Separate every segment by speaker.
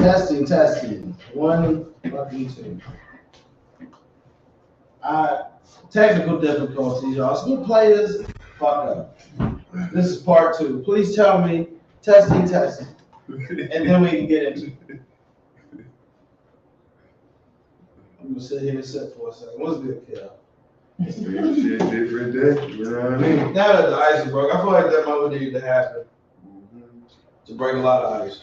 Speaker 1: Testing. One, fucking two. Technical difficulties, y'all. Some players fuck up. This is part two. Please tell me testing, and then we can get into it. I'm gonna sit here and sit for a second. What's good, kid?
Speaker 2: Same shit, different day. You know what I mean?
Speaker 1: Now that the ice is broke, I feel like that moment needed to happen to break a lot of ice.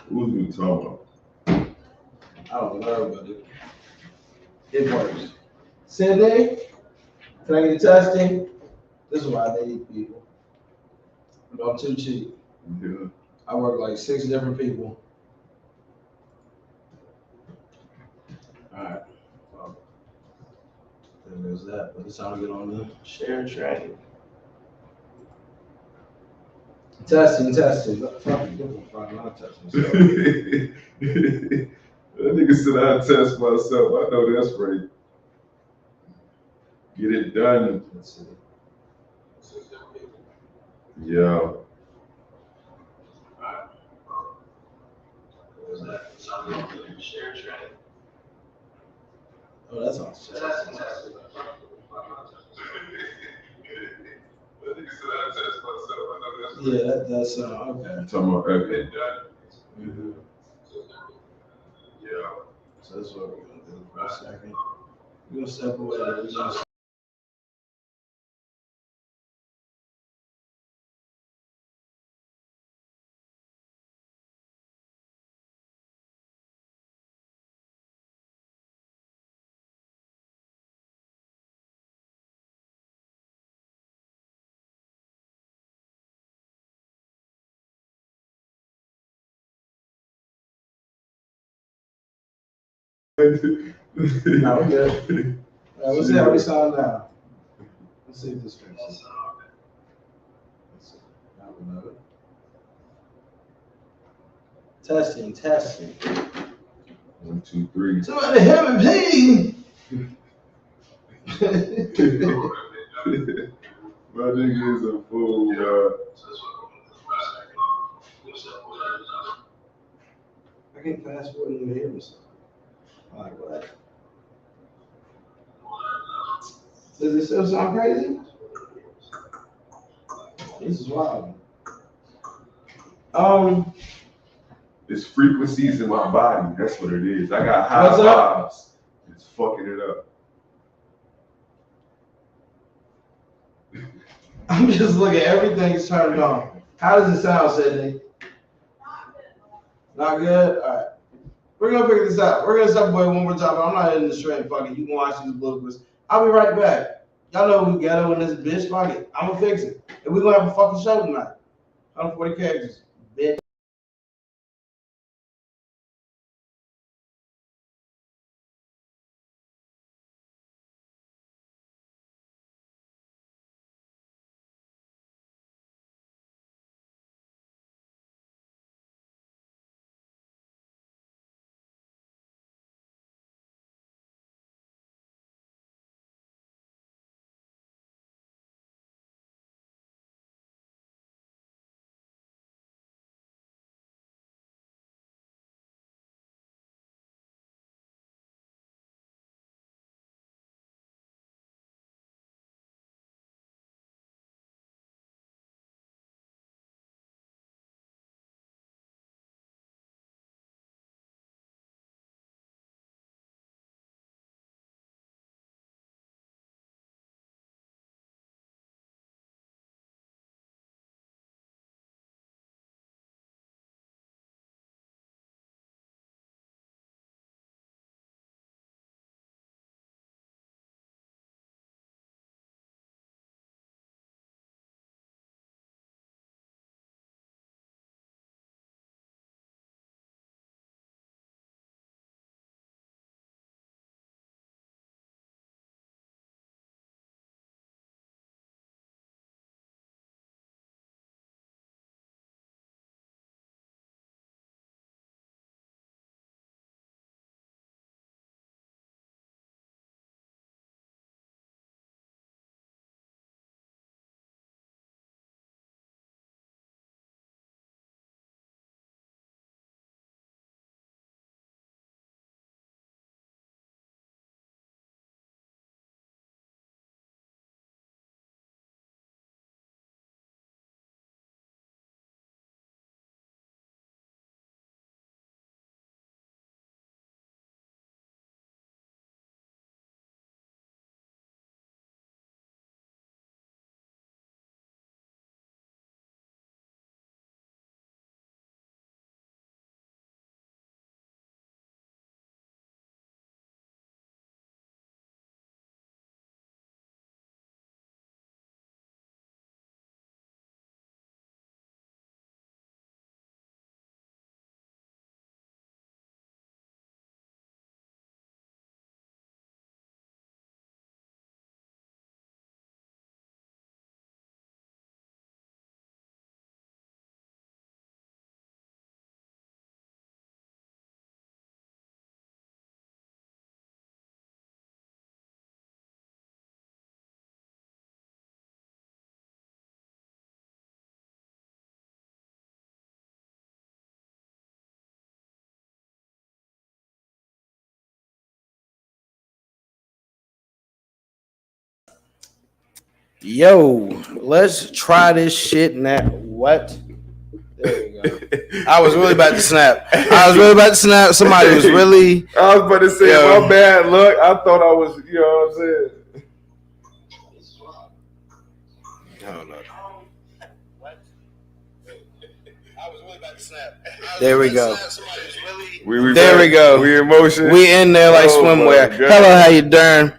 Speaker 2: What was we talking about?
Speaker 1: I don't know, but it works. Cindy, can I get a testing? This is why they eat people. I'm too cheap.
Speaker 2: Yeah.
Speaker 1: I work like 6 different people. Alright. Well, there goes that. But it's time to get on the share track. Testing. Fucking different. Not testing.
Speaker 2: That nigga said I test myself. I know that's right. Get it done.
Speaker 1: Let's see.
Speaker 2: Yeah.
Speaker 1: Share track. Oh, that's on testing.
Speaker 2: That nigga said I test myself. I know that's right.
Speaker 1: Yeah, that's okay.
Speaker 2: I'm talking about okay.
Speaker 1: Mm-hmm.
Speaker 2: Yeah.
Speaker 1: So that's what we're gonna do for a second. We're gonna step away. We're gonna No, we're good. Let's see how we sound now. Let's see if this fixes. Let's see. Now we know it. Testing.
Speaker 2: 1, 2, 3.
Speaker 1: Somebody help me,
Speaker 2: My nigga is a fool, bro.
Speaker 1: I can't fast forward and even hear myself. Like what? Does it still sound crazy? This is wild.
Speaker 2: It's frequencies in my body. That's what it is. I got high
Speaker 1: What's up?
Speaker 2: vibes. It's fucking it up.
Speaker 1: I'm just looking. Everything's turned on. How does it sound, Sydney? Not good? All right. We're going to figure this out. We're going to step away one more time. I'm not in the stream. Fuck it. You can watch these bloopers. I'll be right back. Y'all know we ghetto in this bitch. Fuck it. I'm going to fix it. And we're going to have a fucking show tonight. 140 characters. Bitch. Yo, let's try this shit now. What? There we go. I was really about to snap. Somebody was really.
Speaker 2: I was about to say, my bad luck. I thought I was, you know what I'm saying?
Speaker 1: Hold up. I was really about to snap. There we go. There we go.
Speaker 2: We in motion.
Speaker 1: We in there like swimwear. Hello, how you doing?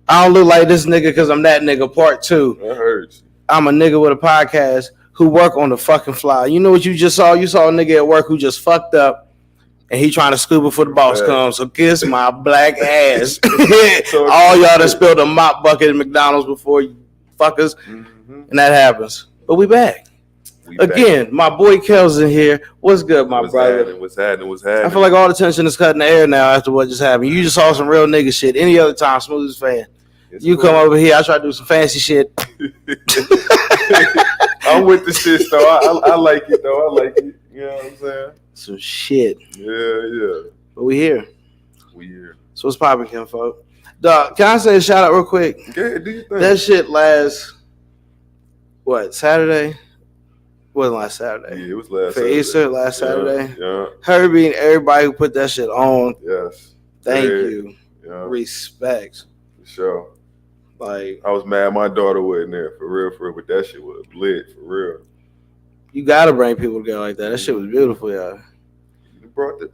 Speaker 1: I don't look like this nigga because I'm that nigga. Part 2.
Speaker 2: I heard you.
Speaker 1: I'm a nigga with a podcast who work on the fucking fly. You know what you just saw? You saw a nigga at work who just fucked up and he trying to scoop before the boss comes. So kiss my black ass. All y'all that spilled a mop bucket at McDonald's before you fuckers. Mm-hmm. And that happens. But we back. Again, my boy Kel's in here. What's good, my brother?
Speaker 2: What's happening?
Speaker 1: I feel like all the tension is cut in the air now after what just happened. You just saw some real nigga shit. Any other time, smooth as fan. You come over here, I try to do some fancy shit.
Speaker 2: I'm with the shit, though. I like it, though. I like it. You know what I'm saying?
Speaker 1: Some shit.
Speaker 2: Yeah.
Speaker 1: But we here.
Speaker 2: We here.
Speaker 1: So what's popping, Kim, folks? Dog, can I say a shout out real quick?
Speaker 2: Yeah, do you think?
Speaker 1: That shit last, Saturday? Wasn't last Saturday.
Speaker 2: Yeah, it was last
Speaker 1: Saturday. For Easter, last Saturday.
Speaker 2: Yeah.
Speaker 1: Herbie and everybody who put that shit on.
Speaker 2: Yes.
Speaker 1: Thank you.
Speaker 2: Yeah.
Speaker 1: Respect.
Speaker 2: For sure.
Speaker 1: Like,
Speaker 2: I was mad my daughter wasn't there, for real, but that shit was lit, for real.
Speaker 1: You gotta bring people together like that. That shit was beautiful, y'all.
Speaker 2: You brought the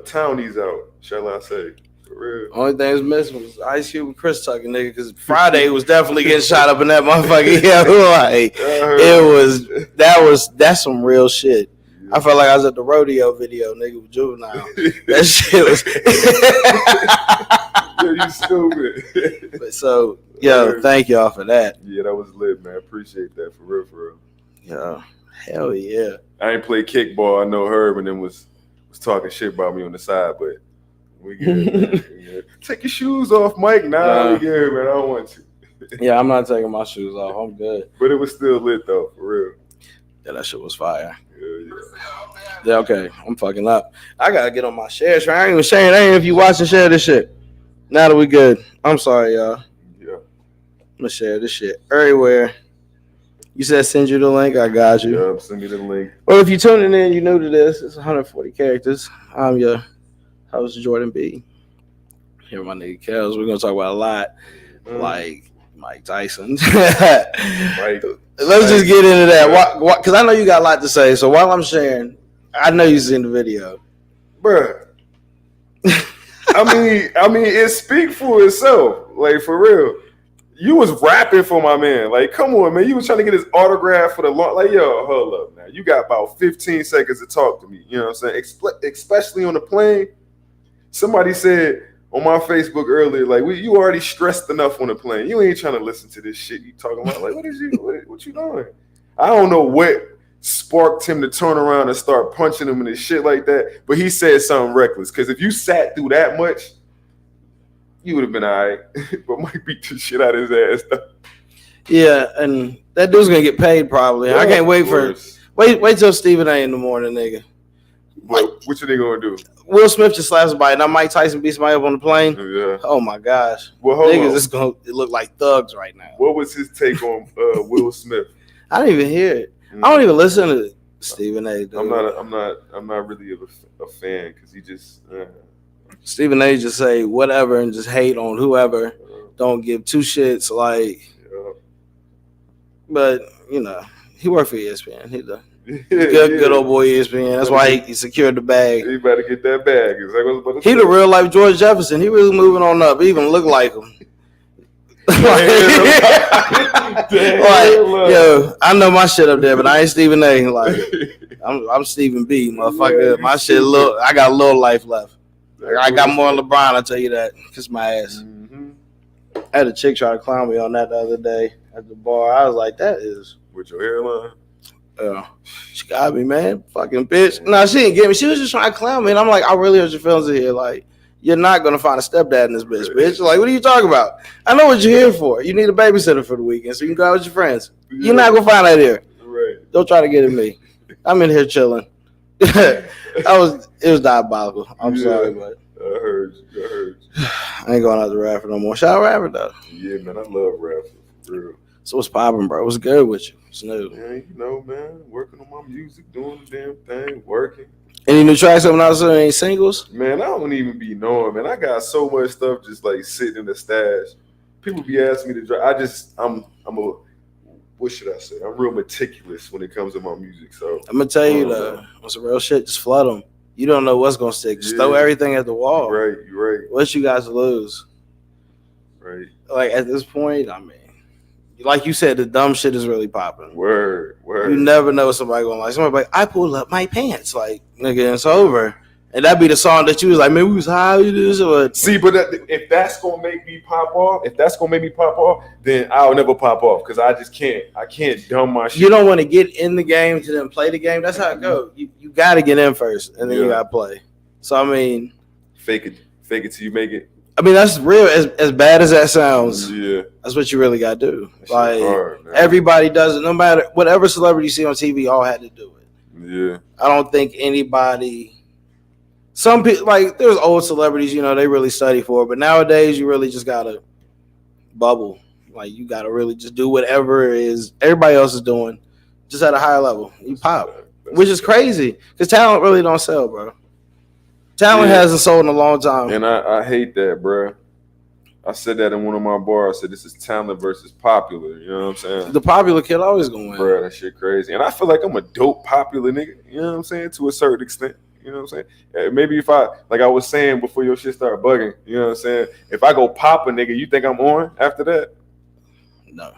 Speaker 2: townies out, shall I say. For real.
Speaker 1: Only thing was missing was Ice Cube and Chris Tucker, nigga, because Friday was definitely getting shot up in that motherfucker. Yeah, like that's some real shit. Yeah. I felt like I was at the rodeo video, nigga, with Juvenile. That shit was
Speaker 2: you stupid.
Speaker 1: But so, thank y'all for that.
Speaker 2: Yeah, that was lit, man. Appreciate that, for real.
Speaker 1: Yeah, hell yeah.
Speaker 2: I ain't played kickball. I know Herb and then was talking shit about me on the side, but we good. Take your shoes off, Mike. We good, man. I don't want to.
Speaker 1: Yeah, I'm not taking my shoes off. I'm good.
Speaker 2: But it was still lit, though, for real.
Speaker 1: Yeah, that shit was fire.
Speaker 2: Yeah.
Speaker 1: Okay. I'm fucking up. I gotta get on my share. I ain't even sharing. I ain't if you watching, share this shit. Now that we good. I'm sorry, y'all.
Speaker 2: Yeah.
Speaker 1: I'm gonna share this shit everywhere. You said send you the link. I got you.
Speaker 2: Yeah, send me the link.
Speaker 1: Well, if you're tuning in, you new to this. It's 140 characters. I'm your host, Jordan B. Here with my nigga Kels. We're gonna talk about a lot, like Mike Tyson. Let's just get into that. Because I know you got a lot to say. So while I'm sharing, I know you've seen the video,
Speaker 2: bruh. I mean, it speaks for itself. Like, for real. You was rapping for my man. Like, come on, man. You was trying to get his autograph for the long. Like, yo, hold up now. You got about 15 seconds to talk to me. You know what I'm saying? Especially on the plane. Somebody said on my Facebook earlier, like, you already stressed enough on the plane. You ain't trying to listen to this shit you talking about. Like, what you doing? I don't know what sparked him to turn around and start punching him and shit like that. But he said something reckless. Because if you sat through that much, you would have been all right. But Mike beat the shit out of his ass, though.
Speaker 1: Yeah, and that dude's going to get paid probably. Yeah, I can't wait for Wait till Stephen A in the morning, nigga.
Speaker 2: What you think gonna do?
Speaker 1: Will Smith just slaps somebody. Now Mike Tyson beats somebody up on the plane.
Speaker 2: Yeah.
Speaker 1: Oh my gosh.
Speaker 2: Well,
Speaker 1: niggas, it's gonna look like thugs right now.
Speaker 2: What was his take on Will Smith?
Speaker 1: I didn't even hear it. I don't even listen to Stephen A. Dude.
Speaker 2: I'm not really a fan because he just
Speaker 1: Stephen A. just say whatever and just hate on whoever. Don't give two shits. Like, but you know, he worked for ESPN. He the good old boy ESPN. That's why he secured the bag.
Speaker 2: He better get that bag.
Speaker 1: He the real life George Jefferson. He really moving on up. He even look like him. Yo, I know my shit up there, but I ain't Stephen A. Like, I'm Stephen B. Motherfucker. My shit I got a little life left. I got more than LeBron. I'll tell you that. Kiss my ass.
Speaker 2: Mm-hmm.
Speaker 1: I had a chick try to clown me on that the other day at the bar. I was like, that is
Speaker 2: with your hairline.
Speaker 1: She got me, man. Fucking bitch. No, she didn't get me. She was just trying to clown me. And I'm like, I really hurt your feelings in here. Like, you're not going to find a stepdad in this bitch. Like, what are you talking about? I know what you're here for. You need a babysitter for the weekend so you can go out with your friends. You're not going to find that here.
Speaker 2: Right.
Speaker 1: Don't try to get at me. I'm in here chilling. It was diabolical. I'm sorry, but.
Speaker 2: I heard heard you.
Speaker 3: I ain't going out to rapper no more. Shout out rapper though.
Speaker 2: Yeah, man, I love rap for real.
Speaker 3: So what's popping, bro? What's good with you? What's new?
Speaker 2: Man, you know, man, working on my music, doing the damn thing, working.
Speaker 3: Any new tracks coming out soon? Any singles?
Speaker 2: Man, I don't even be knowing, man. I got so much stuff just like sitting in the stash. People be asking me to drop. What should I say? I'm real meticulous when it comes to my music. So
Speaker 3: I'm gonna tell you though, on some real shit, just flood them. You don't know what's gonna stick. Just throw everything at the wall.
Speaker 2: You're right.
Speaker 3: What you guys lose?
Speaker 2: Right.
Speaker 3: Like at this point, I mean, like you said, the dumb shit is really popping.
Speaker 2: Word.
Speaker 3: You never know what somebody gonna like. Somebody like, I pulled up my pants, like nigga, it's over. And that'd be the song that you was like, man, we was high.
Speaker 2: See, but if that's gonna make me pop off, then I'll never pop off because I just can't. I can't dumb my shit.
Speaker 3: You don't want to get in the game to then play the game. That's how it goes. You got to get in first, and then you got to play. So I mean,
Speaker 2: fake it till you make it.
Speaker 3: I mean, that's real. As bad as that sounds,
Speaker 2: yeah,
Speaker 3: that's what you really got to do. Like
Speaker 2: hard,
Speaker 3: everybody does it. No matter whatever celebrity you see on TV, all had to do it.
Speaker 2: Yeah,
Speaker 3: I don't think anybody. Some people, like, there's old celebrities, you know, they really study for it. But nowadays, you really just got to bubble. Like, you got to really just do whatever it is everybody else is doing, just at a higher level. You pop, which is crazy because talent really don't sell, bro. Talent hasn't sold in a long time.
Speaker 2: And I hate that, bro. I said that in one of my bars. I said, this is talent versus popular. You know what I'm saying?
Speaker 3: The popular kid always going to win.
Speaker 2: Bro, that shit crazy. And I feel like I'm a dope popular nigga. You know what I'm saying? To a certain extent. You know what I'm saying? Maybe if I, like I was saying before your shit started bugging, you know what I'm saying? If I go pop a nigga, you think I'm on after that?
Speaker 3: No.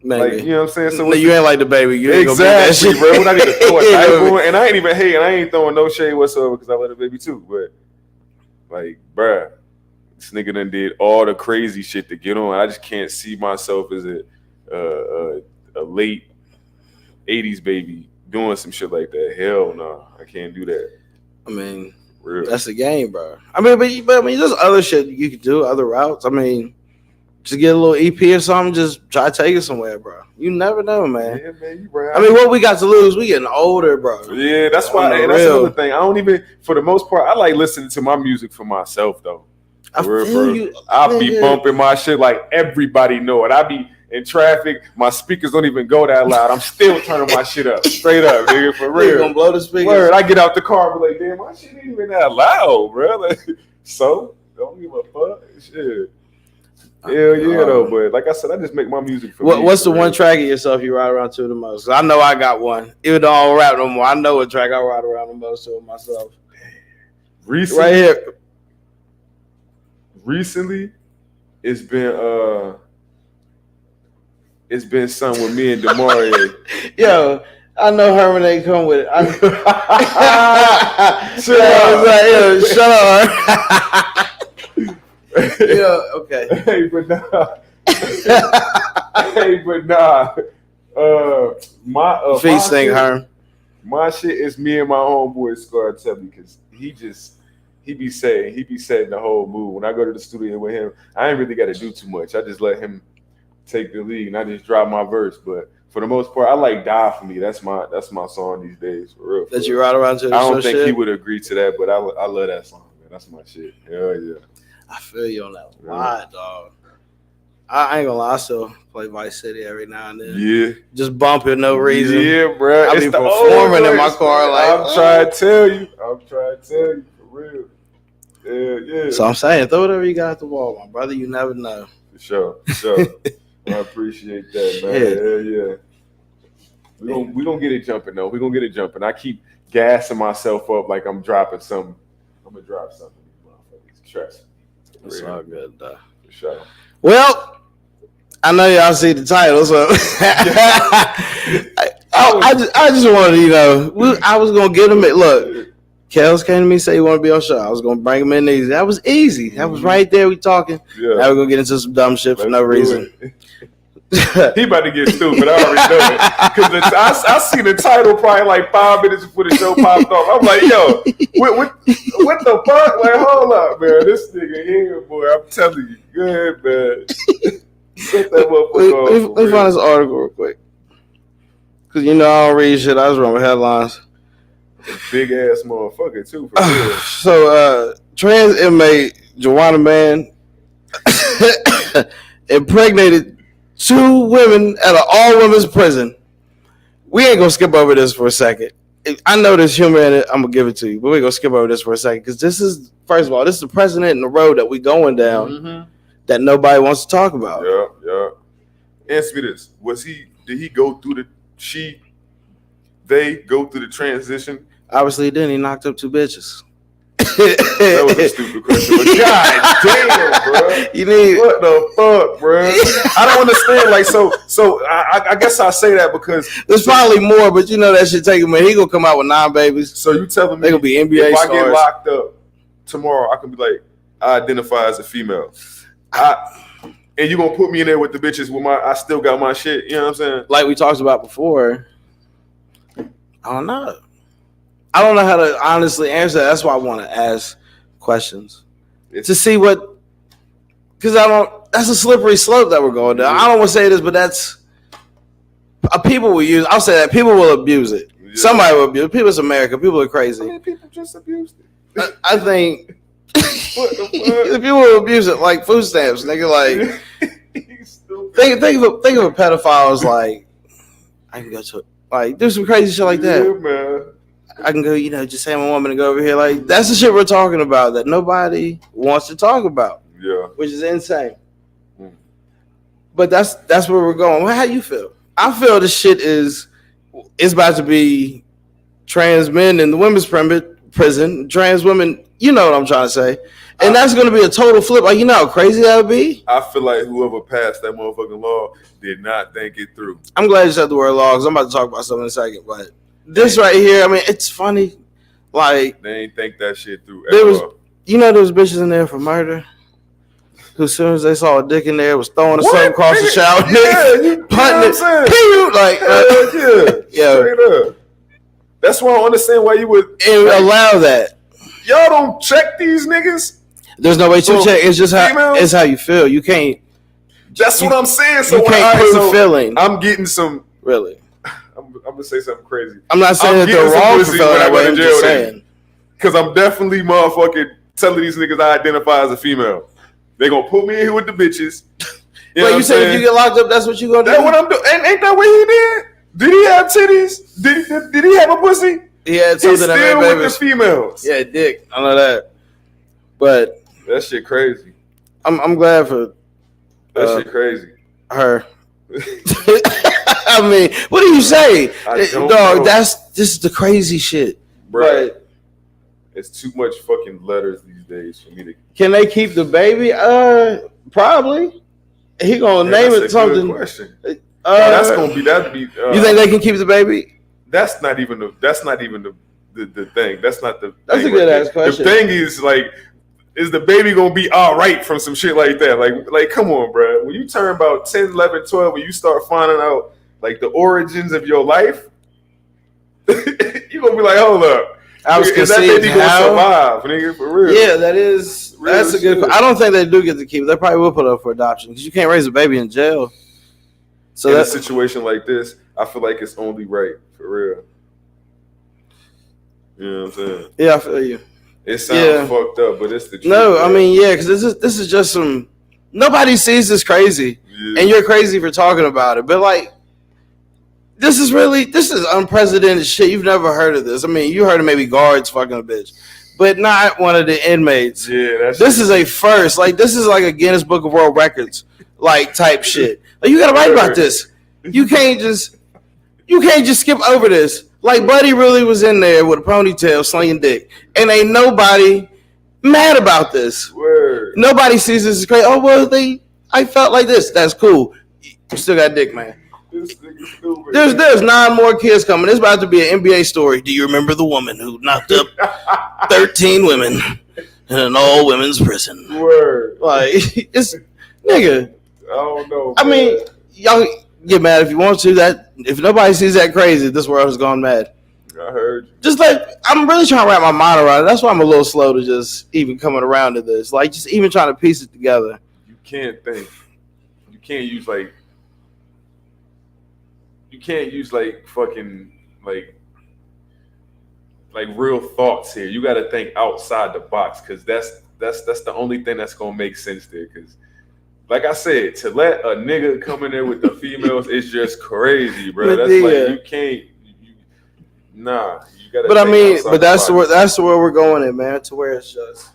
Speaker 3: Maybe.
Speaker 2: Like, you know what I'm saying? So
Speaker 3: no, you ain't like the baby. You ain't
Speaker 2: exactly, bro. When I need to throw a type on, and I ain't even hating. I ain't throwing no shade whatsoever because I love the baby too. But, like, bruh, this nigga done did all the crazy shit to get on. I just can't see myself as a late 80s baby doing some shit like that. Hell no. I can't do that.
Speaker 3: I mean,
Speaker 2: real.
Speaker 3: That's the game, bro. I mean, but there's other shit you could do, other routes. I mean, just get a little EP or something, just try to take it somewhere, bro. You never know, man.
Speaker 2: Yeah, man, you right.
Speaker 3: I mean, what we got to lose? We getting older, bro.
Speaker 2: Yeah, that's why. And that's another thing. I don't even, for the most part, I like listening to my music for myself, though. I'll be bumping my shit like everybody know it. I be in traffic, my speakers don't even go that loud. I'm still turning my shit up, straight up, nigga, for real.
Speaker 3: You gonna blow the speakers?
Speaker 2: Word, I get out the car and be like, damn, my shit ain't even that loud, bro. Like, so, don't give a fuck. Shit. Hell yeah, though, but like I said, I just make my music for me.
Speaker 3: What's the one track of yourself you ride around to the most? I know I got one. Even though I don't rap no more, I know what track I ride around the most to myself.
Speaker 2: Recently,
Speaker 3: right here.
Speaker 2: Recently, it's been something with me and Demarie.
Speaker 3: Yo, I know Herman ain't come with it. Shut up. Yeah, okay.
Speaker 2: Hey, but nah. My
Speaker 3: feast thing, Herm.
Speaker 2: My shit is me and my homeboy Scartelli because he be setting the whole mood. When I go to the studio with him, I ain't really got to do too much. I just let him take the lead and I just drop my verse. But for the most part, I like Die For Me. That's my song these days, for real.
Speaker 3: That you ride around to the
Speaker 2: I don't think
Speaker 3: shit?
Speaker 2: he would agree to that, but I love that song, man. That's my shit. Hell yeah.
Speaker 3: I feel you on that lot, dog. I ain't gonna lie, I still play Vice City every now and then.
Speaker 2: Yeah.
Speaker 3: Just bump it, no reason.
Speaker 2: Yeah, bro.
Speaker 3: I be performing in my car like,
Speaker 2: I'm trying to tell you, for real. Yeah.
Speaker 3: So I'm saying, throw whatever you got at the wall, my brother. You never know.
Speaker 2: For sure. I appreciate that, man. Yeah. We gonna get it jumping, though. We gonna get it jumping. I keep gassing myself up like I'm dropping something. I'm gonna drop something. Trust.
Speaker 3: It's all good, though.
Speaker 2: For sure.
Speaker 3: Well, I know y'all see the title, so I just wanted, you know, I was gonna get him. Look, Kels came to me, say he want to be on show. I was gonna bring him in easy. That was easy. That was right there. We talking. Yeah. Now we're gonna get into some dumb shit for no reason.
Speaker 2: He about to get stupid. I already know it. Because I see the title probably like 5 minutes before the show popped off. I'm like, yo, what the fuck? Like, hold up, man. This nigga here, boy. I'm telling you. Go ahead, man. Set that motherfucker off.
Speaker 3: Let's find this article real quick. Because, you know, I don't read shit. I just run with headlines.
Speaker 2: Big ass motherfucker, too, for real.
Speaker 3: So, trans inmate Joanna Man impregnated 2 women at an all-women's prison. We ain't gonna skip over this for a second. I know there's humor in it. I'm gonna give it to you, but we're gonna skip over this for a second because this is, first of all, this is the precedent in the road that we going down that nobody wants to talk about.
Speaker 2: Yeah. Answer me this: Did he go through they go through the transition?
Speaker 3: Obviously, he didn't. He knocked up 2 bitches.
Speaker 2: That was a stupid question. But God damn, bro.
Speaker 3: You need
Speaker 2: what the fuck, bro? I don't understand. Like, so I guess I say that because
Speaker 3: there's probably more, but you know that shit take him. He gonna come out with 9 babies.
Speaker 2: So you telling me
Speaker 3: they gonna be NBA
Speaker 2: if
Speaker 3: stars.
Speaker 2: I get locked up tomorrow, I can be like, I identify as a female. And you gonna put me in there with the bitches with I still got my shit. You know what I'm saying?
Speaker 3: Like we talked about before. I don't know. I don't know how to honestly answer that. That's why I want to ask questions to see what, because that's a slippery slope that we're going down. I don't want to say this, but that's people will use. I'll say that people will abuse it. Yeah. Somebody will abuse it. People, it's America. People are crazy.
Speaker 2: I mean, people just abused it.
Speaker 3: I think people will abuse it like food stamps. Nigga, like think of a pedophile as like, I can go to like do some crazy shit like that.
Speaker 2: Yeah, man.
Speaker 3: I can go, just say I'm a woman and go over here. Like, that's the shit we're talking about that nobody wants to talk about.
Speaker 2: Yeah.
Speaker 3: Which is insane. But that's where we're going. Well, how you feel? I feel this shit it's about to be trans men in the women's prison, trans women, you know what I'm trying to say. And that's going to be a total flip. Like, you know how crazy that would be?
Speaker 2: I feel like whoever passed that motherfucking law did not think it through.
Speaker 3: I'm glad you said the word law because I'm about to talk about something in a second, but this right here, I mean, it's funny. Like,
Speaker 2: they ain't think that shit through.
Speaker 3: There was bitches in there for murder who, as soon as they saw a dick in there, was throwing something across the shower, punting it, like,
Speaker 2: yeah, straight up. That's why I don't understand why you would
Speaker 3: allow that.
Speaker 2: Y'all don't check these niggas.
Speaker 3: There's no way to check. It's just how you feel. You can't.
Speaker 2: That's what I'm saying. So
Speaker 3: you can't prove feeling.
Speaker 2: I'm getting some
Speaker 3: really.
Speaker 2: I'm gonna say something crazy.
Speaker 3: I'm not saying that they're wrong for feeling that way. I'm just saying.
Speaker 2: Because I'm definitely motherfucking telling these niggas I identify as a female. They gonna put me in here with the bitches.
Speaker 3: You said if you get locked up, that's what you gonna do?
Speaker 2: That's what I'm doing. Ain't that what he did? Did he have titties? Did he have a pussy?
Speaker 3: He had something. He's
Speaker 2: still with the females.
Speaker 3: Yeah, dick. I know that. But
Speaker 2: that shit crazy.
Speaker 3: I'm glad for
Speaker 2: that shit crazy.
Speaker 3: Her. I mean, what do you say? Dog, this is the crazy shit.
Speaker 2: Bro, it's too much fucking letters these days for me to.
Speaker 3: Can they keep the baby? Probably. He gonna name it something.
Speaker 2: Question. That'd be.
Speaker 3: You think they can keep the baby?
Speaker 2: That's not even the thing. That's not the.
Speaker 3: That's a good ass question.
Speaker 2: The thing is like, is the baby gonna be all right from some shit like that? Like, come on, bro. When you turn about 10, 11, 12, when you start finding out like the origins of your life, you gonna be like, hold up. Is that baby gonna survive, nigga? For real?
Speaker 3: Yeah, that's a good. I don't think they do get to keep it. They probably will put it up for adoption because you can't raise a baby in jail. So
Speaker 2: in a situation like this, I feel like it's only right, for real. You know what I'm saying?
Speaker 3: Yeah, I feel you.
Speaker 2: It sounds fucked up, but it's the truth.
Speaker 3: No, I mean, yeah, because this is just some. Nobody sees this crazy, and you're crazy for talking about it. But like, this is unprecedented shit. You've never heard of this. I mean, you heard of maybe guards fucking a bitch, but not one of the inmates.
Speaker 2: Yeah,
Speaker 3: this is a first. Like, this is like a Guinness Book of World Records like type shit. Like, you gotta write about this. You can't just skip over this. Like, Buddy really was in there with a ponytail slinging dick, and ain't nobody mad about this.
Speaker 2: Word.
Speaker 3: Nobody sees this as crazy. Oh well, I felt like this. That's cool. You still got dick, man. There's 9 more kids coming. It's about to be an NBA story. Do you remember the woman who knocked up 13 women in an all women's prison?
Speaker 2: Word.
Speaker 3: Like, it's nigga.
Speaker 2: I don't know.
Speaker 3: I mean, y'all get mad if you want to. That if nobody sees that crazy, this world has gone mad.
Speaker 2: I heard you.
Speaker 3: Just like, I'm really trying to wrap my mind around it. That's why I'm a little slow to just even coming around to this. Like, just even trying to piece it together.
Speaker 2: You can't think. You can't use fucking like like real thoughts here. You got to think outside the box because that's the only thing that's gonna make sense there. Because, like I said, to let a nigga come in there with the females is just crazy, bro. That's like you can't. Nah, you gotta.
Speaker 3: But I mean, but that's where we're going in, man. To where it's just.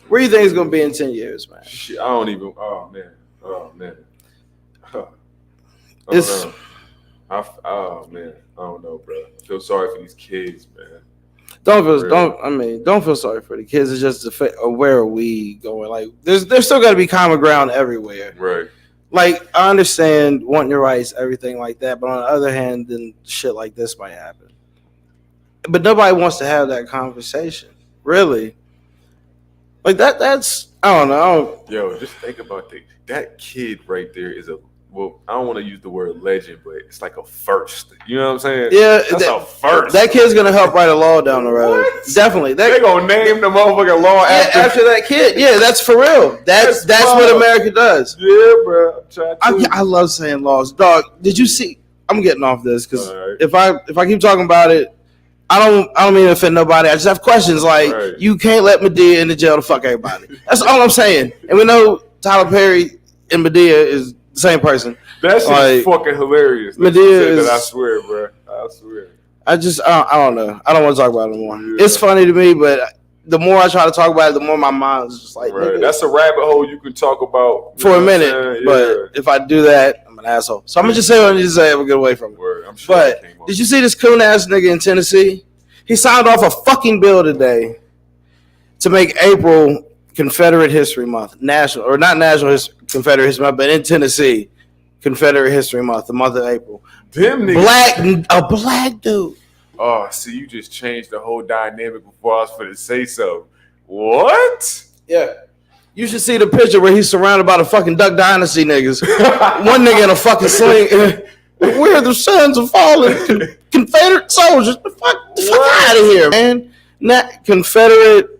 Speaker 3: Where do you think it's gonna be in 10 years, man?
Speaker 2: Shit, I don't even. Oh man.
Speaker 3: It's.
Speaker 2: Oh man, I don't know, bro. I feel sorry for these kids, man.
Speaker 3: Don't feel sorry for the kids. It's just where are we going? Like, there's still got to be common ground everywhere,
Speaker 2: right?
Speaker 3: Like, I understand wanting your rights, everything like that, but on the other hand, then shit like this might happen. But nobody wants to have that conversation, really. Like that's I don't know.
Speaker 2: Yo, just think about that kid right there is well, I don't want to use the word legend, but it's like a first. You know what I'm saying?
Speaker 3: Yeah,
Speaker 2: that's a first.
Speaker 3: That kid's gonna help write a law down the road.
Speaker 2: What?
Speaker 3: Definitely.
Speaker 2: They gonna name the motherfucking law
Speaker 3: after that kid. Yeah, that's for real. That's what America does.
Speaker 2: Yeah, bro.
Speaker 3: I love saying laws, dog. Did you see? I'm getting off this because if I keep talking about it, I don't mean to offend nobody. I just have questions like you can't let Madea in the jail to fuck everybody. That's all I'm saying. And we know Tyler Perry and Madea is the same person.
Speaker 2: That shit is fucking hilarious.
Speaker 3: Madea is.
Speaker 2: I swear, bro. I swear.
Speaker 3: I don't know. I don't want to talk about it anymore. Yeah. It's funny to me, but the more I try to talk about it, the more my mind is just like,
Speaker 2: that's a rabbit hole you can talk about
Speaker 3: for a minute. But if I do that, I'm an asshole. So I'm gonna just say what I need to say. I'm gonna get away from it.
Speaker 2: I'm sure.
Speaker 3: But did you see this coon ass nigga in Tennessee? He signed off a fucking bill today to make April Confederate History Month, Confederate History Month, but in Tennessee, Confederate History Month, the month of April.
Speaker 2: Them niggas,
Speaker 3: a black dude.
Speaker 2: Oh, see, you just changed the whole dynamic before I was going to say so. What?
Speaker 3: Yeah. You should see the picture where he's surrounded by the fucking Duck Dynasty niggas. One nigga in a fucking sling. We're the sons of fallen Confederate soldiers. The fuck out of here, man. Not Confederate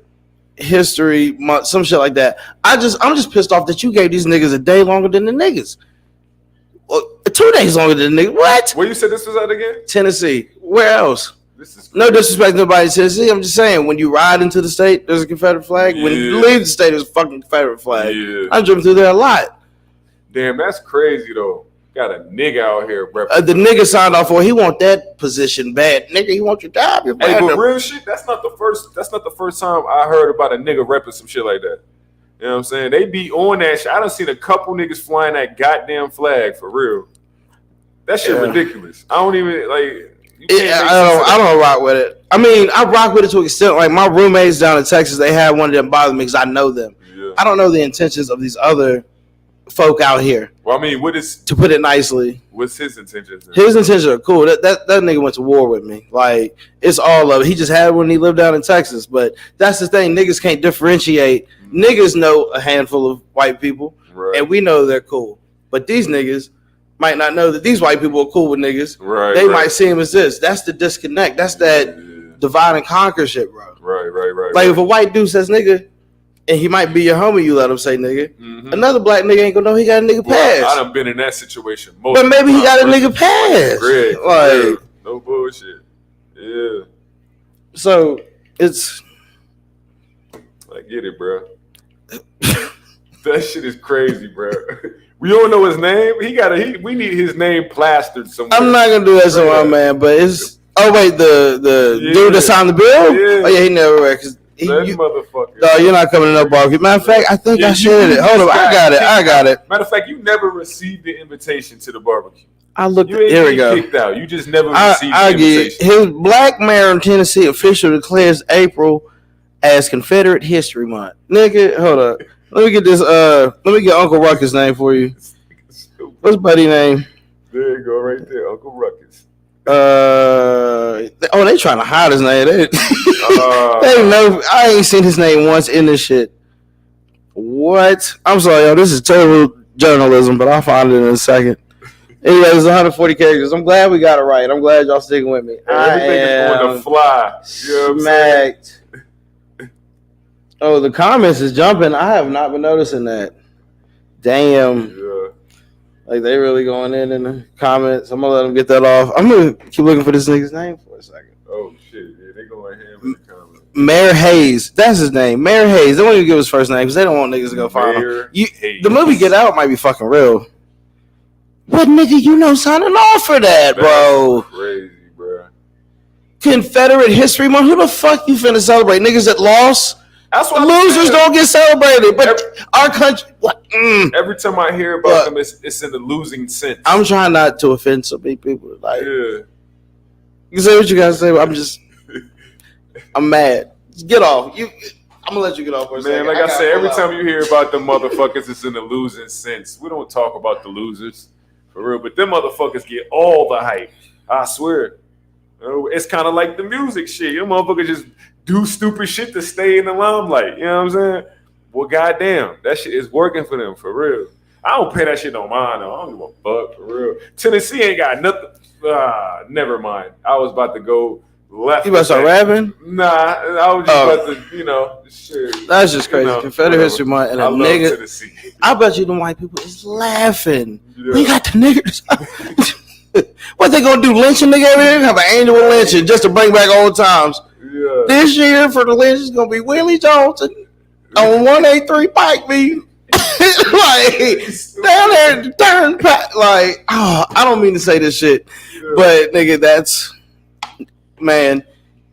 Speaker 3: History Month, some shit like that. I'm just pissed off that you gave these niggas a day longer than the niggas. Well, 2 days longer than the niggas. What?
Speaker 2: Where you said this was at again?
Speaker 3: Tennessee. Where else?
Speaker 2: This is
Speaker 3: no disrespect to nobody in Tennessee. I'm just saying, when you ride into the state, there's a Confederate flag. Yeah. When you leave the state, there's a fucking Confederate flag. Yeah. I've driven through there a lot.
Speaker 2: Damn, that's crazy though. Got a nigga out here, bro.
Speaker 3: The nigga signed off for. He want that position bad, nigga. He want your job.
Speaker 2: Hey, but real shit. That's not the first time I heard about a nigga repping some shit like that. You know what I'm saying? They be on that shit. I done seen a couple niggas flying that goddamn flag for real. That shit ridiculous. I don't even like.
Speaker 3: I don't rock with it. I mean, I rock with it to an extent. Like my roommates down in Texas, they had one of them bother me because I know them. Yeah. I don't know the intentions of these other folk out here.
Speaker 2: Well, I mean, to
Speaker 3: put it nicely?
Speaker 2: What's his intentions?
Speaker 3: His intentions are cool. That nigga went to war with me. Like, it's all of it. He just had one when he lived down in Texas. But that's the thing. Niggas can't differentiate. Mm-hmm. Niggas know a handful of white people, and we know they're cool. But these niggas might not know that these white people are cool with niggas. Right. They might see him as this. That's the disconnect. That's that divide and conquer shit, bro.
Speaker 2: Right.
Speaker 3: Like, if a white dude says nigga, and he might be your homie, you let him say nigga. Mm-hmm. Another black nigga ain't gonna know he got a nigga pass.
Speaker 2: I done been in that situation.
Speaker 3: But maybe he got a nigga pass.
Speaker 2: Like, no bullshit. Yeah.
Speaker 3: So it's.
Speaker 2: I get it, bro. That shit is crazy, bro. We don't know his name. We need his name plastered somewhere.
Speaker 3: I'm not gonna do that to my man, but it's. Oh wait, the dude that signed the bill. Yeah. Oh yeah, he never read.
Speaker 2: Motherfucker.
Speaker 3: No, you're not coming to no barbecue. Matter of fact, I think I shared it. Hold on, I got it.
Speaker 2: Matter of fact, you never received the invitation to the barbecue.
Speaker 3: I looked. Here we go.
Speaker 2: Kicked out. You just never received the invitation.
Speaker 3: His black mayor in Tennessee official declares April as Confederate History Month. Nigga, hold up. Let me get this. Let me get Uncle Ruckus' name for you. What's buddy name?
Speaker 2: There you go, right there, Uncle Ruckus.
Speaker 3: They trying to hide his name. They know. I ain't seen his name once in this shit. What? I'm sorry, yo. This is terrible journalism, but I'll find it in a second. Anyway, it's 140 characters. I'm glad we got it right. I'm glad y'all sticking with me.
Speaker 2: Everything is going to fly. You know
Speaker 3: smacked. Oh, the comments is jumping. I have not been noticing that. Damn.
Speaker 2: Yeah.
Speaker 3: Like, they really going in the comments. I'm going to let them get that off. I'm going to keep looking for this nigga's name for a second.
Speaker 2: Oh shit, yeah, they going ham in the comments.
Speaker 3: Mayor Hayes, that's his name. Mayor Hayes. They won't even give his first name because they don't want niggas to go find him. The movie Get Out might be fucking real. But nigga, you know signing off for that, bro.
Speaker 2: Crazy, bro.
Speaker 3: Confederate History Month. Who the fuck you finna celebrate? Niggas that lost?
Speaker 2: That's why
Speaker 3: losers don't get celebrated. But our country, what?
Speaker 2: Every time I hear about them, it's in the losing sense.
Speaker 3: I'm trying not to offend so many people. Like,
Speaker 2: yeah.
Speaker 3: You say what you gotta say. I'm mad. Get off. I'm gonna let you get off for a second.
Speaker 2: Man, like I said, every time you hear about them motherfuckers, it's in the losing sense. We don't talk about the losers for real, but them motherfuckers get all the hype. I swear. It's kind of like the music shit. You motherfuckers just do stupid shit to stay in the limelight. You know what I'm saying? Well, goddamn, that shit is working for them for real. I don't pay that shit no mind though. I don't give a fuck for real. Tennessee ain't got nothing. Never mind. I was about to go left.
Speaker 3: You about to start rapping?
Speaker 2: Nah, I was just about to, shit.
Speaker 3: That's just crazy. Confederate History Month and a nigga.
Speaker 2: Tennessee.
Speaker 3: I bet you the white people is laughing. Yeah. We got the niggers. What they gonna do? Lynch a nigga every year? Have an annual lynching just to bring back old times. Yeah. This year for the lynch is gonna be Willie Johnson on 183 Pike B. Like down there, like I don't mean to say this shit, but nigga, that's man.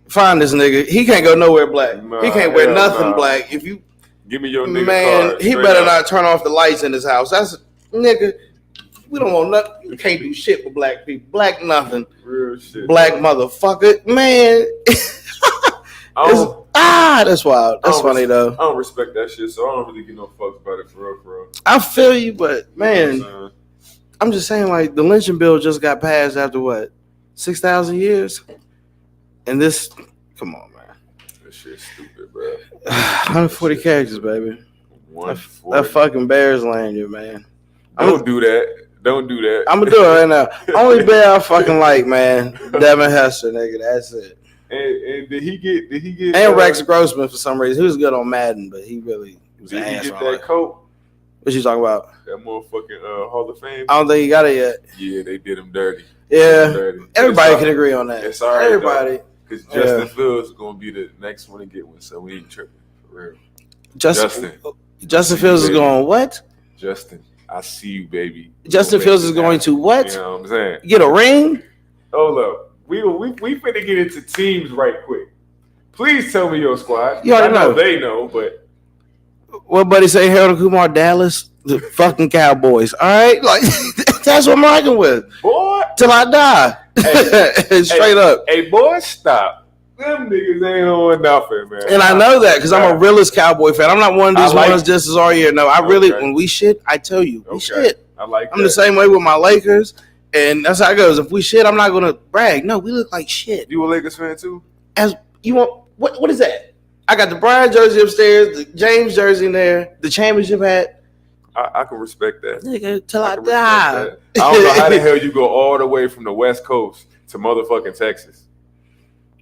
Speaker 3: Find this nigga. He can't go nowhere black. Nah, he can't wear nothing black. If you
Speaker 2: give me your nigga
Speaker 3: man,
Speaker 2: card,
Speaker 3: he better not turn off the lights in his house. That's nigga. We don't want nothing. You can't do shit for black people. Black nothing.
Speaker 2: Real shit.
Speaker 3: Black motherfucker, man. That's wild. That's funny though.
Speaker 2: I don't respect that shit, so I don't really give no fucks about it for real.
Speaker 3: I feel you, but man, I'm just saying, like the lynching bill just got passed after what 6,000 years, and this, come on, man.
Speaker 2: This shit's stupid, bro.
Speaker 3: 140 characters, baby. That fucking Bears land you, man.
Speaker 2: Don't do that. I'm
Speaker 3: gonna do it right now. Only bear I fucking like, man. Devin Hester, nigga. That's it.
Speaker 2: And did he get?
Speaker 3: And Rex Grossman for some reason. He was good on Madden, but he really was an ass.
Speaker 2: Did he get that coat?
Speaker 3: What you talking about?
Speaker 2: That motherfucking Hall of Fame.
Speaker 3: I don't think he got it yet.
Speaker 2: Yeah, they did him dirty.
Speaker 3: Yeah, everybody can agree on that.
Speaker 2: It's all right,
Speaker 3: everybody.
Speaker 2: Because Justin Fields is gonna be the next one to get one, so we ain't tripping for real.
Speaker 3: Justin Fields is going what?
Speaker 2: Justin, I see you, baby.
Speaker 3: Justin Fields is going to what?
Speaker 2: You know what I'm saying?
Speaker 3: Get a ring?
Speaker 2: Hold up. We finna get into teams right quick. Please tell me your squad.
Speaker 3: You already know.
Speaker 2: They know, but
Speaker 3: what buddy say? Harold Kumar, Dallas, the fucking Cowboys. All right, like that's what I'm rocking with.
Speaker 2: Boy,
Speaker 3: till I die. Straight up.
Speaker 2: Hey, boy, stop. Them niggas ain't on nothing, man.
Speaker 3: And I know that because I'm a realist Cowboy fan. I'm not one of these ones just as all year. No, I really, when we shit, I tell you, we shit.
Speaker 2: I'm
Speaker 3: the same way with my Lakers. And that's how it goes. If we shit, I'm not gonna brag. No, we look like shit.
Speaker 2: You a Lakers fan too?
Speaker 3: As you want, what is that? I got the Bryant jersey upstairs, the James jersey in there, the championship hat.
Speaker 2: I can respect that.
Speaker 3: Nigga, till I die.
Speaker 2: I don't know how the hell you go all the way from the West Coast to motherfucking Texas.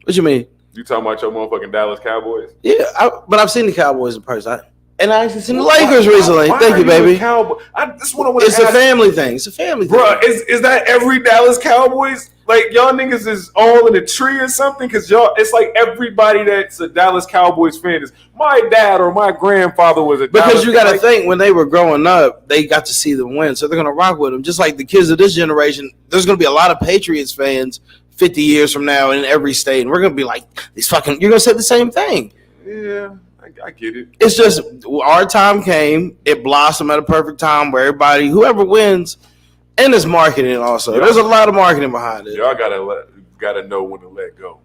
Speaker 3: What you mean?
Speaker 2: You talking about your motherfucking Dallas Cowboys?
Speaker 3: Yeah, but I've seen the Cowboys in person. And I actually seen the Lakers recently. Thank you, baby. It's a family thing. It's a family thing.
Speaker 2: Bro, is that every Dallas Cowboys? Like, y'all niggas is all in a tree or something? Because y'all, it's like everybody that's a Dallas Cowboys fan is, my dad or my grandfather was a Dallas.
Speaker 3: Because you got to think, when they were growing up, they got to see them win. So they're going to rock with them. Just like the kids of this generation, there's going to be a lot of Patriots fans 50 years from now in every state. And we're going to be like, these fucking, you're going to say the same thing.
Speaker 2: Yeah. I get it.
Speaker 3: It's just our time came. It blossomed at a perfect time where everybody, whoever wins, and it's marketing also. There's a lot of marketing behind it.
Speaker 2: Y'all gotta know when to let go.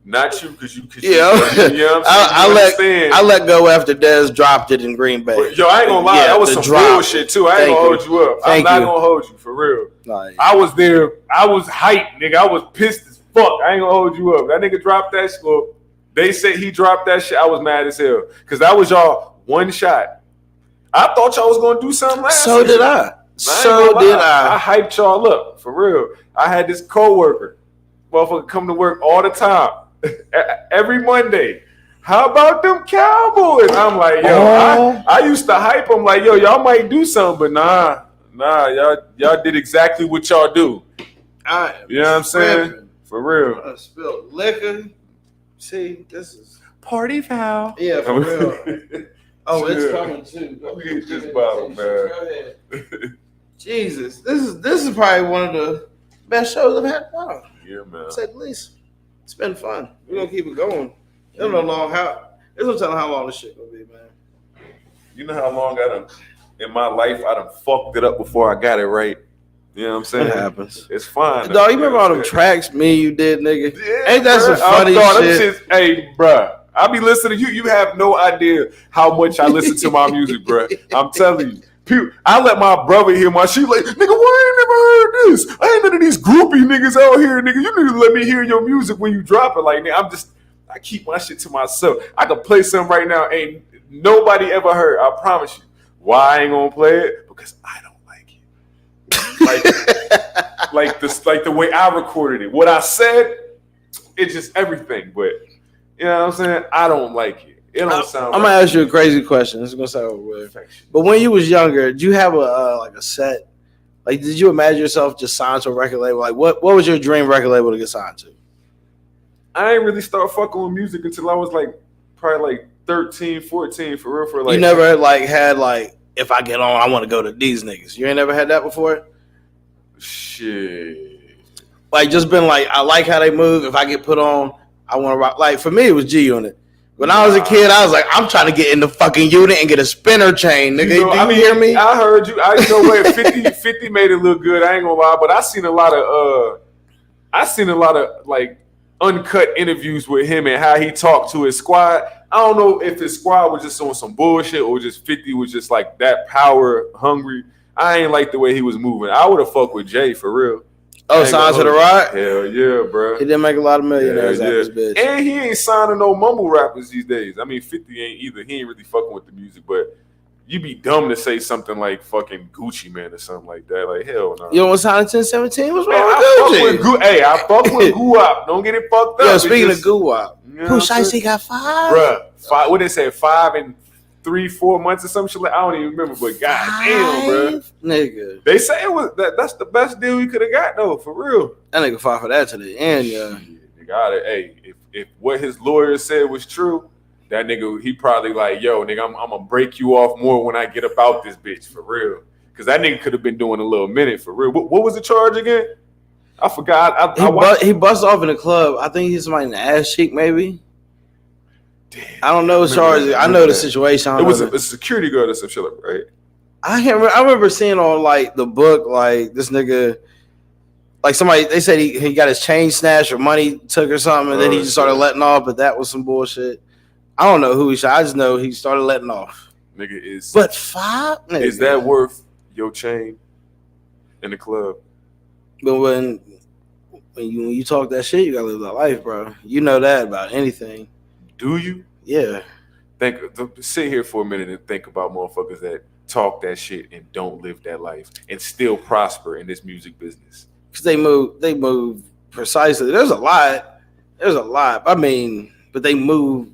Speaker 2: Not you, because you.
Speaker 3: Yeah, you know I let go after Dez dropped it in Green Bay.
Speaker 2: But, I ain't gonna lie, that was some bullshit too. I ain't gonna hold you up. I'm not gonna hold you for real.
Speaker 3: Nice.
Speaker 2: I was there. I was hyped, nigga. I was pissed as fuck. I ain't gonna hold you up. That nigga dropped that shit. They said he dropped that shit. I was mad as hell because that was y'all one shot. I thought y'all was gonna do something last
Speaker 3: season.
Speaker 2: Did
Speaker 3: I.
Speaker 2: I hyped y'all up for real. I had this coworker, motherfucker, come to work all the time, every Monday. How about them Cowboys? I'm like, yo, I used to hype them like, yo, y'all might do something, but nah, y'all did exactly what y'all do. You know what I'm saying? For real.
Speaker 3: I spilled liquor. See, this is
Speaker 2: Party foul.
Speaker 3: yeah, for real. Oh, it's
Speaker 2: Yeah.
Speaker 3: coming too.
Speaker 2: Let me get this bottle, man.
Speaker 3: Go ahead. Jesus, this is probably one of the best shows I've had. Wow,
Speaker 2: Yeah, man.
Speaker 3: to say the least. It's been fun. We're gonna keep it going. There's no telling how long this shit gonna be, man.
Speaker 2: You know how long in my life I done fucked it up before I got it right. You know what I'm saying?
Speaker 3: It happens.
Speaker 2: It's fine.
Speaker 3: Dog, you remember all them tracks me and you did, nigga?
Speaker 2: Yeah,
Speaker 3: Ain't that some funny shit?
Speaker 2: Hey, bruh. I be listening to you. You have no idea how much I listen to my music, bruh. I'm telling you. I let my brother hear my shit like, nigga, why I ain't never heard this? I ain't none of these groupie niggas out here, nigga. You need to let me hear your music when you drop it. Like, nigga, I keep my shit to myself. I can play something right now ain't nobody ever heard. I promise you. Why I ain't gonna play it? Because I don't like it. like the way I recorded it. What I said, it's just everything. But you know what I'm saying? I don't like it. It don't sound.
Speaker 3: I'm gonna ask you a crazy question. It's gonna sound weird. But when you was younger, did you have a set? Like, did you imagine yourself just signed to a record label? Like, what was your dream record label to get signed to?
Speaker 2: I ain't really start fucking with music until I was probably 13, 14 for real. For like,
Speaker 3: you never had if I get on, I want to go to these niggas. You ain't never had that before?
Speaker 2: Shit.
Speaker 3: Like, just been like, I like how they move. If I get put on, I want to rock. Like, for me, it was G Unit. When I was a kid, I was like, I'm trying to get in the fucking unit and get a spinner chain, nigga.
Speaker 2: You know,
Speaker 3: hear me?
Speaker 2: I heard you. I know where 50 made it look good. I ain't gonna lie, but I seen a lot of like uncut interviews with him and how he talked to his squad. I don't know if his squad was just on some bullshit or just 50 was just like that power hungry. I ain't like the way he was moving. I would have fucked with Jay for real.
Speaker 3: Oh, signed to the rock?
Speaker 2: Hell yeah, bro.
Speaker 3: He didn't make a lot of millionaires out of this bitch.
Speaker 2: And he ain't signing no mumble rappers these days. I mean, 50 ain't either. He ain't really fucking with the music, but you be dumb to say something like fucking Gucci Man or something like that. Like, hell no.
Speaker 3: You don't want to sign in 1017? What's wrong with Gucci?
Speaker 2: I fuck with Guwap. Don't get it fucked up.
Speaker 3: Yo, speaking of Guwap, who Shiesty got 5?
Speaker 2: Bruh, 5, what they say, 5 and 3-4 months or some shit. Like, I don't even remember, but goddamn, bro,
Speaker 3: nigga.
Speaker 2: They say it was that's the best deal he could have got though, for real.
Speaker 3: That nigga fought for that to the end, yeah.
Speaker 2: Nigga, hey, if what his lawyer said was true, that nigga he probably like, yo, nigga, I'm gonna break you off more when I get up out this bitch, for real. Because that nigga could have been doing a little minute, for real. What was the charge again? I forgot.
Speaker 3: He bust off in the club. I think he's somebody in the ass cheek, maybe.
Speaker 2: Damn,
Speaker 3: I don't know his charges. I know the situation.
Speaker 2: It was a security guard or some shit, right?
Speaker 3: I can't remember. I remember seeing on like the book, like this nigga, like somebody, they said he got his chain snatched or money took or something, and then he just started letting off, but that was some bullshit. I don't know who he shot. I just know he started letting off.
Speaker 2: Nigga is.
Speaker 3: But 5? Nigga.
Speaker 2: Is that worth your chain in the club?
Speaker 3: But when you talk that shit, you gotta live that life, bro. You know that about anything.
Speaker 2: Do you?
Speaker 3: Yeah.
Speaker 2: Sit here for a minute and think about motherfuckers that talk that shit and don't live that life and still prosper in this music business.
Speaker 3: Because they move precisely. There's a lot. I mean, but they move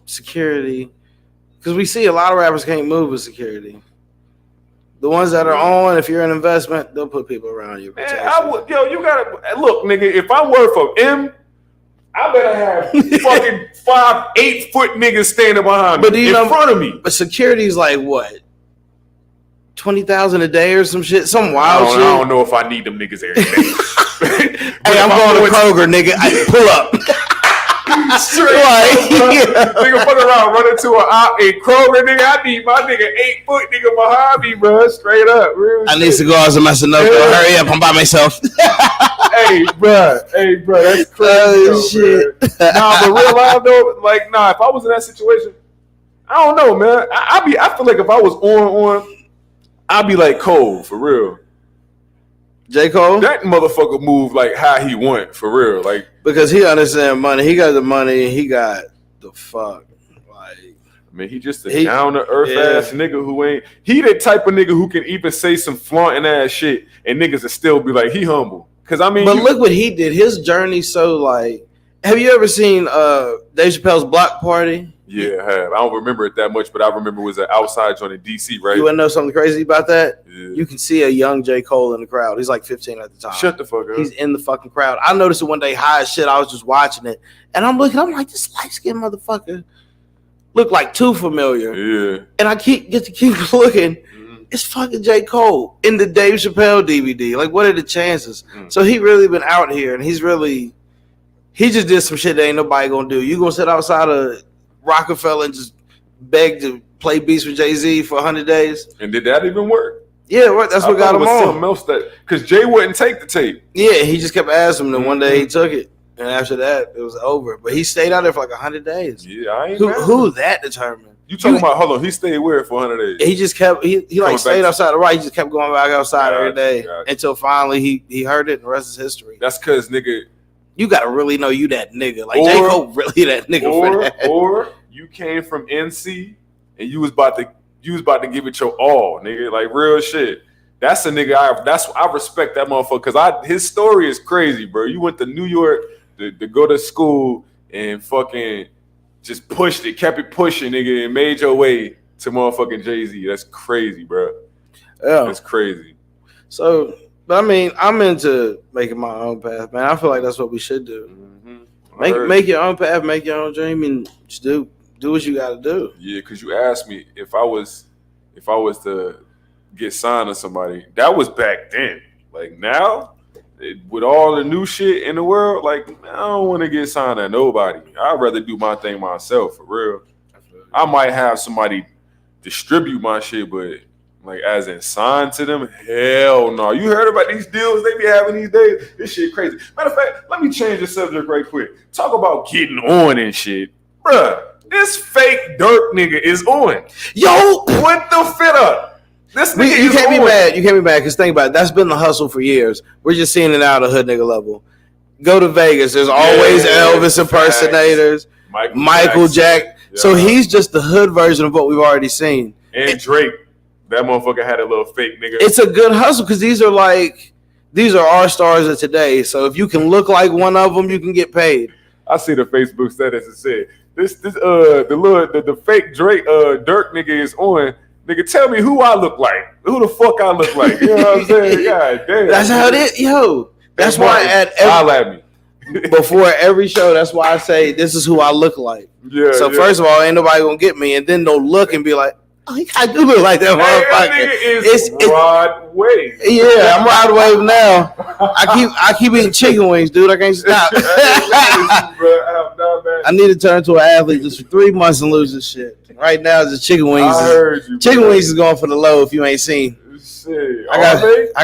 Speaker 3: security. Because we see a lot of rappers can't move with security. The ones that are on, if you're an investment, they'll put people around you.
Speaker 2: Man, you gotta look, nigga. If I'm worth of M, I better have fucking 5-8 foot niggas standing behind me, in front of me.
Speaker 3: But security's like what? 20,000 a day or some shit, some wild shit.
Speaker 2: I don't know if I need them niggas every day.
Speaker 3: Hey, I'm going to Kroger, nigga. I pull up.
Speaker 2: Straight nigga fuck around, run into a Kroger, nigga. I need my nigga 8 foot nigga behind me, bro. Straight up, real
Speaker 3: I need cigars and my Sunoco. Hurry up, I'm by myself.
Speaker 2: Hey, bro, that's crazy.
Speaker 3: Shit.
Speaker 2: Nah, but real life though, like, if I was in that situation, I don't know, man. I feel like if I was on, I'd be like Cole, for real.
Speaker 3: J. Cole?
Speaker 2: That motherfucker move like how he want, for real. Like,
Speaker 3: because he understand money. He got the money. He got the fuck. Like,
Speaker 2: I mean, he just a down-to-earth ass nigga who ain't... He the type of nigga who can even say some flaunting ass shit and niggas will still be like, he humble. Because, I mean...
Speaker 3: But look what he did. His journey so, like... Have you ever seen Dave Chappelle's Block Party?
Speaker 2: Yeah, I have. I don't remember it that much, but I remember it was an outside joint in DC, right?
Speaker 3: You want to know something crazy about that?
Speaker 2: Yeah.
Speaker 3: You can see a young J. Cole in the crowd. He's like 15 at the time.
Speaker 2: Shut the fuck up.
Speaker 3: He's in the fucking crowd. I noticed it one day high as shit. I was just watching it. And I'm like, this light-skinned motherfucker look like too familiar.
Speaker 2: Yeah.
Speaker 3: And I keep looking. It's fucking J. Cole in the Dave Chappelle DVD. Like, what are the chances? So he really been out here, and he just did some shit that ain't nobody gonna do. You gonna sit outside of Rockefeller and just beg to play beats with Jay-Z for 100 days?
Speaker 2: And did that even work?
Speaker 3: Yeah, that's what got him on.
Speaker 2: Something else because Jay wouldn't take the tape.
Speaker 3: Yeah, he just kept asking him, and one day he took it. And after that, it was over. But he stayed out there for like 100 days.
Speaker 2: Yeah, I ain't
Speaker 3: Who that determined?
Speaker 2: You talking about, hold on, he stayed where for 100 days?
Speaker 3: He just kept, he like stayed outside the right. He just kept going back outside every day until finally he heard it, and the rest is history.
Speaker 2: That's because, nigga.
Speaker 3: You got to really know you that nigga. Like, J. Cole really that nigga for that. Or
Speaker 2: you came from NC and you was about to give it your all, nigga. Like, real shit. That's a nigga I respect that motherfucker because his story is crazy, bro. You went to New York to go to school and fucking just pushed it, kept it pushing, nigga, and made your way to motherfucking Jay-Z. That's crazy, bro. Yeah. That's crazy.
Speaker 3: So, but I mean, I'm into making my own path, man. I feel like that's what we should do. Mm-hmm. Make your own path, make your own dream, and just do what you got to do.
Speaker 2: Yeah, because you asked me if I was to get signed to somebody. That was back then. Like now, with all the new shit in the world, like I don't want to get signed to nobody. I'd rather do my thing myself, for real. I might have somebody distribute my shit, but like as in signed to them, hell no. You heard about these deals they be having these days? This shit crazy. Matter of fact, let me change the subject right quick. Talk about getting on and shit. Bruh, this fake Dirk nigga is on.
Speaker 3: Yo,
Speaker 2: what the fit up? This nigga
Speaker 3: you can't be mad. You can't be mad because think about it. That's been the hustle for years. We're just seeing it now at a hood nigga level. Go to Vegas. There's always Elvis impersonators. Michael Jackson. Yeah. So he's just the hood version of what we've already seen.
Speaker 2: And Drake. That motherfucker had a little fake nigga.
Speaker 3: It's a good hustle because these are our stars of today. So if you can look like one of them, you can get paid.
Speaker 2: I see the Facebook status that said the fake Drake Dirk nigga is on. Nigga, tell me who I look like. Who the fuck I look like? You know what I'm saying? God damn.
Speaker 3: That's how it is, yo. That's why before every show, that's why I say this is who I look like. Yeah. So first of all, ain't nobody gonna get me, and then they'll look and be like, "Oh, I do look like that motherfucker."
Speaker 2: That nigga is Rod Wave.
Speaker 3: Yeah, I'm Rod Wave now. I keep eating chicken wings, dude. I can't stop. I need to turn to an athlete just for 3 months and lose this shit. Right now, it's the chicken wings.
Speaker 2: I heard you.
Speaker 3: Chicken wings is going for the low if you ain't seen.
Speaker 2: Shit. I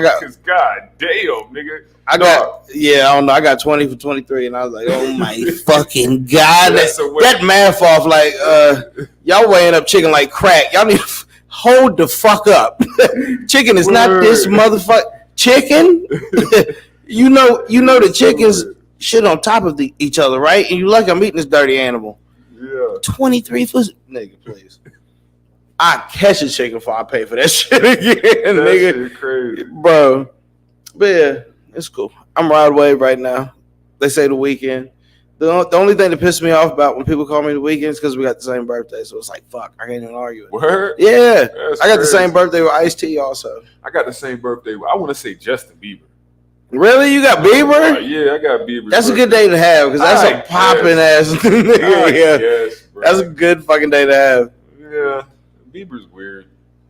Speaker 2: got. Cause god damn, nigga.
Speaker 3: I don't know. I got 20 for 23, and I was like, oh my fucking god, that math off. Like, y'all weighing up chicken like crack. Y'all need to hold the fuck up. Chicken is not this motherfucker. Chicken, you know the chickens shit on top of each other, right? And you like I'm eating this dirty animal.
Speaker 2: Yeah.
Speaker 3: 23 for nigga, please. I catch a chicken before I pay for that shit again,
Speaker 2: that
Speaker 3: nigga.
Speaker 2: Shit crazy,
Speaker 3: bro. But yeah, it's cool. I'm Rod Wave right now. They say the weekend. The only thing that pisses me off about when people call me the weekend is because we got the same birthday. So it's like, fuck, I can't even argue it.
Speaker 2: Word?
Speaker 3: Yeah. I got the same birthday with Ice-T also.
Speaker 2: I got the same birthday with, I want to say Justin Bieber.
Speaker 3: Really? You got Bieber?
Speaker 2: Yeah, I got Bieber.
Speaker 3: That's a good day to have because that's a popping ass nigga.
Speaker 2: Yes, bro.
Speaker 3: That's a good fucking day to have.
Speaker 2: Yeah. Bieber's weird.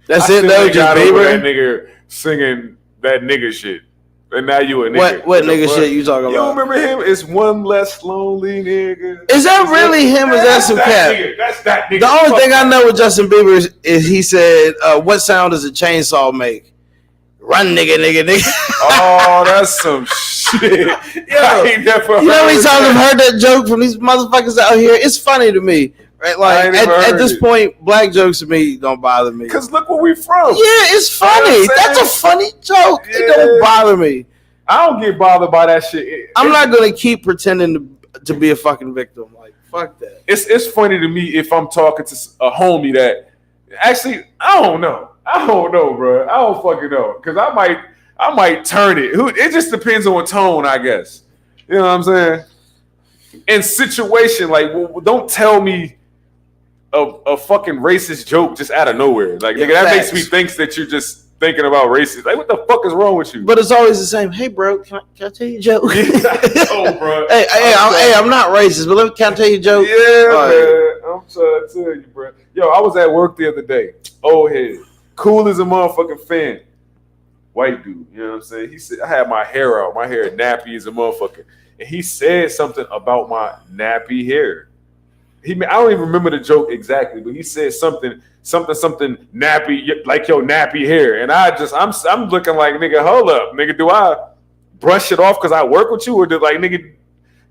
Speaker 3: That's it though, just Bieber?
Speaker 2: That nigga singing that nigga shit. And now you a nigga.
Speaker 3: What nigga shit you talking about?
Speaker 2: You don't remember him? It's One Less Lonely Nigga.
Speaker 3: Is that really him or is that some cap?
Speaker 2: That's that nigga.
Speaker 3: The only thing I know with Justin Bieber is he said, what sound does a chainsaw make? Run, nigga.
Speaker 2: Oh, that's some shit. I ain't never
Speaker 3: you know how many times I've heard that joke from these motherfuckers out here? It's funny to me. Right? Like at this point, black jokes to me don't bother me.
Speaker 2: Cause look where we from.
Speaker 3: Yeah, it's funny. That's a funny joke. Yeah. It don't bother me.
Speaker 2: I don't get bothered by that shit.
Speaker 3: I'm not gonna keep pretending to be a fucking victim. Like fuck that.
Speaker 2: It's funny to me if I'm talking to a homie that actually I don't know, bro. I don't fucking know. Cause I might turn it. It just depends on tone, I guess. You know what I'm saying? In situation like, well, don't tell me a fucking racist joke just out of nowhere. Like, nigga, that makes me think that you're just thinking about racist. Like, what the fuck is wrong with you?
Speaker 3: But it's always the same. Hey, bro, can I tell you a joke?
Speaker 2: Oh, bro.
Speaker 3: I'm not racist, but can I tell you a joke?
Speaker 2: Yeah, man. I'm trying to tell you, bro. Yo, I was at work the other day. Old head. Cool as a motherfucking fan. White dude, you know what I'm saying? He said, I had my hair out. My hair nappy as a motherfucker. And he said something about my nappy hair. I don't even remember the joke exactly, but he said something nappy, like your nappy hair. And I'm looking like, nigga, hold up, nigga, do I brush it off because I work with you, or did, like, nigga,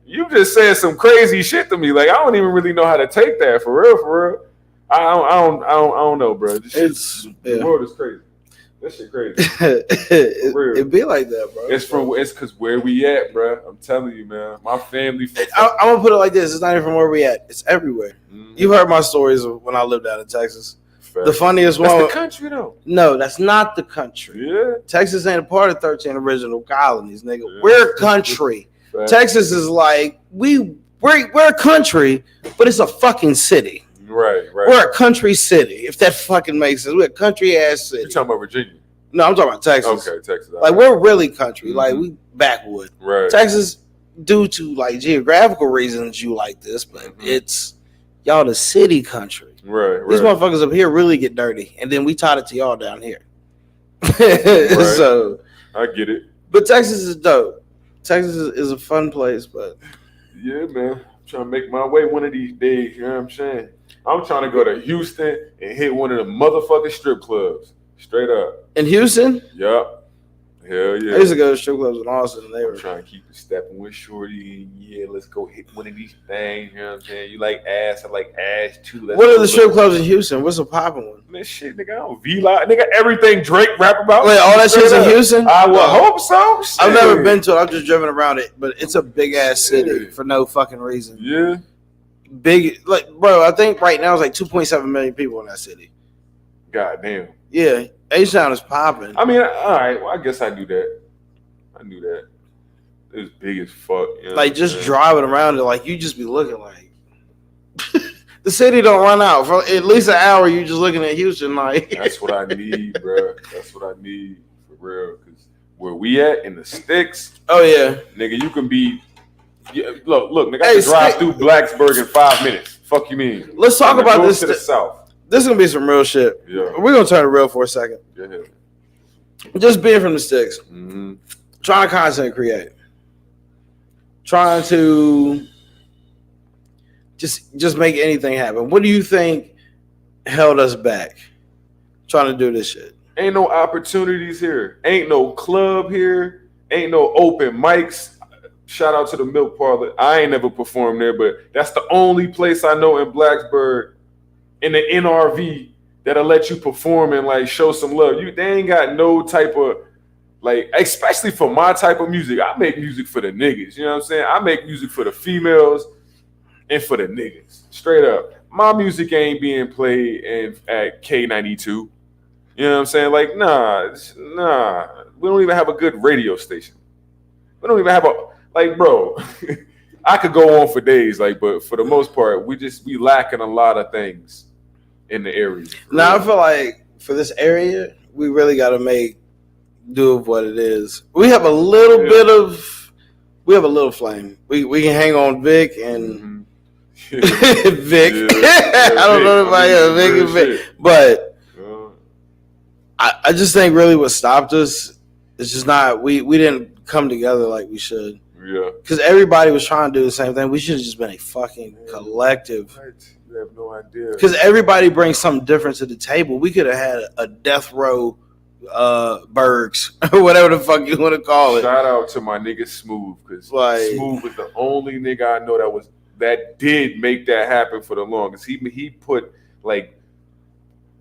Speaker 2: you just said some crazy shit to me? Like, I don't even really know how to take that for real. I don't know, bro. The world is crazy. That shit crazy.
Speaker 3: It be like that, bro.
Speaker 2: It's because where we at, bro. I'm telling you, man. My family.
Speaker 3: I'm gonna put it like this: it's not even from where we at. It's everywhere. Mm-hmm. You heard my stories of when I lived out in Texas. Fair. The funniest one.
Speaker 2: That's the country, though.
Speaker 3: No, that's not the country.
Speaker 2: Yeah.
Speaker 3: Texas ain't a part of 13 original colonies, nigga. Yeah. We're a country. Texas is like we're a country, but it's a fucking city.
Speaker 2: Right.
Speaker 3: We're a country city, if that fucking makes sense. We're a country ass city.
Speaker 2: You're talking about Virginia?
Speaker 3: No, I'm talking about Texas.
Speaker 2: Okay, Texas.
Speaker 3: Like, we're really country. Like, we backwood.
Speaker 2: Right.
Speaker 3: Texas, due to, like, geographical reasons, you like this, but it's y'all the city country.
Speaker 2: Right.
Speaker 3: These motherfuckers up here really get dirty, and then we taught it to y'all down here.
Speaker 2: Right.
Speaker 3: So
Speaker 2: I get it.
Speaker 3: But Texas is dope. Texas is a fun place, but
Speaker 2: yeah, man. I'm trying to make my way one of these days. You know what I'm saying? I'm trying to go to Houston and hit one of the motherfucking strip clubs. Straight up.
Speaker 3: In Houston?
Speaker 2: Yup. Hell yeah.
Speaker 3: I used to go to strip clubs in Austin. And they were
Speaker 2: trying to keep it stepping with shorty. Yeah, let's go hit one of these things. You know what I'm saying? You like ass, I like ass too.
Speaker 3: What are the strip clubs in Houston? What's a popping one?
Speaker 2: Man, shit, nigga, I don't V-Live. Nigga, everything Drake rap about.
Speaker 3: Wait, all that shit's in Houston?
Speaker 2: I would hope so. Shit.
Speaker 3: I've never been to it. I've just driven around it. But it's a big ass city for no fucking reason.
Speaker 2: Yeah.
Speaker 3: Big, like, bro, I think right now it's like 2.7 million people in that city.
Speaker 2: God damn.
Speaker 3: Yeah. H-Town is popping.
Speaker 2: I mean, all right. Well, I guess I knew that. It was big as fuck. You know
Speaker 3: like, just driving around it, like, you just be looking like the city don't run out. For at least an hour, you just looking at Houston like.
Speaker 2: That's what I need, bro. That's what I need, for real. Because where we at, in the sticks.
Speaker 3: Oh, yeah.
Speaker 2: Nigga, you can be. Yeah, look, nigga, I can drive through Blacksburg in 5 minutes. Fuck you mean?
Speaker 3: Let's talk about this.
Speaker 2: To the south.
Speaker 3: This is going to be some real shit.
Speaker 2: Yeah.
Speaker 3: We're going to turn it real for a second.
Speaker 2: Go ahead.
Speaker 3: Just being from the sticks.
Speaker 2: Mm-hmm.
Speaker 3: Trying to content create. Trying to just make anything happen. What do you think held us back trying to do this shit?
Speaker 2: Ain't no opportunities here. Ain't no club here. Ain't no open mics. Shout out to the Milk Parlor. I ain't never performed there, but that's the only place I know in Blacksburg, in the NRV, that'll let you perform and like show some love. They ain't got no type of, like, especially for my type of music. I make music for the niggas. You know what I'm saying? I make music for the females and for the niggas. Straight up. My music ain't being played at K92. You know what I'm saying? Like, nah. We don't even have a good radio station. We don't even have like, bro, I could go on for days, like, but for the most part, we lacking a lot of things in the area.
Speaker 3: Now, I feel like for this area, we really got to make do of what it is. We have a little bit of, we have a little flame. We can hang on Vic and Vic. I don't know anybody else, Vic and Vic. But I just think really what stopped us is just not, we didn't come together like we should.
Speaker 2: Yeah. Because
Speaker 3: everybody was trying to do the same thing. We should have just been a fucking collective.
Speaker 2: Right. You have no idea.
Speaker 3: Because everybody brings something different to the table. We could have had a death row Bergs or whatever the fuck you want to call it.
Speaker 2: Shout out to my nigga Smooth, because like, Smooth was the only nigga I know that did make that happen for the longest. He put like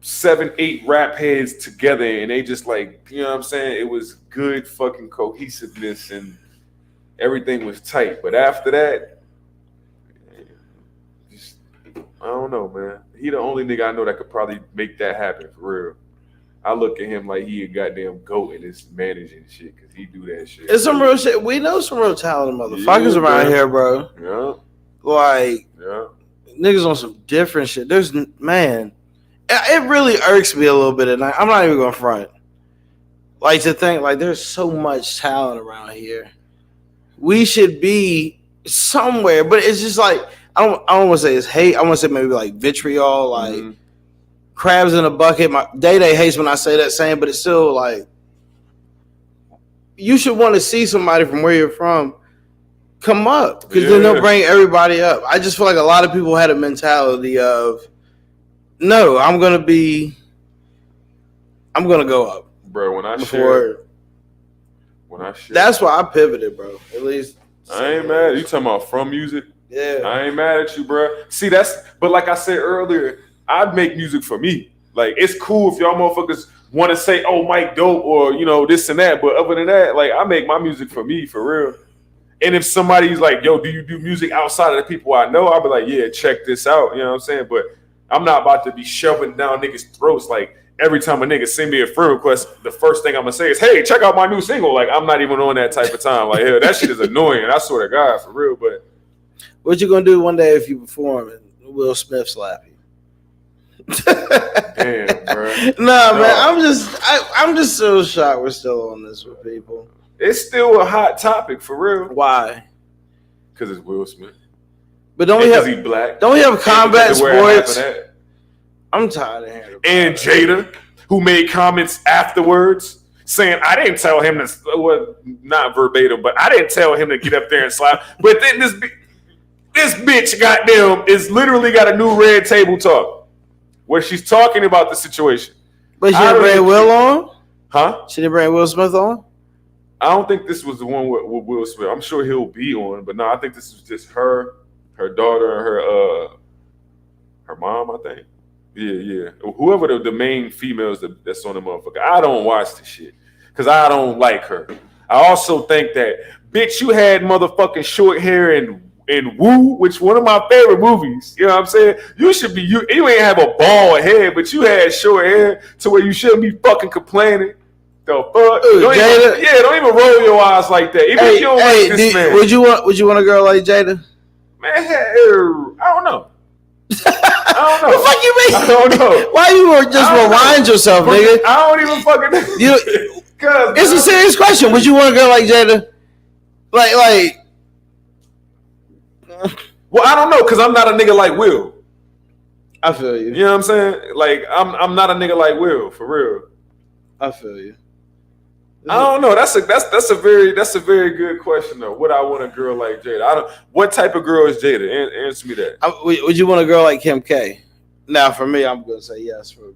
Speaker 2: 7-8 rap heads together and they just like, you know what I'm saying? It was good fucking cohesiveness and everything was tight. But after that, just, I don't know, man. He the only nigga I know that could probably make that happen for real. I look at him like he a goddamn goat in his managing shit because he do that shit.
Speaker 3: It's some real shit. We know some real talented motherfuckers around here, bro.
Speaker 2: Yeah.
Speaker 3: Like, niggas on some different shit. Man, it really irks me a little bit at night. I'm not even going to front. Like, to think, like, there's so much talent around here. We should be somewhere, but it's just like, I don't want to say it's hate. I want to say maybe like vitriol, like crabs in a bucket. My Day hates when I say that saying, but it's still like, you should want to see somebody from where you're from come up, because then they'll bring everybody up. I just feel like a lot of people had a mentality of, no, I'm gonna go up,
Speaker 2: bro. When I share,
Speaker 3: that's why I pivoted, bro. At least
Speaker 2: I ain't mad. You talking about from music?
Speaker 3: Yeah,
Speaker 2: I ain't mad at you, bro. See, but like I said earlier, I'd make music for me. Like, it's cool if y'all motherfuckers want to say, "Oh, Mike dope," or this and that. But other than that, like, I make my music for me, for real. And if somebody's like, "Yo, do you do music outside of the people I know?" I'll be like, "Yeah, check this out." You know what I'm saying? But I'm not about to be shoving down niggas' throats. Like, every time a nigga send me a friend request, the first thing I'm gonna say is, "Hey, check out my new single." Like, I'm not even on that type of time. Like, hell, that shit is annoying. I swear to God, for real. But
Speaker 3: what you gonna do one day if you perform and Will Smith slap you?
Speaker 2: Damn, bro.
Speaker 3: Nah, man, I'm just so shocked we're still on this with people.
Speaker 2: It's still a hot topic, for real.
Speaker 3: Why?
Speaker 2: Because it's Will Smith.
Speaker 3: But don't we have
Speaker 2: he black?
Speaker 3: Don't we have combat sports? I'm tired of hearing about
Speaker 2: and Jada, who made comments afterwards saying, "I didn't tell him to," well, not verbatim, but I didn't tell him to get up there and slap. But then this bitch, goddamn, is literally got a new Red Table Talk where she's talking about the situation.
Speaker 3: But she didn't bring Will on?
Speaker 2: Huh?
Speaker 3: She didn't bring Will Smith on?
Speaker 2: I don't think this was the one with Will Smith. I'm sure he'll be on, but no, I think this was just her daughter, and her mom, I think. Yeah. Whoever the main females that's on the motherfucker. I don't watch this shit because I don't like her. I also think that, bitch, you had motherfucking short hair in Woo, which one of my favorite movies. You know what I'm saying? You should be, you ain't have a bald head, but you had short hair to where you shouldn't be fucking complaining. The fuck?
Speaker 3: Ooh,
Speaker 2: don't even roll your eyes like that. Even if you don't like this man.
Speaker 3: Would you want a girl like Jada?
Speaker 2: Man, I don't know. I don't know.
Speaker 3: What the fuck you mean?
Speaker 2: I don't know.
Speaker 3: Why you just rewind yourself, nigga?
Speaker 2: I don't even fucking know.
Speaker 3: It's a serious question. Would you want a girl like Jada? Like
Speaker 2: well, I don't know, because I'm not a nigga like Will.
Speaker 3: I feel you.
Speaker 2: You know what I'm saying? Like, I'm not a nigga like Will, for real.
Speaker 3: I feel you.
Speaker 2: I don't know. That's a very good question though. Would I want a girl like Jada? What type of girl is Jada? Answer me that.
Speaker 3: Would you want a girl like Kim K? Now, for me, I'm gonna say yes for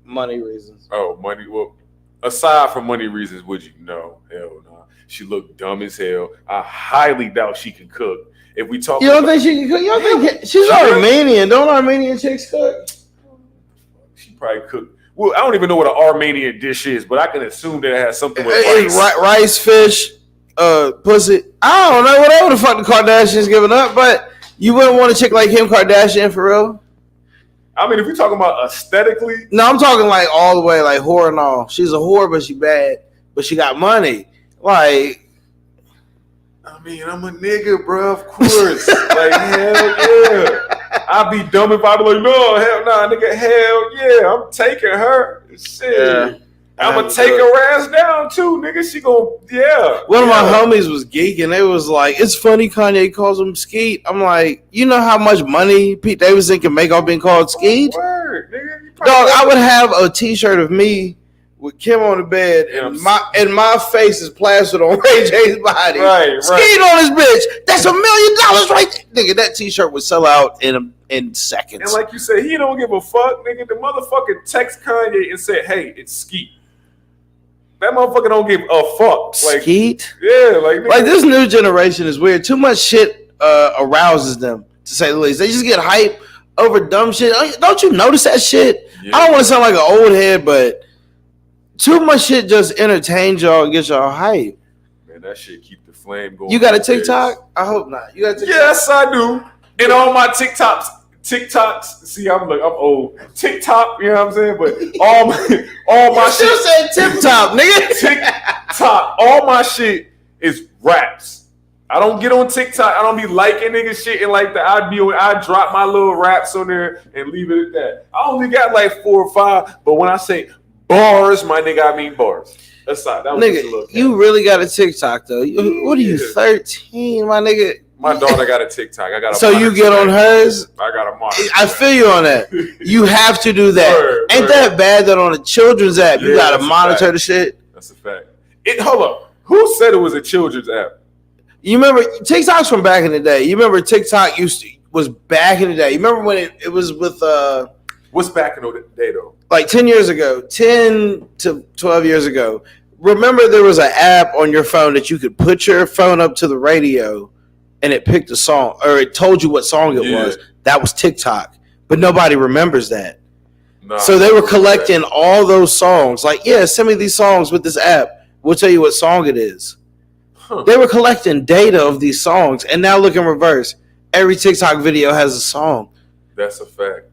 Speaker 3: money reasons.
Speaker 2: Oh, money. Well, aside from money reasons, would you? No, hell no. She looked dumb as hell. I highly doubt she can cook. If we talk,
Speaker 3: you don't think she can cook? You don't think she's Armenian? Don't Armenian chicks cook?
Speaker 2: She probably cook. Well, I don't even know what an Armenian dish is, but I can assume that it has something with
Speaker 3: rice, fish, pussy. I don't know, whatever the fuck the Kardashians giving up, but you wouldn't want a chick like Kim Kardashian for real?
Speaker 2: I mean, if you're talking about aesthetically.
Speaker 3: No, I'm talking like all the way, like whore and all. She's a whore, but she bad, but she got money. Like,
Speaker 2: I mean, I'm a nigga, bro, of course. Like, hell yeah. I'd be dumb if I'd be like, no, hell nah, nigga, hell yeah, I'm taking her. Shit. Yeah, I'm going to take her ass down too, nigga. She going
Speaker 3: One of my homies was geeking. They was like, it's funny Kanye calls him Skeet. I'm like, you know how much money Pete Davidson can make off being called Skeet?
Speaker 2: Word, nigga.
Speaker 3: Dog, I would have a t-shirt of me with Kim on the bed, and my face is plastered on Ray J's body.
Speaker 2: Right.
Speaker 3: Skeet on his bitch. That's $1 million right there. Nigga, that t-shirt would sell out in seconds.
Speaker 2: And like you said, he don't give a fuck, nigga. The motherfucker text Kanye and said, hey, it's Skeet. That motherfucker don't give a fuck. Like,
Speaker 3: Skeet?
Speaker 2: Yeah, like, nigga.
Speaker 3: Like, this new generation is weird. Too much shit arouses them, to say the least. They just get hype over dumb shit. Don't you notice that shit? Yeah. I don't want to sound like an old head, but too much shit just entertains y'all and gets y'all hype.
Speaker 2: Man, that shit keep the flame going.
Speaker 3: You got a TikTok? I hope not. You got a TikTok?
Speaker 2: Yes, I do. And all my TikToks. See, I'm old. TikTok, you know what I'm saying? But all my shit.
Speaker 3: You said tip top, nigga.
Speaker 2: TikTok. All my shit is raps. I don't get on TikTok. I don't be liking niggas shit and like that. I drop my little raps on there and leave it at that. I only got like 4 or 5, but when I say bars, my nigga, I mean bars. That's not that was
Speaker 3: nigga.
Speaker 2: Just a little
Speaker 3: you really got a TikTok though. What are you 13, my nigga?
Speaker 2: My daughter got a TikTok. I got a
Speaker 3: so you get on hers.
Speaker 2: I got a monitor.
Speaker 3: I feel you on that. You have to do that. Ain't that bad that on a children's app you gotta monitor the shit? That's
Speaker 2: a fact. Hold up. Who said it was a children's app?
Speaker 3: You remember TikTok's from back in the day. You remember TikTok was back in the day. You remember when it was with
Speaker 2: what's back in the day though?
Speaker 3: Like 10 years ago, 10 to 12 years ago. Remember there was an app on your phone that you could put your phone up to the radio and it picked a song or it told you what song it was. That was TikTok. But nobody remembers that. Nah, so they were collecting all those songs. Like, yeah, send me these songs with this app. We'll tell you what song it is. Huh. They were collecting data of these songs. And now look in reverse. Every TikTok video has a song.
Speaker 2: That's a fact.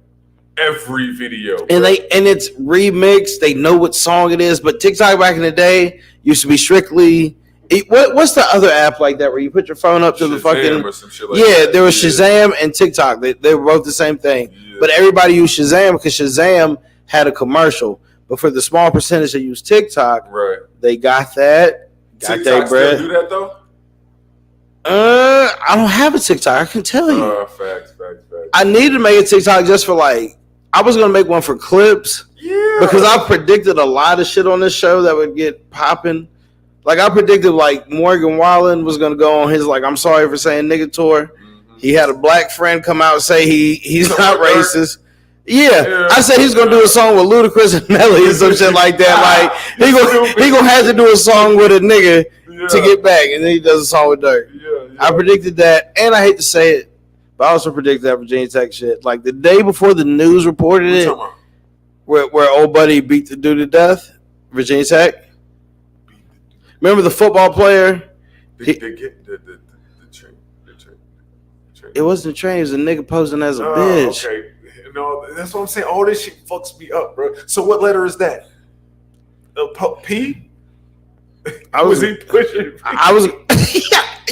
Speaker 2: Every video.
Speaker 3: And it's remixed. They know what song it is. But TikTok back in the day used to be strictly... What's the other app like that where you put your phone up to Shazam the fucking... Or some shit like that. There was Shazam and TikTok. They were both the same thing. Yeah. But everybody used Shazam because Shazam had a commercial. But for the small percentage that use TikTok,
Speaker 2: right,
Speaker 3: they got that. Got
Speaker 2: TikTok still do that though?
Speaker 3: I don't have a TikTok. I can tell you.
Speaker 2: Facts.
Speaker 3: I need to make a TikTok just for like... I was going to make one for clips.
Speaker 2: Yeah.
Speaker 3: Because I predicted a lot of shit on this show that would get popping. Like, I predicted, like, Morgan Wallen was going to go on his, like, I'm sorry for saying nigga tour. Mm-hmm. He had a black friend come out and say he's not racist. Yeah. I said he's going to do a song with Ludacris and Melly or some shit like that. Like, he gonna have to do a song with a nigga to get back. And then he does a song with Dirk. Yeah. I predicted that. And I hate to say it, but I also predicted that Virginia Tech shit. Like, the day before the news reported it, where old buddy beat the dude to death, Virginia Tech. Remember the football player?
Speaker 2: The train.
Speaker 3: It wasn't a train. It was a nigga posing as a bitch.
Speaker 2: Okay. No, that's what I'm saying. All this shit fucks me up, bro. So what letter is that? P? Was he pushing P?
Speaker 3: I was...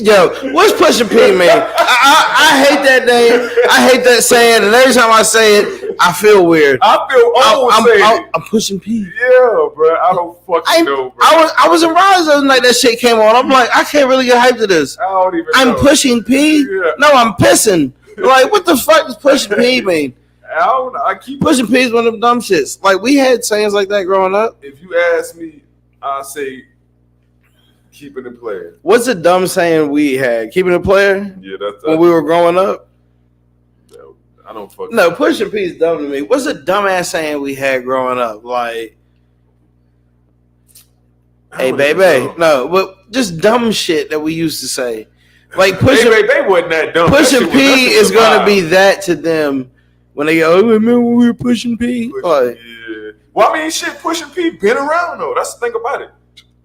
Speaker 3: Yo, what's pushing P mean? I hate that name. I hate that saying. And every time I say it, I feel weird. I'm pushing P.
Speaker 2: Yeah, bro. I don't fucking know, bro.
Speaker 3: I was in Rise the other night that shit came on. I'm like, I can't really get hyped to this.
Speaker 2: I don't even know.
Speaker 3: I'm pushing P? Yeah. No, I'm pissing. Like, what the fuck does pushing P mean?
Speaker 2: I don't know. I keep
Speaker 3: pushing P is one of them dumb shits. Like, we had sayings like that growing up.
Speaker 2: If you ask me, I'll say keeping it player.
Speaker 3: What's a dumb saying we had? Keeping it player?
Speaker 2: Yeah, that's
Speaker 3: when we were growing up.
Speaker 2: No, I don't fucking.
Speaker 3: No, pushing P is dumb to me. What's a dumbass saying we had growing up? Like, hey, baby. No, but just dumb shit that we used to say. Like pushing.
Speaker 2: They wasn't that dumb.
Speaker 3: Pushing P is going to be that to them when they go, oh, remember when we were pushing P? Like,
Speaker 2: yeah. Well, I mean, shit, pushing P been around though. That's the thing about it.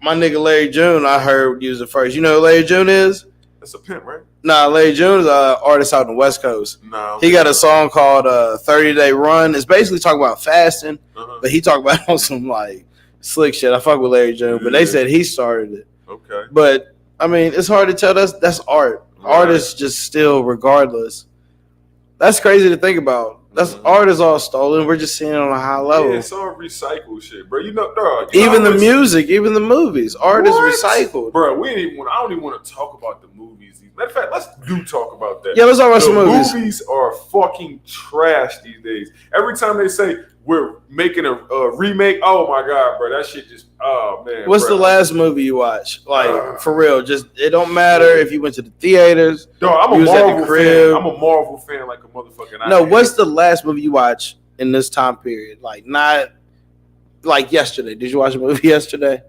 Speaker 3: My nigga Larry June, I heard use it first. You know who Larry June is?
Speaker 2: That's a pimp, right?
Speaker 3: Nah, Larry June is an artist out in the West Coast.
Speaker 2: No.
Speaker 3: He got a song called 30-Day Run. It's basically talking about fasting, but he talked about it on some like slick shit. I fuck with Larry June, but they said he started it.
Speaker 2: Okay.
Speaker 3: But I mean, it's hard to tell. That's art. Right. Art is just still regardless. That's crazy to think about. That's art is all stolen. We're just seeing it on a high level.
Speaker 2: Yeah, it's all recycled shit, bro. You know, dog.
Speaker 3: Even the music, even the movies, art is recycled,
Speaker 2: bro. I don't even want to talk about the movies. Matter of fact, let's talk about that.
Speaker 3: Yeah, let's talk about some movies.
Speaker 2: Movies are fucking trash these days. Every time they say we're making a remake, oh my god, bro, that shit just man.
Speaker 3: What's the last movie you watched? Like for real, just it don't matter if you went to the theaters.
Speaker 2: Dog, I'm a Marvel fan. I'm a Marvel fan like a motherfucking.
Speaker 3: No, what's the last movie you watched in this time period? Like not like yesterday. Did you watch a movie yesterday?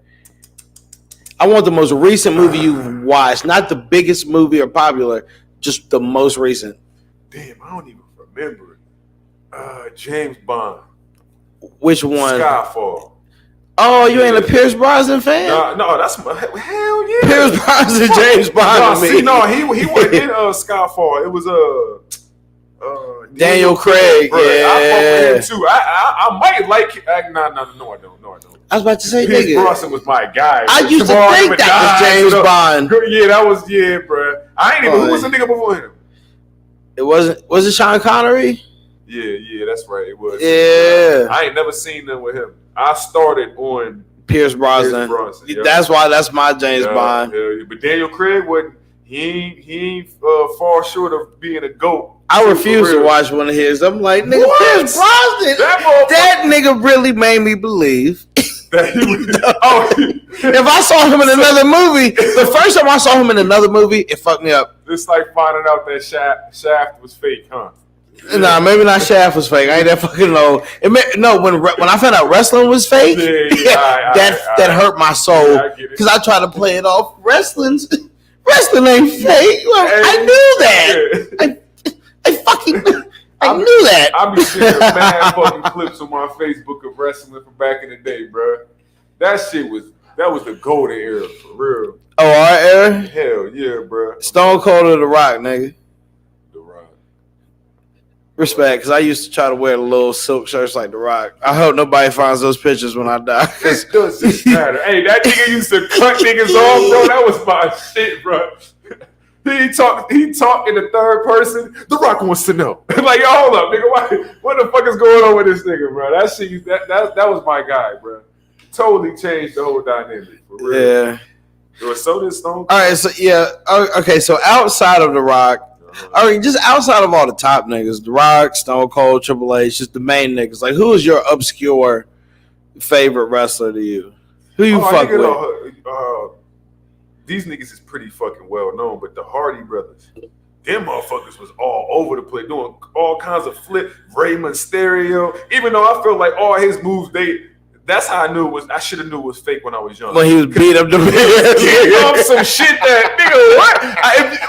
Speaker 3: I want the most recent movie you've watched, not the biggest movie or popular, just the most recent.
Speaker 2: Damn, I don't even remember it. James Bond.
Speaker 3: Which one?
Speaker 2: Skyfall.
Speaker 3: Oh, you ain't a Pierce Brosnan fan?
Speaker 2: No, that's hell yeah.
Speaker 3: Pierce Brosnan, James Bond.
Speaker 2: He wasn't in Skyfall. It was
Speaker 3: Daniel Craig.
Speaker 2: Bro,
Speaker 3: yeah,
Speaker 2: I fuck with him too. I might like. No, I don't.
Speaker 3: I was about to say,
Speaker 2: Pierce
Speaker 3: nigga.
Speaker 2: Brosnan was my guy.
Speaker 3: I used to think that was James Bond.
Speaker 2: Yeah, that was bro. I ain't even. Who was the nigga before him?
Speaker 3: It wasn't. Was it Sean Connery?
Speaker 2: Yeah, that's right. It was.
Speaker 3: Yeah.
Speaker 2: I ain't never seen them with him. I started on
Speaker 3: Pierce Brosnan.
Speaker 2: Yep.
Speaker 3: That's why that's my James Bond.
Speaker 2: Yeah. But Daniel Craig wasn't. He ain't far short of being a GOAT.
Speaker 3: I refuse to watch one of his. I'm like, nigga, Pierce Brosnan. That nigga really made me believe. If I saw him in another movie, the first time I saw him in another movie, it fucked me up.
Speaker 2: It's like finding out that Shaft was fake, huh?
Speaker 3: Nah, maybe not Shaft was fake. I ain't that fucking old. When I found out wrestling was fake, that hurt my soul because I tried to play it off. Wrestling ain't fake. I knew that. I knew that.
Speaker 2: I be seeing mad fucking clips on my Facebook of wrestling from back in the day, bro. That was the golden era for real.
Speaker 3: Oh, our era?
Speaker 2: Hell yeah, bro.
Speaker 3: Stone Cold or The Rock, nigga.
Speaker 2: The Rock.
Speaker 3: Respect, because I used to try to wear the little silk shirts like The Rock. I hope nobody finds those pictures when I die.
Speaker 2: It doesn't matter. Hey, that nigga used to cut niggas off, bro. That was my shit, bro. He talked in the third person. The Rock wants to know. Like, yo, hold up, nigga. What the fuck is going on with this nigga, bro? That shit, that was my guy, bro. Totally changed the whole dynamic, for real.
Speaker 3: Yeah.
Speaker 2: So did Stone Cold.
Speaker 3: All right, so yeah. Okay, so outside of The Rock, I mean, just outside of all the top niggas, The Rock, Stone Cold, Triple H, just the main niggas. Like, who is your obscure favorite wrestler to you? Who you fuck with?
Speaker 2: These niggas is pretty fucking well known, but the Hardy brothers, them motherfuckers was all over the place doing all kinds of flip. Rey Mysterio, even though I feel like all his moves, that's how I knew it was. I should have knew it was fake when I was young.
Speaker 3: When he was beat up the
Speaker 2: man. Some shit that nigga. What?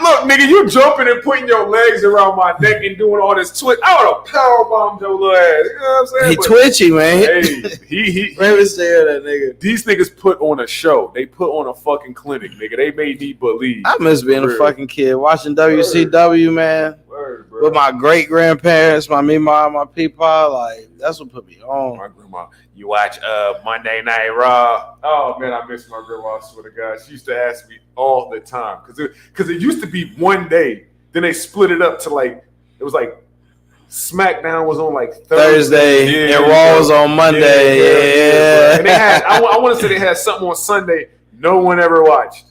Speaker 2: Look, nigga, you jumping and putting your legs around my neck and doing all this twitch. I would have powerbombed your little ass. You know what I'm saying?
Speaker 3: He twitchy, man.
Speaker 2: Hey, he.
Speaker 3: Let me stare at that nigga.
Speaker 2: These niggas put on a show. They put on a fucking clinic, nigga. They made me believe.
Speaker 3: I miss being a fucking kid watching WCW, man.
Speaker 2: Word, bro.
Speaker 3: With my great grandparents, my mom, my peepa, like that's what put me on.
Speaker 2: My grandma. You watch Monday Night Raw. Oh man, I miss my grandma. I swear to God, she used to ask me all the time because it used to be one day. Then they split it up to like it was like SmackDown was on like Thursday
Speaker 3: and Raw was on Monday. Yeah.
Speaker 2: And they had I want to say they had something on Sunday. No one ever watched.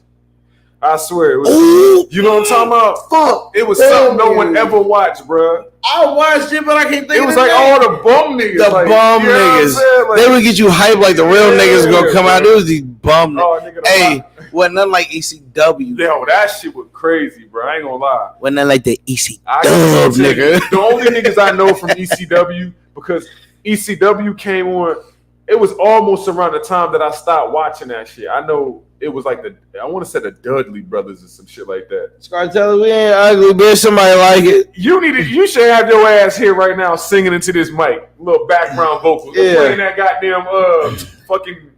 Speaker 2: I swear, it was, you know what I'm talking about?
Speaker 3: Fuck.
Speaker 2: It was something no one ever watched, bro.
Speaker 3: I watched it, but I can't think
Speaker 2: it was like all the bum niggas.
Speaker 3: The bum niggas. Like, they would get you hyped like the real niggas gonna come out. It was these bum niggas. Hey, wasn't nothing like ECW.
Speaker 2: Yo, that shit was crazy, bro. I ain't gonna lie.
Speaker 3: Wasn't nothing like the ECW, nigga.
Speaker 2: The only niggas I know from ECW, because ECW came on, it was almost around the time that I stopped watching that shit. I know it was like I want to say the Dudley Brothers or some shit like that.
Speaker 3: Scartelli, we ain't ugly, bitch. Somebody like it.
Speaker 2: You should have your ass here right now singing into this mic, little background vocals, playing that goddamn fucking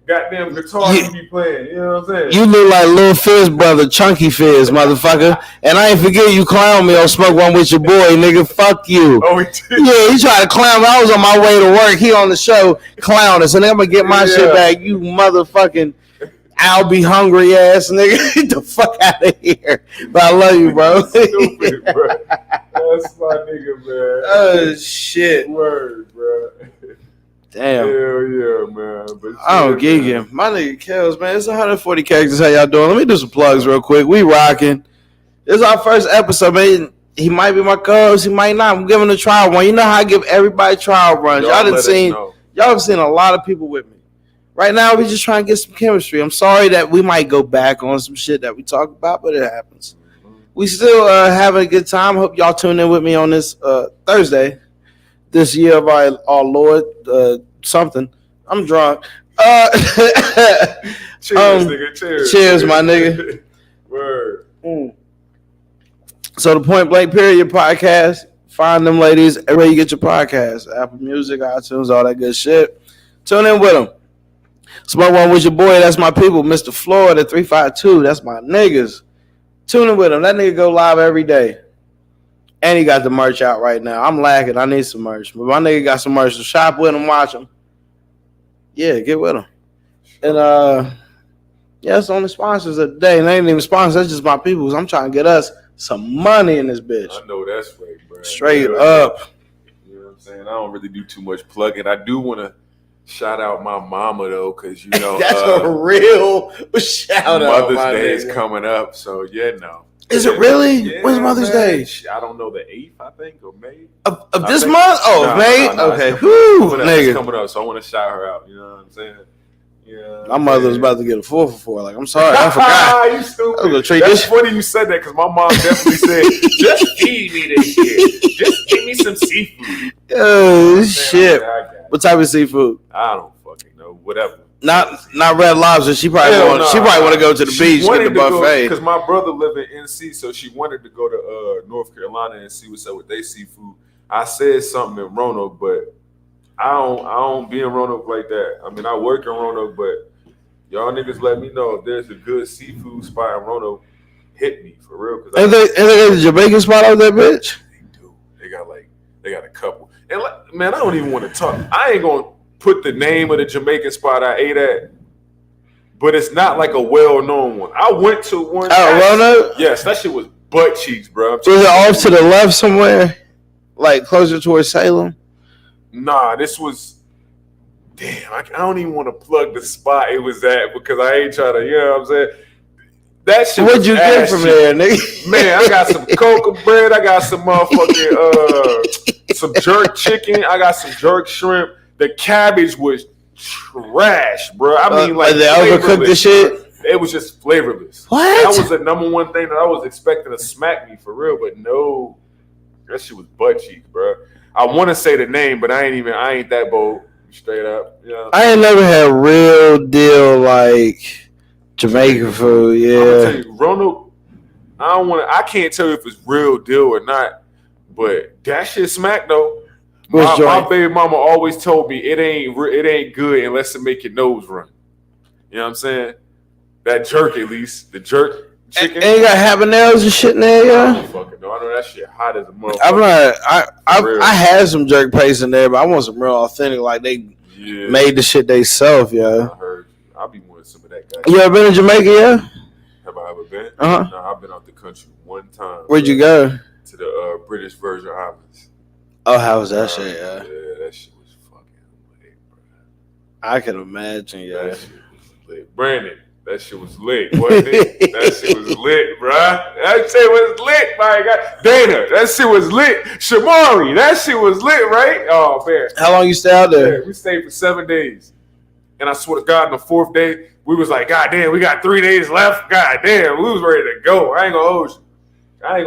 Speaker 2: goddamn guitar you be playing. You know what I'm saying?
Speaker 3: You look like Lil Fizz brother, Chunky Fizz, motherfucker. And I ain't forget you clown me on Smoke One With Your Boy, nigga. Fuck you.
Speaker 2: Oh, he did?
Speaker 3: Yeah, he tried to clown me. I was on my way to work. He on the show clowning. So then I'm gonna get my shit back. You motherfucking I'll be hungry ass nigga. Get the fuck out of here. But I love you, bro.
Speaker 2: Stupid, bro. That's my nigga, man.
Speaker 3: Oh shit.
Speaker 2: Word, bro.
Speaker 3: Damn.
Speaker 2: Hell yeah, man. But
Speaker 3: I don't get him. My nigga Kels, man. It's 140 characters. How y'all doing? Let me do some plugs real quick. We rocking. This is our first episode, man. He might be my co-host. He might not. I'm giving a trial run. You know how I give everybody trial runs. Y'all have seen a lot of people with me. Right now, we just trying to get some chemistry. I'm sorry that we might go back on some shit that we talked about, but it happens. We still having a good time. Hope y'all tune in with me on this Thursday. This year of our Lord something. I'm drunk.
Speaker 2: Cheers, nigga. Cheers.
Speaker 3: Cheers, my nigga.
Speaker 2: Word.
Speaker 3: So the Point Blank Period podcast. Find them ladies everywhere you get your podcast. Apple Music, iTunes, all that good shit. Tune in with them. Smoke One With Your Boy. That's my people. Mr. Florida 352. That's my niggas. Tune in with him. That nigga go live every day. And he got the merch out right now. I'm lacking. I need some merch. But my nigga got some merch. So shop with him, watch him. Yeah, get with them. And yeah, that's the only sponsors of the day. And they ain't even sponsors. That's just my people. I'm trying to get us some money in this bitch.
Speaker 2: I know that's right, bro.
Speaker 3: Straight up.
Speaker 2: You know what I'm saying? I don't really do too much plugging. I do want to shout out my mama though, because you know
Speaker 3: that's a real shout out.
Speaker 2: Mother's Day is coming up, so yeah, no.
Speaker 3: Is it really?
Speaker 2: Yeah,
Speaker 3: when's Mother's Day?
Speaker 2: I don't know, the 8th, I think, or May.
Speaker 3: Of this month? Oh, May? Okay.
Speaker 2: It's coming up, so I want to shout her out. You know what I'm saying? Yeah.
Speaker 3: My mother was about to get a 4 for 4. Like, I'm sorry, I forgot.
Speaker 2: You stupid. That's funny you said that, because my mom definitely said, just feed me this shit. Just give me some seafood.
Speaker 3: Oh, shit. What type of seafood?
Speaker 2: I don't fucking know. Whatever.
Speaker 3: Not Red Lobster. She probably want to go to the beach and get the buffet.
Speaker 2: Because my brother live in NC, so she wanted to go to North Carolina and see what's up with their seafood. I said something in Roanoke, but I don't be in Roanoke like that. I mean, I work in Roanoke, but y'all niggas let me know if there's a good seafood spot in Roanoke. Hit me for real.
Speaker 3: And they got a Jamaican spot out there, bitch.
Speaker 2: They do. They got a couple. And man, I don't even want to talk. I ain't gonna put the name of the Jamaican spot I ate at, but it's not like a well-known one. I went to one.
Speaker 3: Roanoke?
Speaker 2: Yes, that shit was butt cheeks, bro.
Speaker 3: Was it off to the left somewhere, like closer towards Salem?
Speaker 2: Nah, this was. Damn, I don't even want to plug the spot it was at, because I ain't trying to. You know what I'm saying? That shit.
Speaker 3: What'd you get from there, nigga?
Speaker 2: Man, I got some coca bread. I got some motherfucking some jerk chicken. I got some jerk shrimp. The cabbage was trash, bro. I mean, like,
Speaker 3: they overcooked the shit.
Speaker 2: It was just flavorless.
Speaker 3: What?
Speaker 2: That was the number one thing that I was expecting to smack me for real, but no, that shit was butt cheeks, bro. I want to say the name, but I ain't that bold. Straight up, you know?
Speaker 3: I ain't never had real deal like Jamaican food. Yeah,
Speaker 2: I'm gonna tell you, Roanoke. I can't tell you if it's real deal or not, but that shit smack though. My baby mama always told me it ain't good unless it make your nose run. You know what I'm saying? That jerk, at least the jerk chicken.
Speaker 3: Ain't got habaneros and shit in there, yeah.
Speaker 2: I don't fucking know. I know that shit hot as a motherfucker.
Speaker 3: I had some jerk paste in there, but I want some real authentic, like they made the shit they self, yeah.
Speaker 2: I heard. I'll be wanting some of that guy.
Speaker 3: You ever been to Jamaica, yeah?
Speaker 2: Have I ever been?
Speaker 3: Uh-huh.
Speaker 2: No, I've been out the country one time.
Speaker 3: Where'd you go?
Speaker 2: To the British Virgin Islands.
Speaker 3: Oh, how was that shit, yeah?
Speaker 2: Yeah, that shit was fucking lit, bro.
Speaker 3: I can imagine, yeah.
Speaker 2: That shit was lit. Brandon, that shit was lit, wasn't it? That shit was lit, bro. That shit was lit, my God. Dana, that shit was lit. Shamari, that shit was lit, right? Oh, man.
Speaker 3: How long you stay out there?
Speaker 2: Yeah, we stayed for 7 days. And I swear to God, on the 4th day, we was like, God damn, we got 3 days left. God damn, we was ready to go. I ain't gonna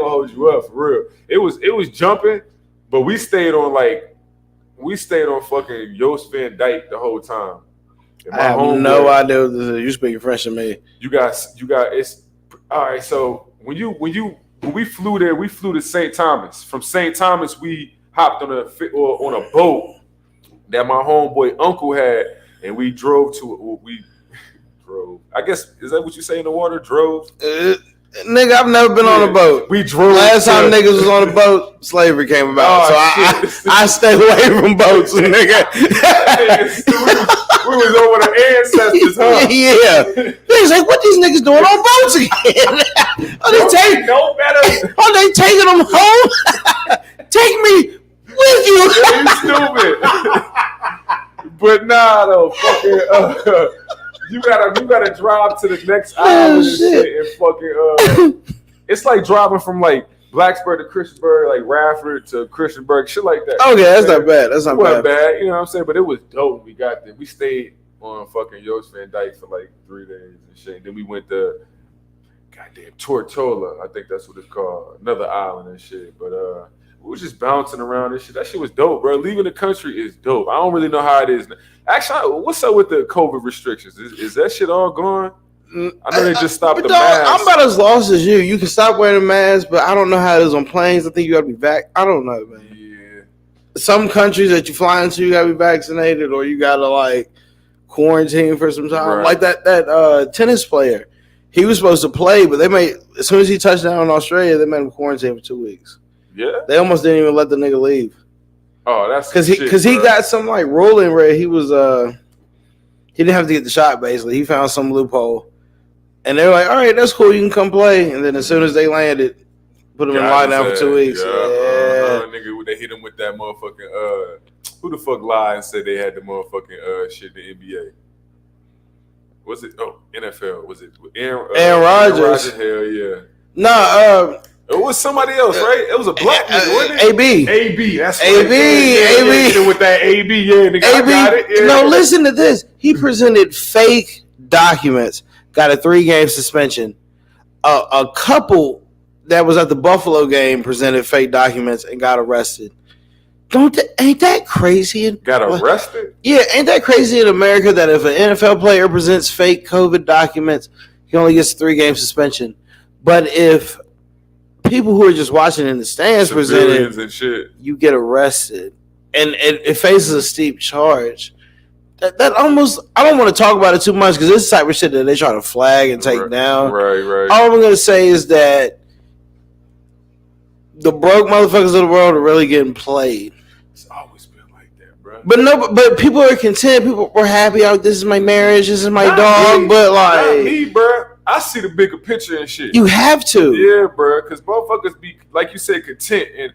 Speaker 2: hold you up, for real. It was jumping. But we stayed on fucking Joost Van Dyke the whole time.
Speaker 3: I have no idea what this is. You speaking French to me.
Speaker 2: You got it's all right. So when we flew there, we flew to St. Thomas. From St. Thomas, we hopped on a boat that my homeboy uncle had, and we drove. I guess, is that what you say in the water? Drove.
Speaker 3: Nigga, I've never been on a boat.
Speaker 2: We drove.
Speaker 3: Last time niggas was on a boat, slavery came about. So I stayed away from boats, nigga.
Speaker 2: We was over the ancestors, huh?
Speaker 3: Yeah. Niggas like, what these niggas doing on boats again? Are they taking them home? Take me with you.
Speaker 2: Yeah, you stupid. But nah, though, fucking. You gotta drive to the next island and shit and fucking it's like driving from like Blacksburg to Christiansburg, like Radford to Christiansburg, shit like that.
Speaker 3: Okay, that's not bad. That's not
Speaker 2: bad. You know what I'm saying? But it was dope when we got there. We stayed on fucking Joost Van Dyke for like 3 days and shit. And then we went to goddamn Tortola. I think that's what it's called. Another island and shit. But we was just bouncing around and shit. That shit was dope, bro. Leaving the country is dope. I don't really know how it is. Actually, what's up with the COVID restrictions? Is that shit all gone? I know they just stopped the mask.
Speaker 3: I'm about as lost as you. You can stop wearing a mask, but I don't know how it is on planes. I think you got to be vaccinated. I don't know, man.
Speaker 2: Yeah.
Speaker 3: Some countries that you fly into, you got to be vaccinated, or you got to like quarantine for some time.
Speaker 2: Right.
Speaker 3: Like that tennis player. He was supposed to play, but as soon as he touched down in Australia, they made him quarantine for 2 weeks.
Speaker 2: Yeah.
Speaker 3: They almost didn't even let the nigga leave.
Speaker 2: Oh, that's
Speaker 3: because he got some like ruling where he was He didn't have to get the shot, basically. He found some loophole. And they were like, all right, that's cool. You can come play. And then as soon as they landed, put him in lockdown for 2 weeks.
Speaker 2: Nigga, they hit him with that motherfucking, who the fuck lied and said they had the motherfucking shit, the NBA? Was it, NFL. Was it Aaron
Speaker 3: Rodgers?
Speaker 2: Hell yeah.
Speaker 3: No,
Speaker 2: it was somebody else, right? It was a black nigga, wasn't it?
Speaker 3: AB,
Speaker 2: that's right.
Speaker 3: AB.
Speaker 2: With that AB, yeah, nigga, I got it. Yeah.
Speaker 3: No, listen to this. He presented fake documents, got a 3-game suspension. A couple that was at the Buffalo game presented fake documents and got arrested. Ain't that crazy?
Speaker 2: Got arrested?
Speaker 3: Yeah, ain't that crazy in America that if an NFL player presents fake COVID documents, he only gets a 3-game suspension? But if people who are just watching in the stands present it,
Speaker 2: and shit,
Speaker 3: you get arrested, and it faces a steep charge. That almost, I don't want to talk about it too much because this is the type of shit that they try to flag and take down.
Speaker 2: Right.
Speaker 3: All I'm gonna say is that the broke motherfuckers of the world are really getting played.
Speaker 2: It's always been like that, bro.
Speaker 3: But people are content. People were happy. Oh, this is my marriage. This is my dog.
Speaker 2: Me,
Speaker 3: but like,
Speaker 2: not me, bro. I see the bigger picture and shit.
Speaker 3: You have to.
Speaker 2: Yeah, bro. Because motherfuckers be, like you said, content. And,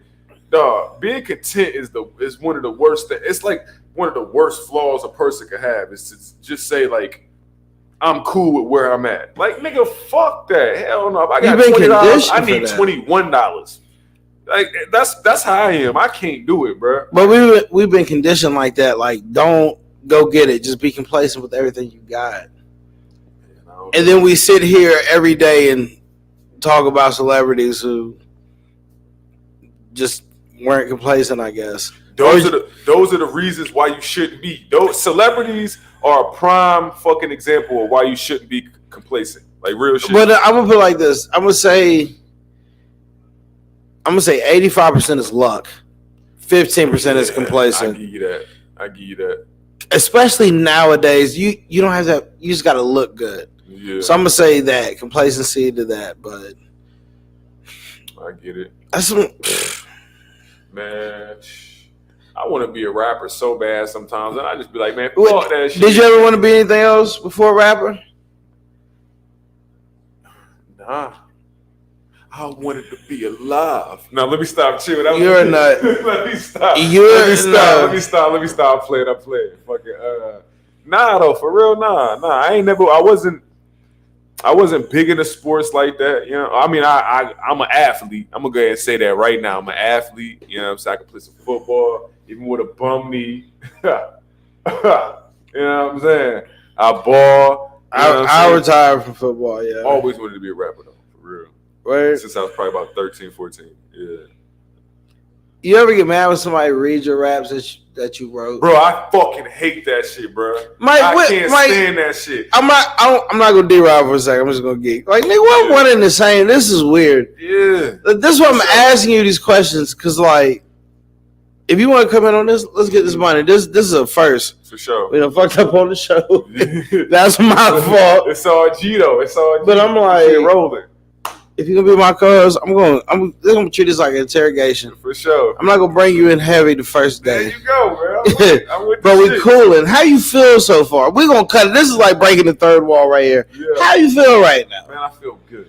Speaker 2: dog, being content is one of the worst things. It's like one of the worst flaws a person could have is to just say, like, I'm cool with where I'm at. Like, nigga, fuck that. Hell no. If I got $20, I need $21. Like, that's how I am. I can't do it, bro.
Speaker 3: But we've been conditioned like that. Like, don't go get it. Just be complacent with everything you got. And then we sit here every day and talk about celebrities who just weren't complacent, I guess.
Speaker 2: Those are the reasons why you shouldn't be. Those celebrities are a prime fucking example of why you shouldn't be complacent. Like real shit.
Speaker 3: But I'm gonna put it like this. I'm gonna say 85% is luck. 15% is complacent.
Speaker 2: I give you that. Especially
Speaker 3: Especially nowadays, you don't have that. You just gotta look good.
Speaker 2: Yeah.
Speaker 3: So I'm gonna say that complacency to that, but
Speaker 2: I get it.
Speaker 3: That's
Speaker 2: man. I want to be a rapper so bad sometimes, and I just be like, man, fuck that shit.
Speaker 3: Did you ever want to be anything else before rapper?
Speaker 2: Nah. I wanted to be alive. Now let me stop chilling.
Speaker 3: You're a nut.
Speaker 2: Let me stop. Let me stop playing. I'm playing. Fucking nah though, for real, nah. I wasn't big into sports like that, you know. I mean, I'm an athlete. I'm gonna go ahead and say that right now. I'm an athlete, you know what I'm saying? I can play some football, even with a bum knee. You know what I'm saying? I ball.
Speaker 3: I retired from football, yeah.
Speaker 2: Always wanted to be a rapper though, for real.
Speaker 3: Right.
Speaker 2: Since I was probably about 13, 14. Yeah.
Speaker 3: You ever get mad when somebody reads your raps that you wrote?
Speaker 2: Bro, I fucking hate that shit, bro. I can't stand that shit. I'm not
Speaker 3: gonna derail for a second. I'm just gonna geek. Like, nigga, we're one and the same. This is weird.
Speaker 2: Yeah.
Speaker 3: This is why I'm asking you these questions, because, like, if you want to come in on this, let's get this money. This is a first.
Speaker 2: For sure.
Speaker 3: We done fucked up on the show. That's my fault.
Speaker 2: It's all G though. It's all G.
Speaker 3: But I'm like,
Speaker 2: rolling.
Speaker 3: If you're gonna be my co-host, I'm gonna treat this like an interrogation.
Speaker 2: For sure.
Speaker 3: I'm not gonna bring you in heavy the first day.
Speaker 2: There you go, bro. I'm with
Speaker 3: but we
Speaker 2: shit.
Speaker 3: coolin'. How you feel so far? We gonna cut it. This is like breaking the third wall right here. Yeah. How you feel right now?
Speaker 2: Man, I feel good.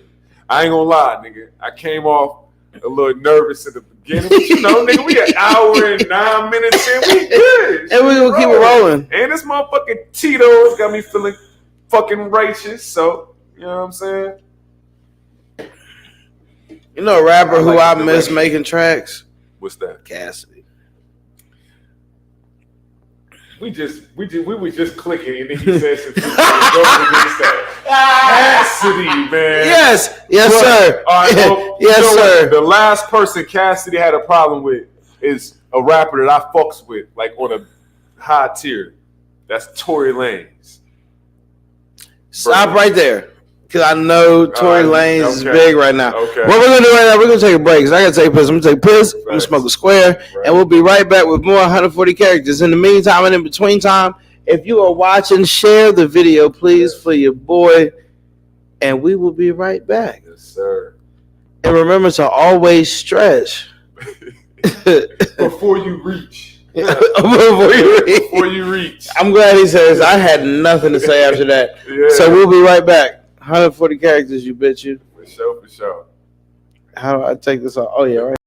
Speaker 2: I ain't gonna lie, nigga. I came off a little nervous at the beginning, but you know, nigga, we an hour and 9 minutes in. We good.
Speaker 3: And we gonna keep it rolling.
Speaker 2: And this motherfucking Tito's got me feeling fucking righteous. So, you know what I'm saying?
Speaker 3: You know a rapper who I miss making tracks?
Speaker 2: What's that?
Speaker 3: Cassidy.
Speaker 2: We were just clicking, and then he said some shit. Cassidy, man.
Speaker 3: Yes, sir.
Speaker 2: All right, well,
Speaker 3: yes, sir.
Speaker 2: The last person Cassidy had a problem with is a rapper that I fucks with, like on a high tier. That's Tory Lanez.
Speaker 3: Stop right there. Because I know Tory Lanez is big right now.
Speaker 2: Okay.
Speaker 3: What we're going to do right now, we're going to take a break. Because I got to take a piss. I'm going to take a piss. I'm going to smoke a square. Right. And we'll be right back with more 140 characters. In the meantime and in between time, if you are watching, share the video, please, for your boy. And we will be right back.
Speaker 2: Yes, sir.
Speaker 3: And remember to always stretch.
Speaker 2: Before you reach.
Speaker 3: Before
Speaker 2: you reach.
Speaker 3: I'm glad he says I had nothing to say after that.
Speaker 2: Yeah.
Speaker 3: So we'll be right back. 140 characters, you bitch you.
Speaker 2: For sure.
Speaker 3: How do I take this off? Oh yeah, right.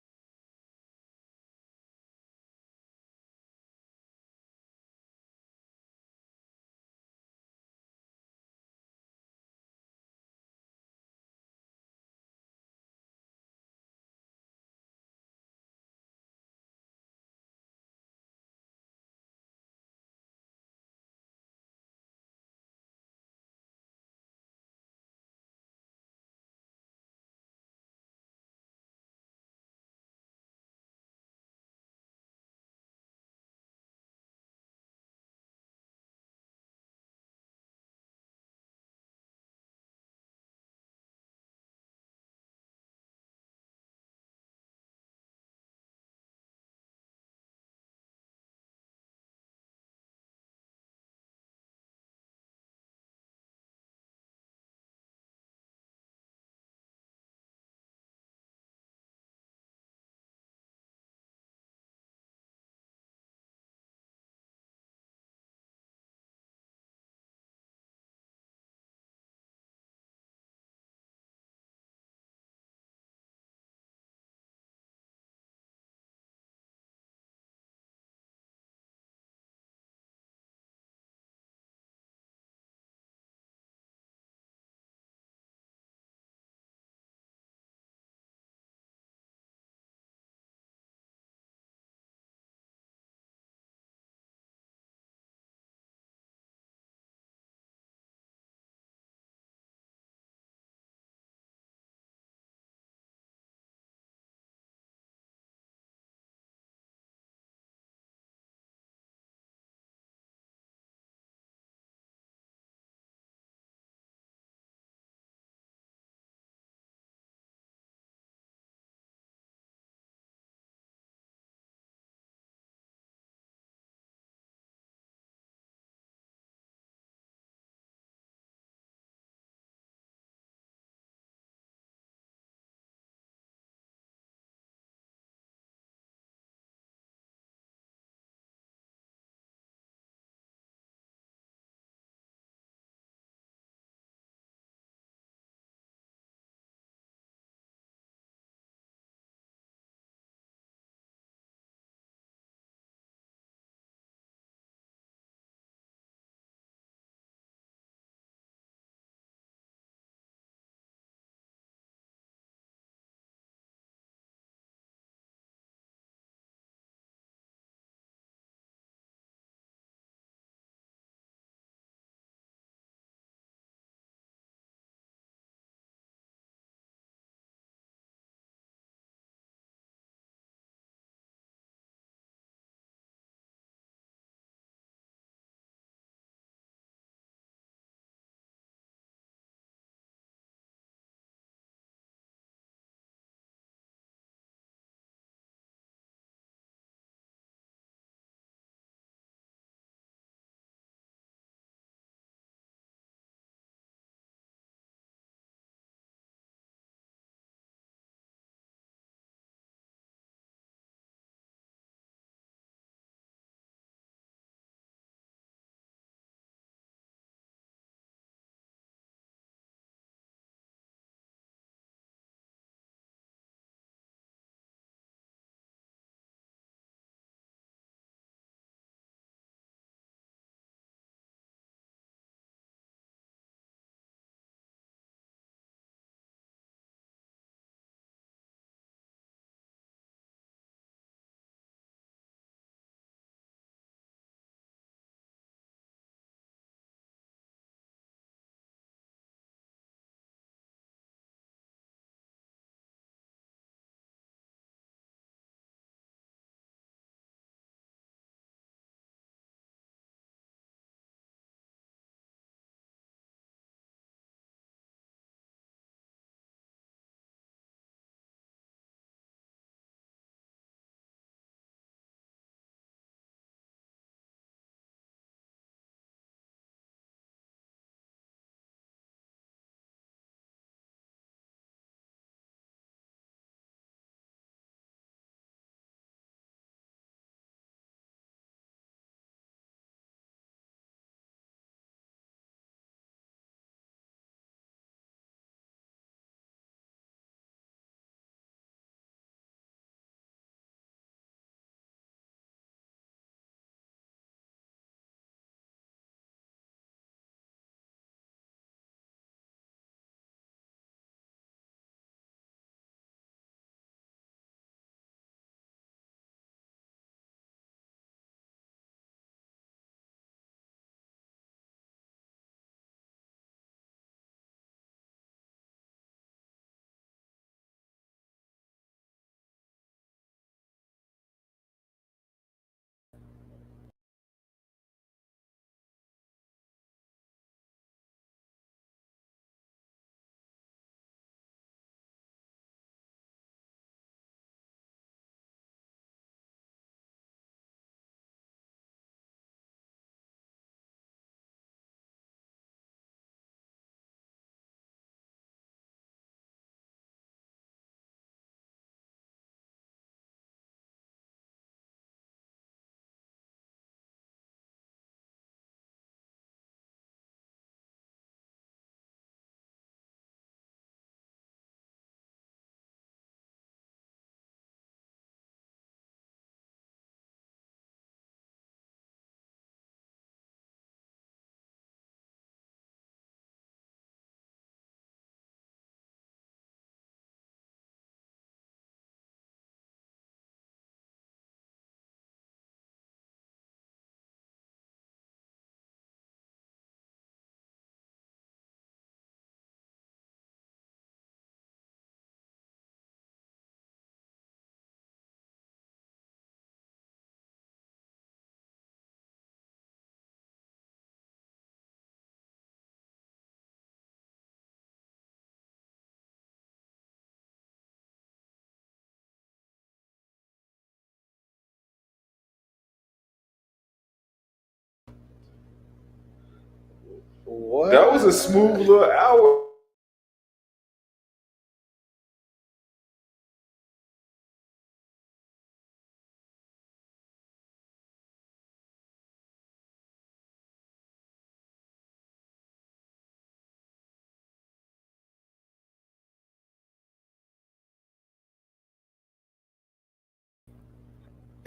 Speaker 3: What?
Speaker 2: That was a smooth little hour.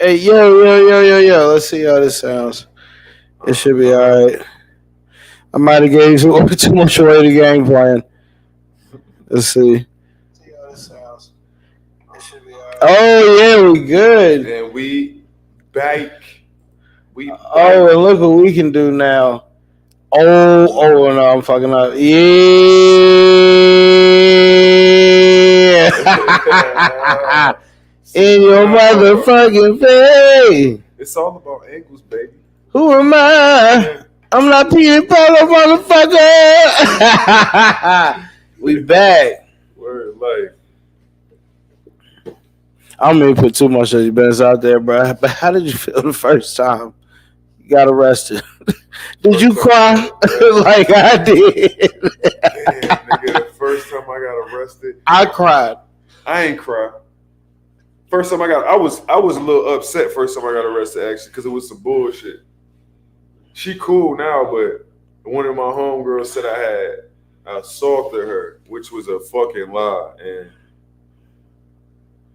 Speaker 3: Hey, yo. Let's see how this sounds. It should be all right. I might have gave you too much away the game plan. Let's see. See how this sounds. It should be all right. Oh, yeah, we good.
Speaker 2: And we back.
Speaker 3: Oh, and look what we can do now. Oh, no, I'm fucking up. Yeah. In your motherfucking face.
Speaker 2: It's all about ankles, baby.
Speaker 3: Who am I? I'm not Peter Pablo, motherfucker. We back.
Speaker 2: Word life.
Speaker 3: I don't mean to put too much of your business out there, bro. But how did you feel the first time you got arrested? Did you cry like I did?
Speaker 2: Damn, nigga, the first time I got arrested,
Speaker 3: I cried.
Speaker 2: I ain't cry. First time I was a little upset first time I got arrested actually because it was some bullshit. She cool now, but one of my homegirls said I had assaulted her, which was a fucking lie, and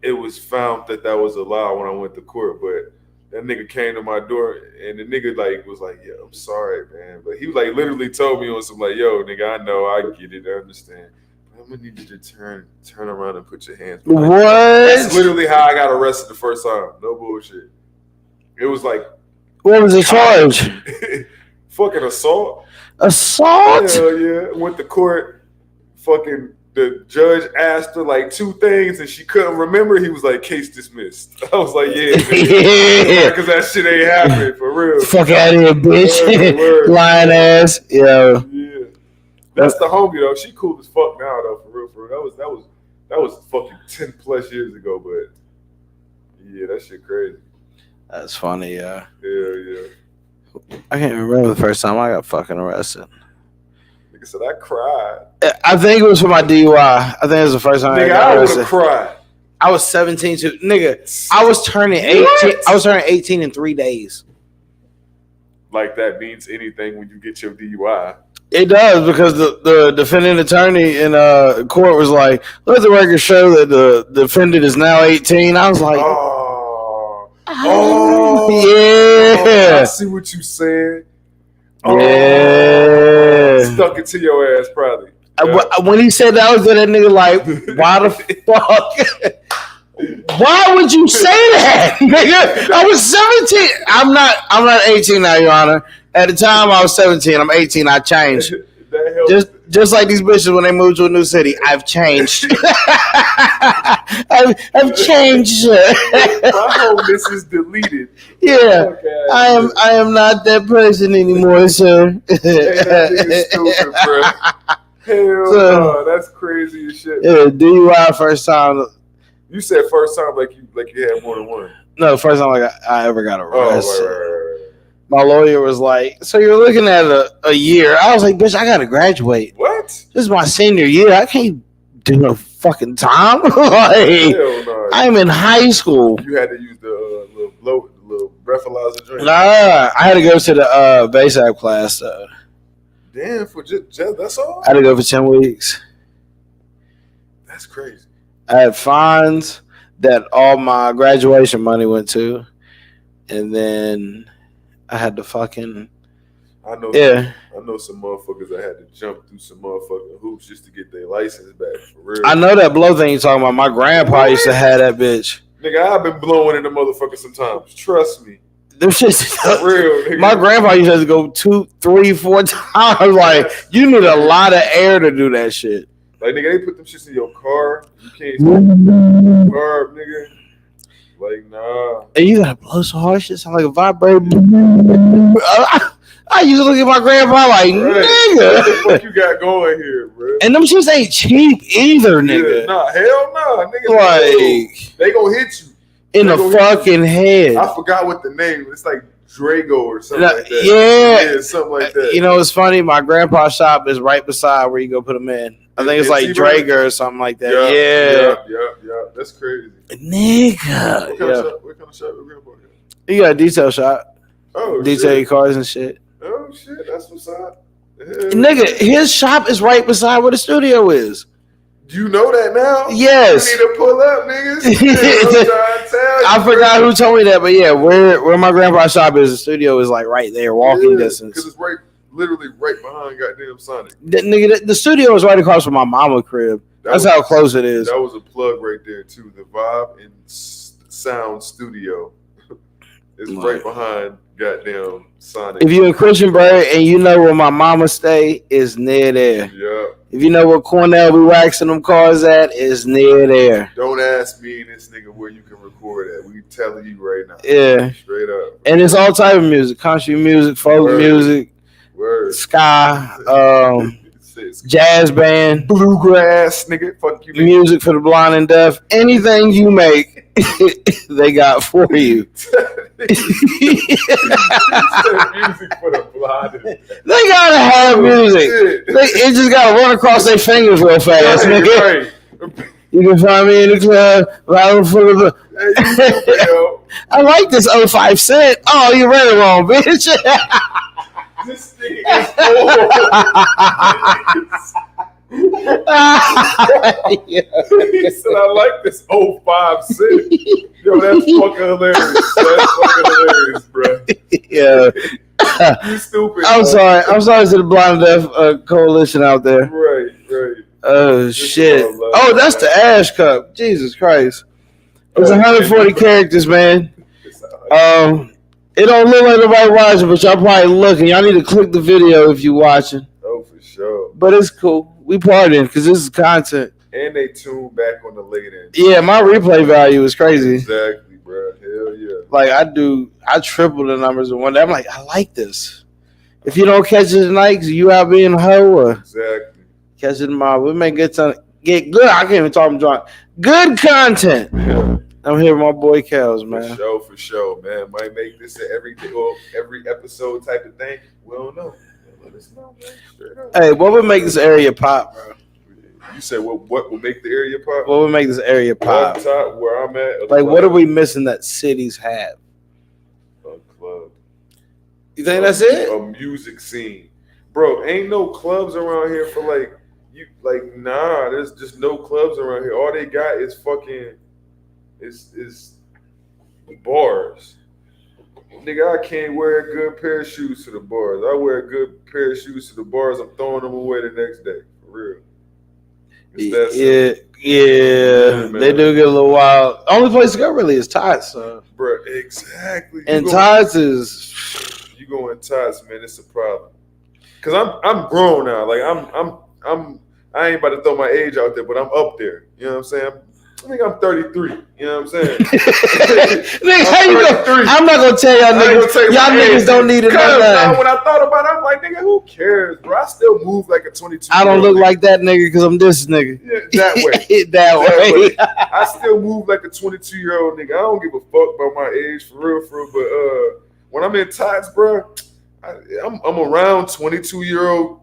Speaker 2: it was found that was a lie when I went to court. But that nigga came to my door, and the nigga was like, "Yeah, I'm sorry, man," but he literally told me on some "Yo, nigga, I know, I get it, I understand. I'm gonna need you to turn around and put your hands behind
Speaker 3: What?
Speaker 2: That's literally how I got arrested the first time. No bullshit. It was like,
Speaker 3: what was the charge?
Speaker 2: fucking assault.
Speaker 3: Assault?
Speaker 2: Hell yeah. Went to court. Fucking the judge asked her two things and she couldn't remember. He was like, case dismissed. I was like, yeah. Because that shit ain't happening for real.
Speaker 3: Fuck out of here, bitch. Lying ass. Yo.
Speaker 2: Yeah. That's the homie though. She cool as fuck now though, for real. That was fucking 10 plus years ago, but yeah, that shit crazy.
Speaker 3: That's funny, yeah.
Speaker 2: Yeah.
Speaker 3: I can't remember the first time I got fucking arrested.
Speaker 2: Nigga said I cried.
Speaker 3: I think it was for my DUI. I think it was the first time I got arrested.
Speaker 2: I would have cried.
Speaker 3: I was 17 too. Nigga, I was turning 18. I was turning 18 in 3 days.
Speaker 2: Like that means anything when you get your DUI.
Speaker 3: It does, because the defendant attorney in court was like, let the record show that the defendant is now 18. I was like, yeah.
Speaker 2: I see what you said.
Speaker 3: Yeah.
Speaker 2: Stuck it to your ass, probably.
Speaker 3: When he said that, I was at that nigga like, why the fuck? Why would you say that, nigga? I was 17. I'm not 18 now, Your Honor. At the time, I was 17. I'm 18. I changed. Just like these bitches when they move to a new city. I've changed. I've changed.
Speaker 2: My wholeness is deleted.
Speaker 3: Yeah, okay, I am not that person anymore, sir.
Speaker 2: Hey, that nigga's stupid, bro. Hell no, that's crazy as shit.
Speaker 3: Yeah, DUI first time.
Speaker 2: You said first time like you had more than one.
Speaker 3: No, first time I ever got arrested.
Speaker 2: Oh, right.
Speaker 3: My lawyer was like, so you're looking at a year. I was like, bitch, I gotta graduate.
Speaker 2: What?
Speaker 3: This is my senior year. I can't do no fucking time. Like,
Speaker 2: hell no.
Speaker 3: I'm in high school.
Speaker 2: You had to use the little breathalyzer drink.
Speaker 3: Nah, I had to go to the BASAP class though.
Speaker 2: Damn, for just that's all?
Speaker 3: I had to go for 10 weeks.
Speaker 2: That's crazy.
Speaker 3: I had fines that all my graduation money went to. And then I had to fucking...
Speaker 2: I know some motherfuckers that had to jump through some motherfucking hoops just to get their license back, for real.
Speaker 3: I know that blow thing you're talking about. My grandpa used to have that bitch.
Speaker 2: Nigga, I've been blowing in the motherfucker sometimes. Trust me.
Speaker 3: Them shit's
Speaker 2: for real, nigga.
Speaker 3: My grandpa used to have to go 2, 3, 4 times. Like, you need a lot of air to do that shit.
Speaker 2: Like, nigga, they put them shits in your car. You can't stop the car, nigga. Like, nah.
Speaker 3: And you gotta blow so hard, shit sound like a vibrator. I used to look at my grandpa like, nigga.
Speaker 2: What the fuck you got going here, bro?
Speaker 3: And them shits ain't cheap either, nigga.
Speaker 2: Yeah, nah, hell nah, nigga.
Speaker 3: Like,
Speaker 2: they gonna hit you.
Speaker 3: In the fucking head.
Speaker 2: I forgot what the name. It's like Drago or something like that.
Speaker 3: Yeah,
Speaker 2: something like that.
Speaker 3: You know, it's funny. My grandpa's shop is right beside where you go put them in. I think it's like Drago or something like that.
Speaker 2: Yeah. That's crazy.
Speaker 3: Nigga.
Speaker 2: What kind of shop your grandpa got?
Speaker 3: He got a detail shop.
Speaker 2: Oh,
Speaker 3: detail your cars and shit.
Speaker 2: Oh, shit. That's what's up.
Speaker 3: Nigga, his shop is right beside where the studio is.
Speaker 2: You know that now?
Speaker 3: Yes.
Speaker 2: You need to pull up, niggas. I'm trying to tell you.
Speaker 3: I forgot who told me that, but yeah, where my grandpa's shop is, the studio is like right there, walking distance.
Speaker 2: Because it's literally right behind goddamn Sonic.
Speaker 3: The studio is right across from my mama's crib. That's how close it is.
Speaker 2: That was a plug right there too. The Vibe and Sound Studio is right behind goddamn Sonic.
Speaker 3: If you're in Christiansburg and you know where my mama stay, is near there.
Speaker 2: Yeah.
Speaker 3: If you know where Cornell be waxing them cars at, is near there.
Speaker 2: Don't ask me and this nigga where you can record at. We telling you right now.
Speaker 3: Yeah.
Speaker 2: Straight up.
Speaker 3: And it's all type of music. Country music, folk music, ska, jazz band,
Speaker 2: bluegrass, nigga. Fuck you.
Speaker 3: Music for the blind and deaf. Anything you make, they got for you.
Speaker 2: Music for the blind and deaf.
Speaker 3: They gotta have music. It just gotta run across their fingers real fast, nigga. Right. You can find me in the club. I like this 05 cent. Oh, you read it wrong, bitch.
Speaker 2: This thing is old. He said, I like this 05 cent. Yo, that's fucking hilarious. That's fucking hilarious, bro.
Speaker 3: Yeah.
Speaker 2: You stupid.
Speaker 3: I'm sorry to the blind and deaf coalition out there.
Speaker 2: Right.
Speaker 3: Oh, shit. Oh, that's the Ash Cup. Jesus Christ. It's 140 characters, man. It don't look like nobody watching, but y'all probably looking. Y'all need to click the video if you watching.
Speaker 2: Oh, for sure.
Speaker 3: But it's cool. We partying because this is content.
Speaker 2: And they tune back on the late end.
Speaker 3: Yeah, my replay value is crazy.
Speaker 2: Exactly, bro. Hell yeah.
Speaker 3: Like I triple the numbers in one day. I'm like, I like this. If you don't catch it tonight, cause you out being a hoe, or
Speaker 2: exactly.
Speaker 3: Catch it tomorrow. We make good time. Get good. I can't even talk. I'm drunk. Good content.
Speaker 2: Yeah.
Speaker 3: I'm here with my boy Kels, man.
Speaker 2: For sure, man. Might make this an every episode type of thing. We don't know. Let us know, man. Straight up.
Speaker 3: Hey, what would make this area pop, bro?
Speaker 2: You said what would make the area pop?
Speaker 3: What would make this area pop?
Speaker 2: Off top, where I'm at.
Speaker 3: Like, what are we missing that cities have?
Speaker 2: A club.
Speaker 3: You think that's it?
Speaker 2: A music scene, bro. Ain't no clubs around here for nah. There's just no clubs around here. All they got is fucking is bars. Nigga, I can't wear a good pair of shoes to the bars. I wear a good pair of shoes to the bars. I'm throwing them away the next day. For real.
Speaker 3: Yeah. They do get a little wild. Only place to go really is Tots, son.
Speaker 2: Bro, exactly.
Speaker 3: And Tots is
Speaker 2: you go in Tots, man. It's a problem. Cause I'm grown now. Like I ain't about to throw my age out there, but I'm up there. You know what I'm saying? I think I'm 33. You know what I'm saying?
Speaker 3: Nigga, how you go? I'm not gonna tell y'all niggas. Y'all niggas don't need it.
Speaker 2: When I thought about it, I'm like, nigga, who cares, bro? I still move like a 22.
Speaker 3: I don't look like that nigga because I'm this nigga.
Speaker 2: Yeah, that way.
Speaker 3: that way.
Speaker 2: I still move like a 22-year-old nigga. I don't give a fuck about my age, for real. But when I'm in Tots, bro, I'm around 22-year-old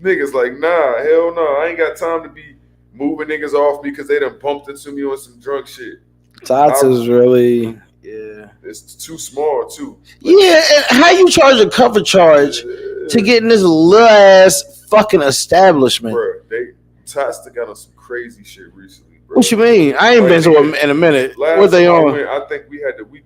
Speaker 2: niggas. Like, nah, hell no. I ain't got time to be moving niggas off because they done bumped into me on some drunk shit. Tots
Speaker 3: is really, yeah.
Speaker 2: It's too small, too.
Speaker 3: Yeah, and how you charge a cover charge to get in this little ass fucking establishment?
Speaker 2: Bro, Tots got on some crazy shit recently, bro.
Speaker 3: What you mean? I ain't been to them in a minute. What they on?
Speaker 2: I think we had to, we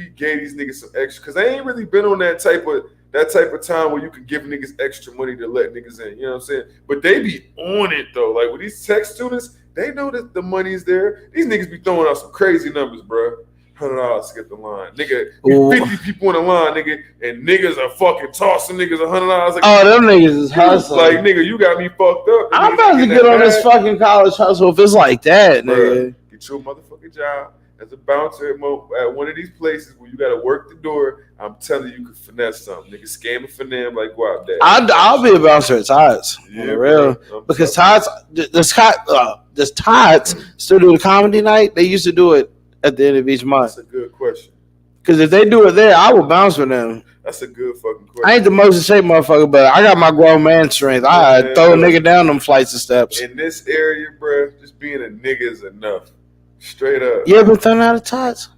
Speaker 2: gave these niggas some extra, because they ain't really been on that type of time where you can give niggas extra money to let niggas in. You know what I'm saying? But they be on it, though. Like, with these tech students, they know that the money's there. These niggas be throwing out some crazy numbers, bro. $100 to skip the line. Nigga, 50 people in the line, nigga, and niggas are fucking tossing niggas $100. Like,
Speaker 3: oh, them niggas is hustling.
Speaker 2: Like, nigga, you got me fucked up.
Speaker 3: I'm about to get on this fucking college hustle if it's like that, nigga.
Speaker 2: Get your motherfucking job as a bouncer at one of these places where you got to work the door. I'm telling you, can finesse something. Nigga, scam and finesse like what?
Speaker 3: I'll be a bouncer at Tots. Yeah, for real. Because Tots, does Tots still do the comedy night? They used to do it at the end of each month.
Speaker 2: That's a good question.
Speaker 3: Because if they do it there, I will bounce with them.
Speaker 2: That's a good fucking question.
Speaker 3: I ain't the most in shape motherfucker, but I got my grown man strength. I throw a nigga down them flights of steps.
Speaker 2: In this area, bro, just being a nigga is enough. Straight up.
Speaker 3: You ever been thrown out of tots?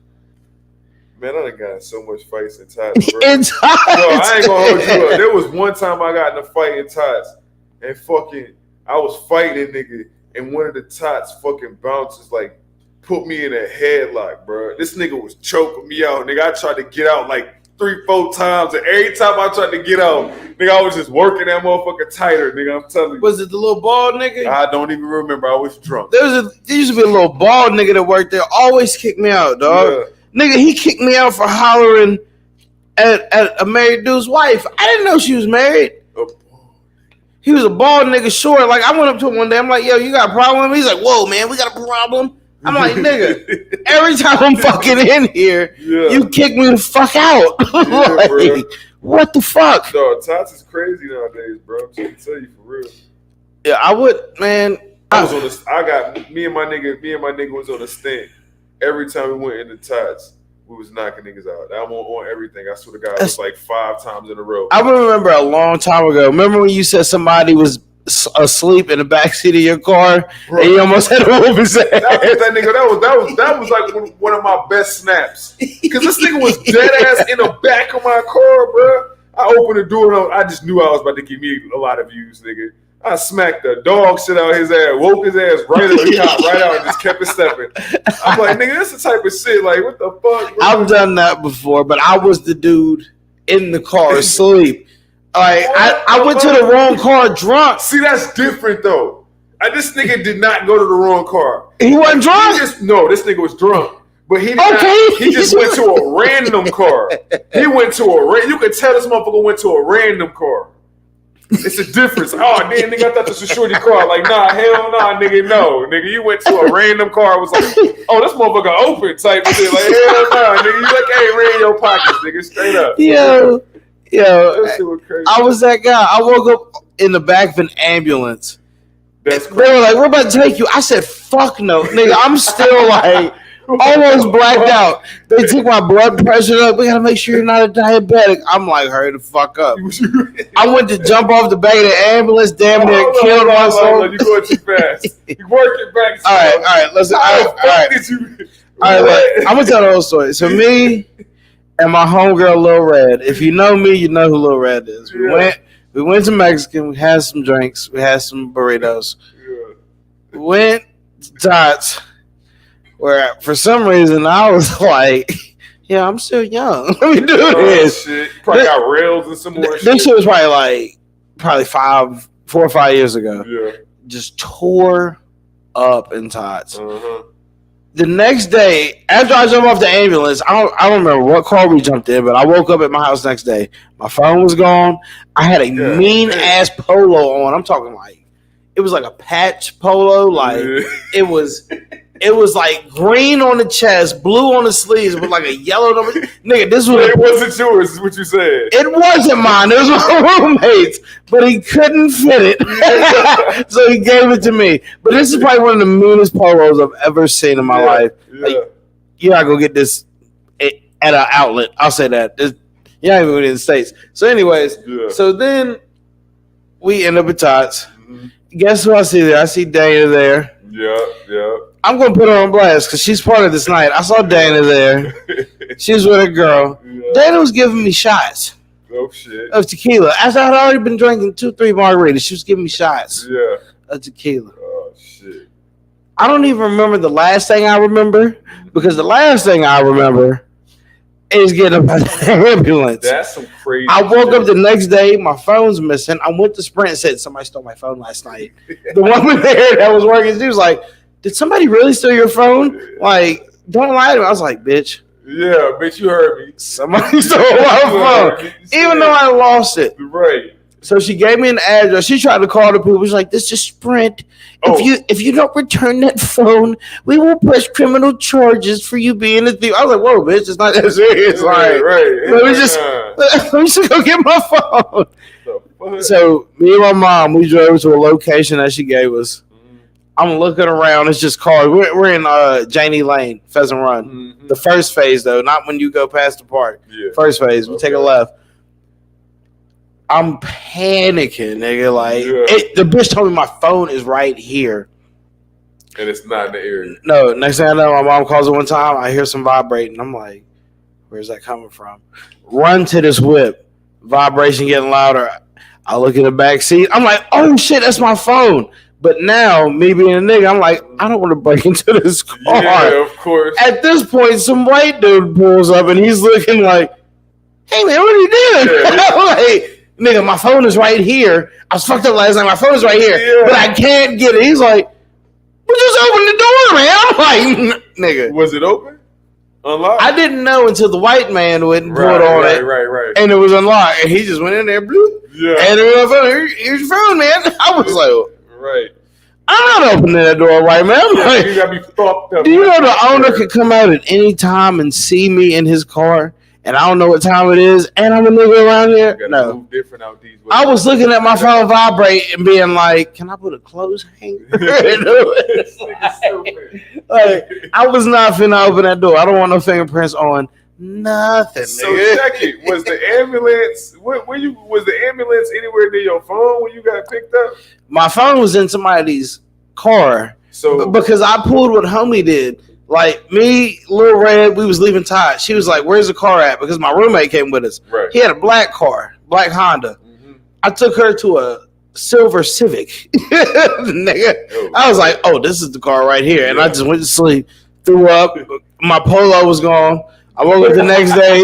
Speaker 2: Man, I done got so much fights in tots, bro.
Speaker 3: In tots?
Speaker 2: Bro, I ain't gonna hold you up. There was one time I got in a fight in tots, and fucking, I was fighting nigga, and one of the tots fucking bouncers like put me in a headlock, bro. This nigga was choking me out, nigga. I tried to get out like 3-4 times, and every time I tried to get out, nigga, I was just working that motherfucker tighter, nigga. I'm telling you.
Speaker 3: Was it the little bald nigga?
Speaker 2: I don't even remember. I was drunk.
Speaker 3: There used to be a little bald nigga that worked there. Always kicked me out, dog.
Speaker 2: Yeah.
Speaker 3: Nigga, he kicked me out for hollering at a married dude's wife. I didn't know she was married. He was a bald nigga short. Like, I went up to him one day. I'm like, yo, you got a problem? He's like, whoa, man, we got a problem. I'm like, nigga, every time I'm fucking in here, you kick me the fuck out. Like, what the fuck?
Speaker 2: Dog, tots is crazy nowadays, bro. I'm trying to tell you for real.
Speaker 3: Yeah, I would, man.
Speaker 2: Me and my nigga was on a stint. Every time we went into tots, we was knocking niggas out. I'm on everything. I swear to God, it was like 5 times in a row.
Speaker 3: I remember a long time ago. Remember when you said somebody was asleep in the backseat of your car, bro, and you almost had to whoop his ass?
Speaker 2: That was like one of my best snaps. Because this nigga was dead ass in the back of my car, bro. I opened the door and I just knew I was about to give me a lot of views, nigga. I smacked the dog shit out his ass, woke his ass right up. He hopped right out and just kept it stepping. I'm like, nigga, this is the type of shit. Like, what the fuck, bro?
Speaker 3: I've done that before, but I was the dude in the car asleep. Like, I went to the wrong car drunk.
Speaker 2: See, that's different, though. This nigga did not go to the wrong car.
Speaker 3: He wasn't drunk?
Speaker 2: No, this nigga was drunk. But he just went to a random car. He went to you could tell this motherfucker went to a random car. It's a difference. Oh, damn, nigga, I thought this was a shorty car. Like, nah, hell nah, nigga, no. Nigga, you went to a random car. It was like, oh, this motherfucker open type of shit. Like, hell nah, nigga. You like, hey, ran in your pockets, nigga, straight up.
Speaker 3: Yo,
Speaker 2: that shit was crazy.
Speaker 3: I was that guy. I woke up in the back of an ambulance.
Speaker 2: That's crazy.
Speaker 3: They were like, we're about to take you. I said, fuck no. Nigga, I'm still like, almost blacked out. They took my blood pressure up. We gotta make sure you're not a diabetic. I'm like, hurry the fuck up. I went to jump off the back of the ambulance, damn near killed myself.
Speaker 2: You going too fast. You working back.
Speaker 3: All right, listen. All right, I'm gonna tell the whole story. So me and my homegirl Lil Red. If you know me, you know who Lil Red is. We went to Mexican. We had some drinks. We had some burritos. We went to Tots. Where for some reason I was like, yeah, I'm still young. Let me do this.
Speaker 2: Shit. Probably got rails and some more shit.
Speaker 3: This shit was probably 4 or 5 years ago.
Speaker 2: Yeah.
Speaker 3: Just tore up in tots.
Speaker 2: Uh-huh.
Speaker 3: The next day, after I jumped off the ambulance, I don't remember what car we jumped in, but I woke up at my house next day. My phone was gone. I had a mean ass polo on. I'm talking like, it was like a patch polo. Like it was like green on the chest, blue on the sleeves, with like a yellow number. Nigga, this was.
Speaker 2: It wasn't yours, is what you said.
Speaker 3: It wasn't mine. It was my roommate's, but he couldn't fit it, so he gave it to me. But this is probably one of the meanest polos I've ever seen in my life.
Speaker 2: Yeah.
Speaker 3: Like, you gotta go get this at an outlet. I'll say that. You're not even in the States. So, anyways, so then we end up at Tots. Mm-hmm. Guess who I see there? I see Dana there.
Speaker 2: Yeah.
Speaker 3: I'm going to put her on blast because she's part of this night. I saw Dana there. She was with a girl. Yeah. Dana was giving me shots.
Speaker 2: Oh, shit.
Speaker 3: Of tequila. After I'd already been drinking 2-3 margaritas, she was giving me shots.
Speaker 2: Yeah.
Speaker 3: Of tequila.
Speaker 2: Oh, shit.
Speaker 3: I don't even remember the last thing I remember because the last thing I remember is getting up at the ambulance.
Speaker 2: That's some crazy
Speaker 3: I woke up the next day, my phone's missing. I went to Sprint and said, somebody stole my phone last night. The woman there that was working, she was like, did somebody really steal your phone? Like, don't lie to me. I was like, bitch.
Speaker 2: Yeah, bitch, you heard me.
Speaker 3: Somebody stole my phone. Even though I lost it.
Speaker 2: Right.
Speaker 3: So she gave me an address. She tried to call the people. She's like, this is Sprint. If you don't return that phone, we will press criminal charges for you being a thief. I was like, whoa, bitch, it's not that serious.
Speaker 2: Right.
Speaker 3: Let me just go get my phone. So me and my mom, we drove to a location that she gave us. I'm looking around. It's just cars. We're in Janie Lane, Pheasant Run.
Speaker 2: Mm-hmm.
Speaker 3: The first phase, though, not when you go past the park.
Speaker 2: Yeah.
Speaker 3: First phase, we take a left. I'm panicking, nigga. Like, the bitch told me my phone is right here.
Speaker 2: And it's not in the area.
Speaker 3: No, next thing I know, my mom calls it one time. I hear some vibrating. I'm like, where's that coming from? Run to this whip. Vibration getting louder. I look in the back seat. I'm like, oh, shit, that's my phone. But now, me being a nigga, I'm like, I don't want to break into this car.
Speaker 2: Yeah, of course.
Speaker 3: At this point, some white dude pulls up, and he's looking like, hey, man, what are you doing? Yeah. I'm like, nigga, my phone is right here. I was fucked up last night. My phone is right here. But I can't get it. He's like, well, just open the door, man. I'm like, nigga.
Speaker 2: Was it open? Unlocked?
Speaker 3: I didn't know until the white man went and pulled on it.
Speaker 2: Right.
Speaker 3: And it was unlocked. And he just went in there, bloop.
Speaker 2: Yeah.
Speaker 3: And here's your phone, man. I was like,
Speaker 2: right.
Speaker 3: I'm not opening that door right, man. I'm like,
Speaker 2: you gotta be fucked up.
Speaker 3: Do you know the owner could come out at any time and see me in his car? And I don't know what time it is, and I'm a nigga around here. No,
Speaker 2: move different out these ways.
Speaker 3: I was looking at my phone vibrate and being like, "Can I put a clothes hanger?" Like, I was not finna open that door. I don't want no fingerprints on nothing.
Speaker 2: So
Speaker 3: nigga.
Speaker 2: check it. Was the ambulance? Was the ambulance anywhere near your phone when you got picked up?
Speaker 3: My phone was in somebody's car.
Speaker 2: So
Speaker 3: because I pulled what homie did. Like me, Lil Red, we was leaving Todd. She was like, "Where's the car at?" Because my roommate came with us.
Speaker 2: Right.
Speaker 3: He had a black car, black Honda. Mm-hmm. I took her to a silver Civic. Nigga. I was like, "Oh, this is the car right here," and I just went to sleep. Threw up. My polo was gone. I woke up the next day.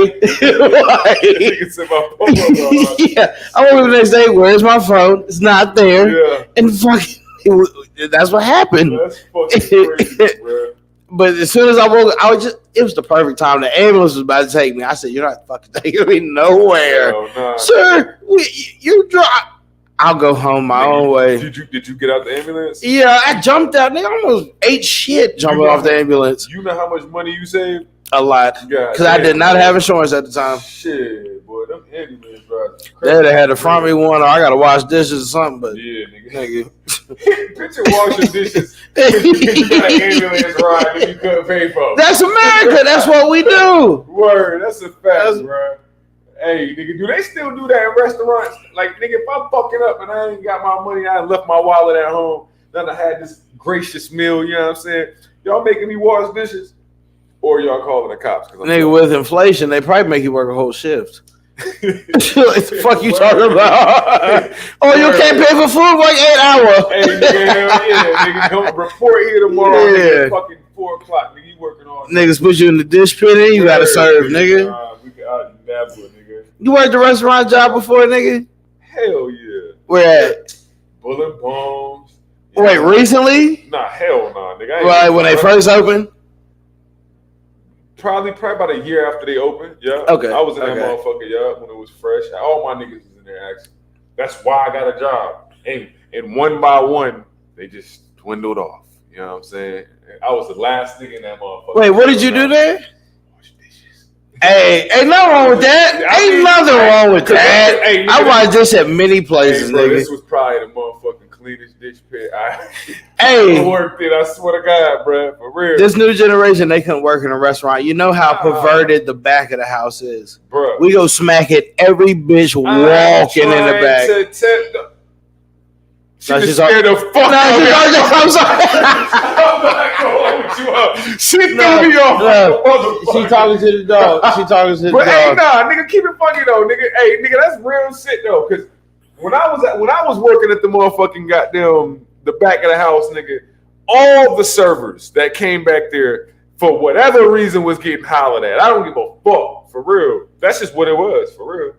Speaker 3: Yeah, I woke up the next day. Where's my phone? It's not there.
Speaker 2: Yeah.
Speaker 3: And fucking, that's what happened.
Speaker 2: That's fucking crazy, bro.
Speaker 3: But as soon as I woke up, it was the perfect time. The ambulance was about to take me. I said, "You're not fucking taking me nowhere."
Speaker 2: Nah.
Speaker 3: Sir, you drive. I'll go home my own way.
Speaker 2: Did you get out the ambulance?
Speaker 3: Yeah, I jumped out. Nigga, I almost ate shit jumping off the ambulance.
Speaker 2: You know how much money you saved?
Speaker 3: A lot. Because I did not have insurance at the time.
Speaker 2: Shit, boy. Them ambulance drivers.
Speaker 3: They had to front me one, or I got to wash dishes or something. But
Speaker 2: yeah, nigga. Picture washing dishes. You got an ambulance ride that you couldn't pay for.
Speaker 3: That's America. That's what we do.
Speaker 2: Word. That's a fact, bro. Hey, nigga, do they still do that in restaurants? Like, nigga, if I'm fucking up and I ain't got my money, I left my wallet at home, then I had this gracious meal, you know what I'm saying? Y'all making me wash dishes? Or y'all calling the cops?
Speaker 3: Nigga, with inflation, they probably make you work a whole shift. What the fuck you talking about? Oh, you can't pay for food? Like 8 hours.
Speaker 2: Hey, nigga, nigga, come report here tomorrow. Nigga, fucking 4 o'clock. Nigga, you working on.
Speaker 3: Niggas put you in the dish pit and you gotta serve, nigga.
Speaker 2: Nigga.
Speaker 3: You worked a restaurant job before, nigga?
Speaker 2: Hell yeah.
Speaker 3: Where at?
Speaker 2: Bullet Bones.
Speaker 3: Wait, recently?
Speaker 2: Nah, hell nah, nigga.
Speaker 3: Right, when they first opened?
Speaker 2: Probably about a year after they opened. Yeah.
Speaker 3: Okay.
Speaker 2: I was in that motherfucker, yeah, when it was fresh. All my niggas was in there actually. That's why I got a job. And one by one, they just dwindled off. You know what I'm saying? I was the last nigga in that motherfucker.
Speaker 3: Wait, what did you do there? Wash dishes. Hey, ain't nothing wrong with that. Ain't nothing wrong with that.
Speaker 2: Hey,
Speaker 3: I watched this at many places,
Speaker 2: bro,
Speaker 3: nigga.
Speaker 2: This was probably the motherfucking cleanest ditch pit
Speaker 3: I
Speaker 2: worked it. I swear to God, bro, for real.
Speaker 3: This new generation, they couldn't work in a restaurant. You know how perverted the back of the house is,
Speaker 2: bro.
Speaker 3: We go smack it. Every bitch walking in the back.
Speaker 2: She's scared the fuck out of me.
Speaker 3: I'm sorry.
Speaker 2: I'm not going with you up. She threw me off.
Speaker 3: She talking to the dog.
Speaker 2: But hey, nah, nigga, keep it funky though, nigga. Hey, nigga, that's real shit though. Cause when I was working at the motherfucking goddamn the back of the house, nigga, all the servers that came back there for whatever reason was getting hollered at. I don't give a fuck, for real. That's just what it was, for real.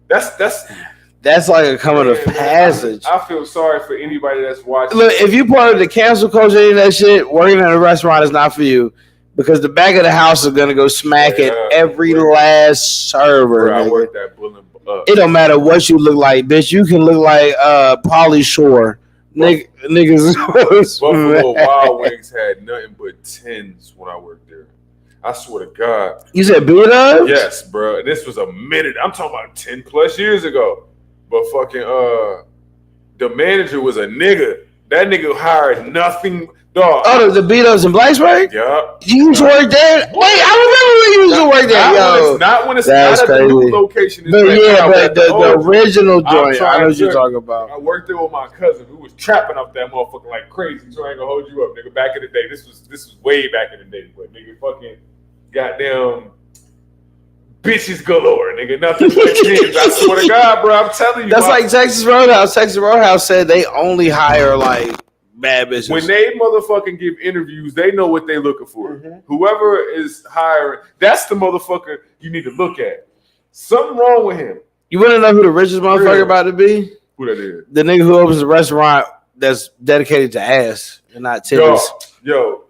Speaker 2: That's like a coming of passage. I feel sorry for anybody that's watching.
Speaker 3: Look, if you part of the cancel culture and that shit, working in a restaurant is not for you. Because the back of the house is gonna go smack at every last server.
Speaker 2: Bro, I worked that bullet up.
Speaker 3: It don't matter what you look like, bitch. You can look like Pauly Shore. Niggas.
Speaker 2: Buffalo Wild Wings had nothing but 10s when I worked there. I swear to God.
Speaker 3: You said B-Dubs?
Speaker 2: Yes, bro. This was a minute. I'm talking about 10 plus years ago. But fucking the manager was a nigga. That nigga hired nothing. Dog.
Speaker 3: Oh, the beat-ups in Blacksburg?
Speaker 2: Yup.
Speaker 3: You used to work there? Wait, I remember when you used to work there,
Speaker 2: Not when it's not at the new location.
Speaker 3: But yeah, but the original joint, I know what you're talking about.
Speaker 2: I worked there with my cousin who was trapping up that motherfucker like crazy. So I ain't gonna hold you up, nigga. Back in the day, this was way back in the day, but nigga, fucking goddamn bitches galore, nigga. Nothing but kids. I swear to God, bro. I'm telling you.
Speaker 3: That's like Texas Roadhouse. Texas Roadhouse said they only hire like bad bitches.
Speaker 2: When they motherfucking give interviews, they know what they looking for. Mm-hmm. Whoever is hiring, that's the motherfucker you need to look at. Something wrong with him.
Speaker 3: You want to know who the richest motherfucker about to be?
Speaker 2: Who that is?
Speaker 3: The nigga who opens a restaurant that's dedicated to ass and not titties.
Speaker 2: Yo,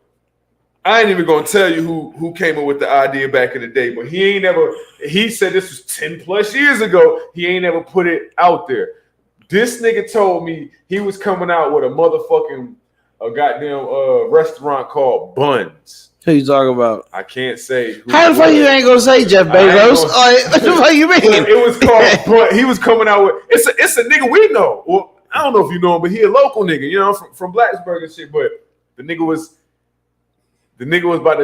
Speaker 2: I ain't even gonna tell you who came up with the idea back in the day, but he said this was 10 plus years ago. He ain't ever put it out there. This nigga told me he was coming out with a goddamn restaurant called Buns.
Speaker 3: Who you talking about?
Speaker 2: I can't say.
Speaker 3: How the fuck you ain't gonna say Jeff Bezos? What the fuck you mean?
Speaker 2: It was called Buns. He was coming out with it's a nigga we know. Well, I don't know if you know him, but he a local nigga, you know, from Blacksburg and shit. But the nigga was about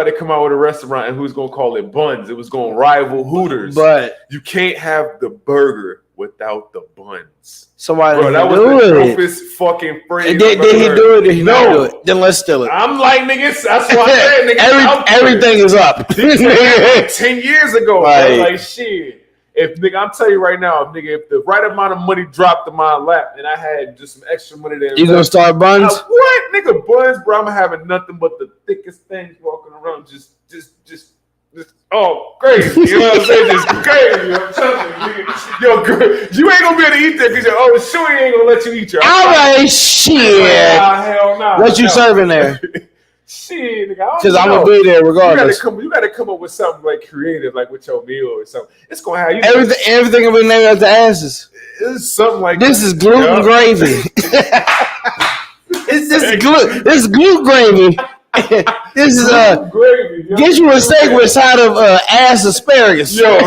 Speaker 2: to come out with a restaurant and who's gonna call it Buns. It was gonna rival Hooters. But you can't have the burger without the buns.
Speaker 3: Somebody
Speaker 2: bro, that was the dopest fucking phrase.
Speaker 3: Did he do it? Did he not do it? Then let's steal it.
Speaker 2: I'm like, niggas, that's why I said, nigga.
Speaker 3: Everything is up.
Speaker 2: 10 years ago, like shit. If nigga, I'm telling you right now, if the right amount of money dropped in my lap and I had just some extra money there,
Speaker 3: you gonna start Buns?
Speaker 2: What, nigga, Buns, bro? I'm having nothing but the thickest things walking around, just crazy. You know what I'm saying? Just crazy. I'm telling you, nigga. Yo, girl, you ain't gonna be able to eat that because sure ain't gonna let you eat your.
Speaker 3: All right, shit.
Speaker 2: Hell nah.
Speaker 3: What you serving there?
Speaker 2: Shit, nigga.
Speaker 3: Because I'm gonna be there regardless.
Speaker 2: You gotta come up with something like creative, like with your meal or something. It's gonna have you.
Speaker 3: Everything will be named after asses.
Speaker 2: It's something like
Speaker 3: this is gluten gravy. This is gluten gravy. This is
Speaker 2: gravy.
Speaker 3: Get you a steak with a side of ass asparagus.
Speaker 2: Yo,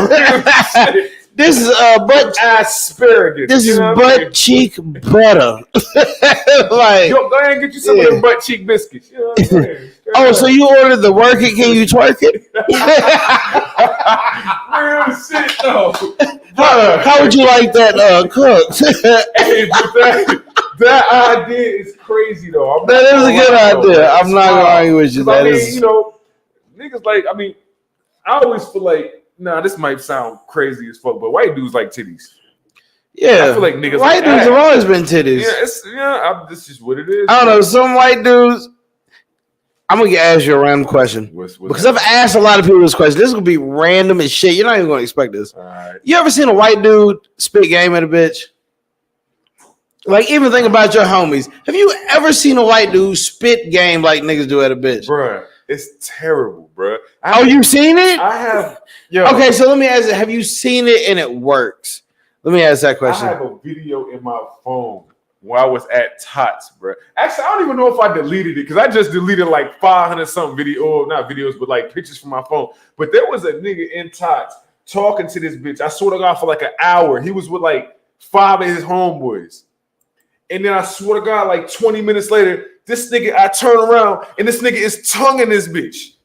Speaker 3: this is butt
Speaker 2: asparagus.
Speaker 3: This is butt cheek butter. Like,
Speaker 2: yo, go ahead and get you some of them butt cheek biscuits. You know what I'm saying?
Speaker 3: Oh, so you ordered the work it? Can you twerk it?
Speaker 2: Real shit though.
Speaker 3: How would you like that cooked?
Speaker 2: Hey, that idea is crazy though.
Speaker 3: That is a good idea. I'm not gonna argue with you.
Speaker 2: That is, you know, niggas like. I mean, I always feel like, this might sound crazy as fuck, but white dudes like titties.
Speaker 3: Yeah,
Speaker 2: I feel like niggas.
Speaker 3: White dudes have always been titties.
Speaker 2: Yeah, this is what it is.
Speaker 3: I don't know. Some white dudes. I'm gonna ask you a random question because I've asked a lot of people this question. This is gonna be random as shit. You're not even gonna expect this.
Speaker 2: All right.
Speaker 3: You ever seen a white dude spit game at a bitch? Like, even think about your homies. Have you ever seen a white dude spit game like niggas do at a bitch?
Speaker 2: Bruh, it's terrible, bruh.
Speaker 3: You seen it?
Speaker 2: I have. Yo.
Speaker 3: Okay, so let me ask you, have you seen it and it works? Let me ask that question.
Speaker 2: I have a video in my phone when I was at Tots, bruh. Actually, I don't even know if I deleted it because I just deleted like 500 something not videos, but like pictures from my phone. But there was a nigga in Tots talking to this bitch. I swear to God, for like an hour. He was with like 5 of his homeboys. And then I swear to God, like 20 minutes later, this nigga, I turn around and this nigga is tonguing this bitch.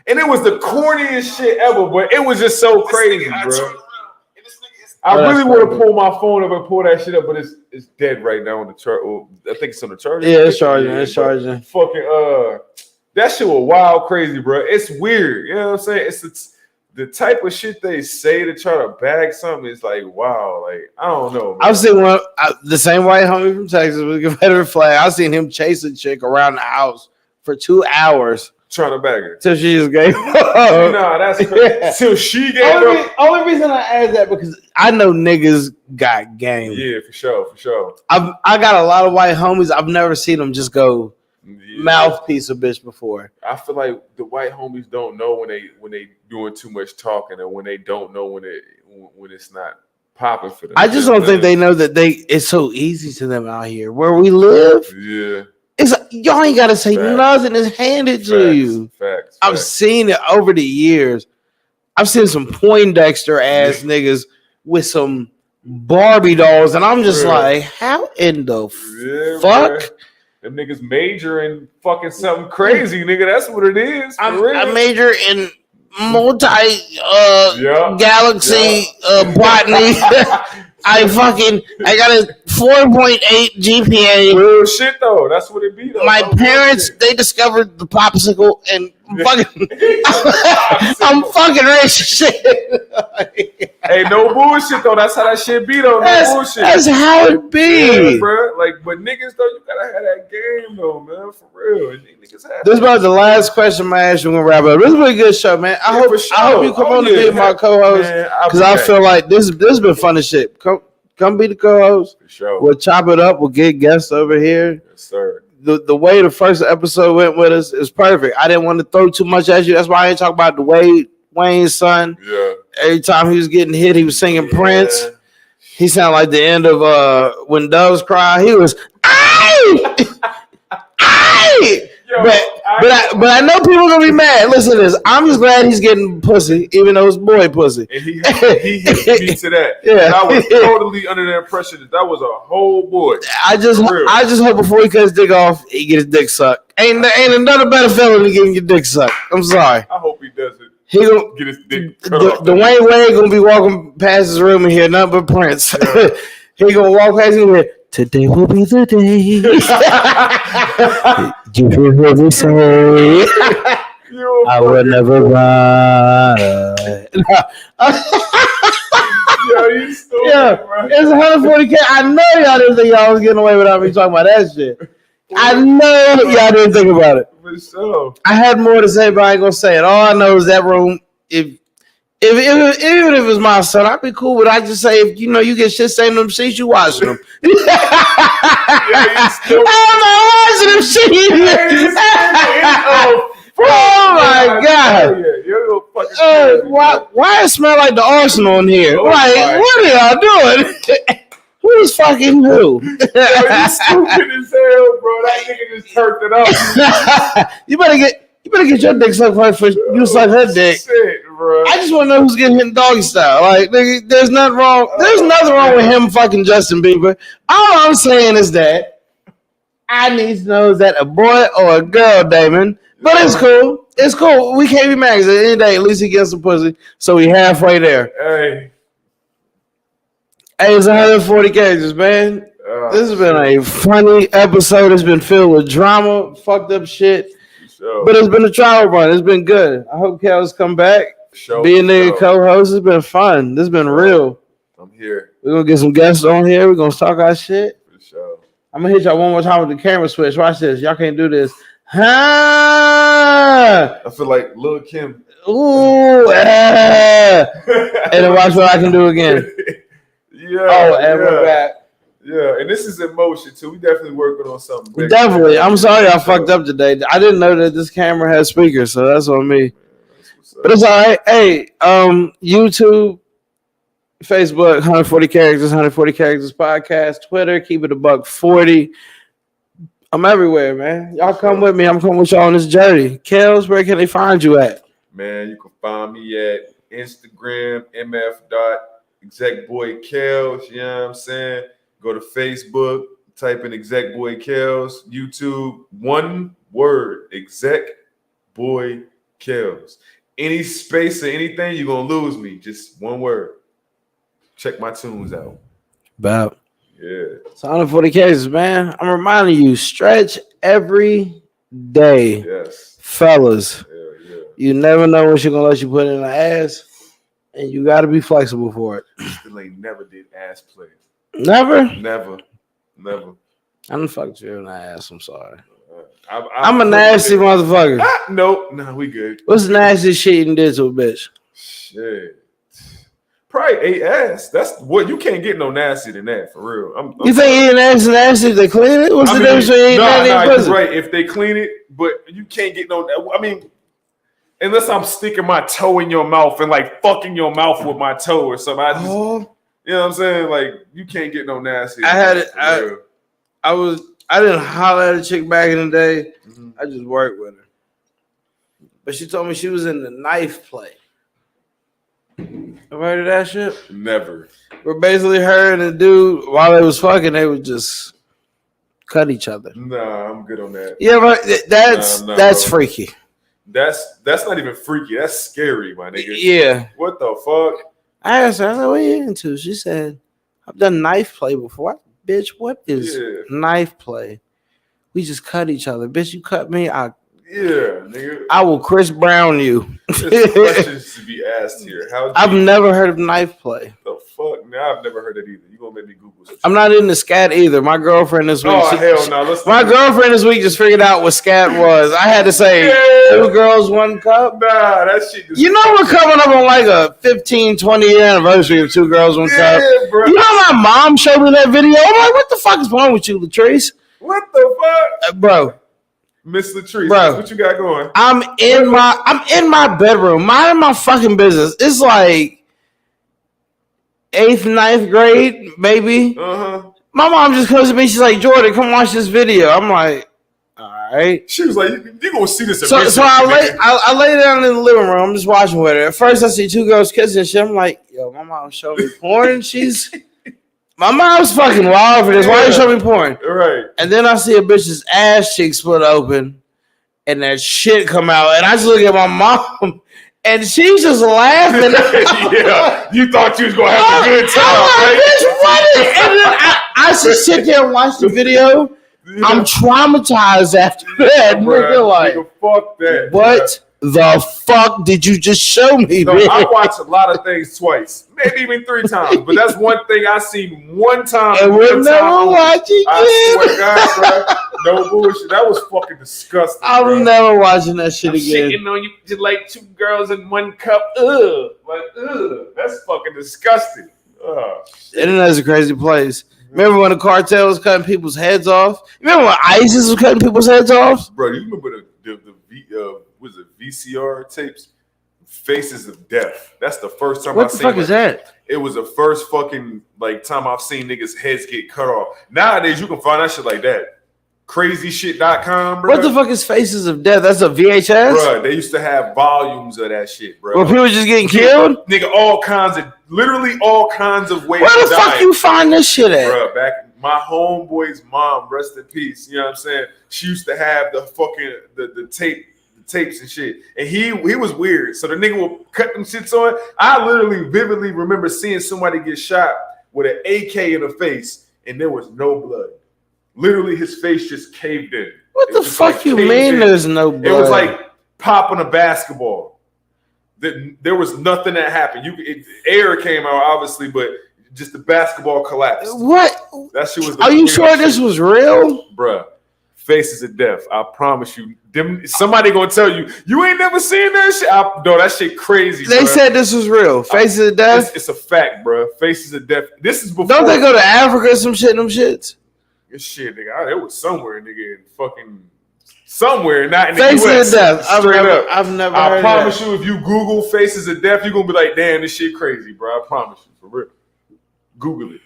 Speaker 2: And it was the corniest shit ever, but it was just so crazy, bro. I really want to pull my phone up and pull that shit up, but it's dead right now on the chart. I think it's on the charger.
Speaker 3: Yeah, it's charging. It's charging.
Speaker 2: Fucking that shit was wild crazy, bro. It's weird. You know what I'm saying? It's the type of shit they say to try to bag something is like, wow, like, I don't know.
Speaker 3: I've seen the same white homie from Texas with a Confederate flag. I've seen him chase a chick around the house for 2 hours.
Speaker 2: Trying to bag her.
Speaker 3: Till she just gave up.
Speaker 2: No, that's crazy. Yeah. Till she gave up.
Speaker 3: Only reason I ask that because I know niggas got game.
Speaker 2: Yeah, for sure.
Speaker 3: I got a lot of white homies. I've never seen them just go mouthpiece a bitch before.
Speaker 2: I feel like the white homies don't know when they doing too much talking and when they don't know when it's not popping for them.
Speaker 3: I just don't think they know that it's so easy to them out here where we live.
Speaker 2: Yeah.
Speaker 3: Y'all ain't gotta say nothing. It's handed to you.
Speaker 2: Facts.
Speaker 3: I've seen it over the years. I've seen some Poindexter ass niggas with some Barbie dolls, and I'm just like, how in the fuck?
Speaker 2: Them niggas major in fucking something crazy, nigga. That's what it is.
Speaker 3: I major in galaxy botany. I got a 4.8 GPA.
Speaker 2: Real shit though. That's what it be though.
Speaker 3: My parents, they discovered the popsicle and fucking I'm fucking rich as shit.
Speaker 2: Hey, no bullshit though. That's how that shit be though. No bullshit.
Speaker 3: That's how it be.
Speaker 2: Yeah, bro. Like, but niggas though, you gotta have that game though, man. For real. Niggas have
Speaker 3: this is about the last question I asked you. We're gonna wrap up. This has been a good show, man. I hope you come on to be my co-host because I feel like this has been fun as shit. Come be the co-host.
Speaker 2: For sure.
Speaker 3: We'll chop it up. We'll get guests over here.
Speaker 2: Yes, sir.
Speaker 3: The way the first episode went with us is perfect. I didn't want to throw too much at you. That's why I didn't talk about the Wayne's son.
Speaker 2: Yeah.
Speaker 3: Every time he was getting hit, he was singing Prince. He sounded like the end of When Doves Cry. He was, aye! Aye!
Speaker 2: Yo,
Speaker 3: but I know people are gonna be mad. Listen to this. I'm just glad he's getting pussy, even though it's boy pussy.
Speaker 2: And he hit me to that.
Speaker 3: Yeah.
Speaker 2: And I was totally under the impression that was a whole boy.
Speaker 3: I just hope before he cuts his dick off, he gets his dick sucked. Ain't another better feeling than getting your dick sucked. I'm sorry.
Speaker 2: I hope he does it.
Speaker 3: He gonna
Speaker 2: get his dick cut off.
Speaker 3: Dwayne Wade gonna be walking past his room and hear nothing but Prince. Yeah. He gonna walk past him and hear, today will be the day. You hear what we say? I will never run.
Speaker 2: Yo, you stupid, bro.
Speaker 3: It's 140K. I know y'all didn't think y'all was getting away without me talking about that shit. I know y'all didn't think about it.
Speaker 2: For sure.
Speaker 3: I had more to say, but I ain't gonna say it. All I know is that room. Even if it was my son, I'd be cool. But I just say, if you get shit saying them seats, you watching them. I'm not watching them shit. Oh my god! Why it smell like the arsenal in here? Like, what are y'all doing? Who's fucking who?
Speaker 2: Yo, you stupid as hell, bro. That nigga just turned it up.
Speaker 3: You better get your dick sucked first for you suck her dick.
Speaker 2: Shit, bro.
Speaker 3: I just want to know who's getting hit doggy style. Like, nigga, there's nothing wrong. There's nothing wrong with him fucking Justin Bieber. All I'm saying is that I need to know, is that a boy or a girl, Damon? But it's cool. It's cool. We can't be mad because at the end of the day, at least he gets some pussy. So we halfway there.
Speaker 2: Hey,
Speaker 3: it's 140 cases, man. This has been a funny episode. It's been filled with drama, fucked up shit. But it's been a trial run. It's been good. I hope Kel's come back. Being the co-host has been fun. This has been real.
Speaker 2: I'm here.
Speaker 3: We're going to get some guests on here. We're going to talk our shit.
Speaker 2: For sure.
Speaker 3: I'm going to hit y'all one more time with the camera switch. Watch this. Y'all can't do this. Huh?
Speaker 2: I feel like Lil' Kim.
Speaker 3: Ooh. And then watch what I can do again. We're back.
Speaker 2: Yeah, and this is in motion too. We definitely working on something.
Speaker 3: Definitely. I'm sorry I fucked up today. I didn't know that this camera has speakers, so that's on me. But it's all right. Hey, YouTube, Facebook, 140 characters podcast, Twitter, keep it $140. I'm everywhere, man. Y'all come with me. I'm coming with y'all on this journey. Kels, where can they find you at?
Speaker 2: Man, you can find me at Instagram, mf.execboykels. You know what I'm saying? Go to Facebook, type in Exec Boy Kels. YouTube, one word, Exec Boy Kels. Any space or anything, you're going to lose me. Just one word. Check my tunes out.
Speaker 3: About.
Speaker 2: Yeah.
Speaker 3: It's 140 cases, man. I'm reminding you, stretch every day.
Speaker 2: Yes.
Speaker 3: Fellas.
Speaker 2: Yeah.
Speaker 3: You never know when she's going to let you put it in the ass, and you got to be flexible for it.
Speaker 2: Still ain't never did ass play.
Speaker 3: Never?
Speaker 2: Never.
Speaker 3: I done fucked you in the ass. I'm sorry.
Speaker 2: I'm
Speaker 3: a nasty motherfucker.
Speaker 2: Nope. Nah, we good.
Speaker 3: What's the nastiest shit you did to a bitch?
Speaker 2: Shit. Probably ate ass. That's what you can't get no nasty than that, for real.
Speaker 3: You think eating ass and nasty if they clean it? What's the difference between eating nasty and pussy?
Speaker 2: Right. If they clean it, but you can't get no. I mean, unless I'm sticking my toe in your mouth and like fucking your mouth with my toe or something. You know what I'm saying? Like, you can't get no nasty.
Speaker 3: I had it. I didn't holler at a chick back in the day. Mm-hmm. I just worked with her. But she told me she was in the knife play. Ever heard of that shit?
Speaker 2: Never.
Speaker 3: Where basically her and the dude, while they was fucking, they would just cut each other.
Speaker 2: Nah, I'm good on that.
Speaker 3: Yeah, but that's
Speaker 2: bro.
Speaker 3: freaky.
Speaker 2: That's not even freaky. That's scary, my nigga.
Speaker 3: Yeah.
Speaker 2: What the fuck?
Speaker 3: I asked her, I said, what are you into? She said, I've done knife play before. Bitch, what is knife play? We just cut each other. Bitch, you cut me,
Speaker 2: nigga.
Speaker 3: I will Chris Brown you.
Speaker 2: There's questions to be asked here.
Speaker 3: I've never heard of knife play.
Speaker 2: The fuck? Nah, I've never heard it either. You gonna make me Google some shit.
Speaker 3: I'm not into scat either. My girlfriend this week.
Speaker 2: Oh, hell no.
Speaker 3: My girlfriend this week just figured out what scat was. I had to say 2 girls, 1 cup.
Speaker 2: Nah, that shit.
Speaker 3: You know we're coming up on like a 15, 20-year anniversary of 2 girls, 1 cup.
Speaker 2: Bro.
Speaker 3: You know my mom showed me that video. I'm like, what the fuck is wrong with you, Latrice?
Speaker 2: What the fuck?
Speaker 3: Bro.
Speaker 2: Miss Latrice,
Speaker 3: bro,
Speaker 2: what you got going?
Speaker 3: I'm in my bedroom, minding my fucking business. It's like 8th, 9th grade, maybe.
Speaker 2: Uh-huh.
Speaker 3: My mom just comes to me. She's like, Jordan, come watch this video. I'm like, all right.
Speaker 2: She was like, you gonna see this?
Speaker 3: So I lay down in the living room. I'm just watching with her. At first, I see 2 girls kissing and shit. I'm like, yo, my mom showed me porn. My mom's fucking wild for this. Why you show me porn?
Speaker 2: Right.
Speaker 3: And then I see a bitch's ass cheek split open and that shit come out. And I just look at my mom and she's just laughing.
Speaker 2: Yeah. You thought you was going to have a good time, right?
Speaker 3: Bitch, what? And then I just sit there and watch the video. Yeah. I'm traumatized after that. Nigga, like,
Speaker 2: fuck that.
Speaker 3: What the fuck did you just show me?
Speaker 2: No, I watch a lot of things twice, maybe even 3 times, but that's one thing I seen one time.
Speaker 3: And we'll never watch it again.
Speaker 2: I swear to God, bro, no bullshit. That was fucking disgusting.
Speaker 3: I'm never watching that shit again.
Speaker 2: Shitting on you just like 2 girls in 1 cup. Ugh, that's fucking disgusting.
Speaker 3: The internet's a crazy place. Remember when the cartel was cutting people's heads off? Remember when ISIS was cutting people's heads off?
Speaker 2: Bro, you remember the was it VCR tapes? Faces of Death. That's the first time
Speaker 3: What the fuck is that?
Speaker 2: It was the first fucking time I've seen niggas' heads get cut off. Nowadays, you can find that shit like that. Crazyshit.com, bro.
Speaker 3: What the fuck is Faces of Death? That's a VHS?
Speaker 2: Bro, they used to have volumes of that shit, bro.
Speaker 3: Were people just getting killed?
Speaker 2: Nigga, literally all kinds of ways.
Speaker 3: Where the fuck you find this shit at?
Speaker 2: Bro, back my homeboy's mom, rest in peace. You know what I'm saying? She used to have the fucking the tapes and shit. And he was weird. So the nigga will cut them shits on. I literally vividly remember seeing somebody get shot with an AK in the face and there was no blood. Literally his face just caved in.
Speaker 3: What the fuck you mean there's no blood?
Speaker 2: It was like popping a basketball. There was nothing that happened. Air came out, obviously, but just the basketball collapsed.
Speaker 3: What?
Speaker 2: That shit was.
Speaker 3: Are you sure this was real?
Speaker 2: Bruh. Faces of Death. I promise you. Somebody gonna tell you, you ain't never seen that shit. No, that shit crazy.
Speaker 3: They said this was real. Faces of Death?
Speaker 2: It's a fact, bro. Faces of Death. This is before.
Speaker 3: Don't they go to Africa or some shit, them shits?
Speaker 2: This shit, nigga. It was somewhere, nigga, in fucking somewhere, not in the
Speaker 3: Faces
Speaker 2: US.
Speaker 3: of Death.
Speaker 2: I've
Speaker 3: never heard
Speaker 2: I promise you, if you Google Faces of Death, you're gonna be like, damn, this shit crazy, bro. I promise you, for real. Google it.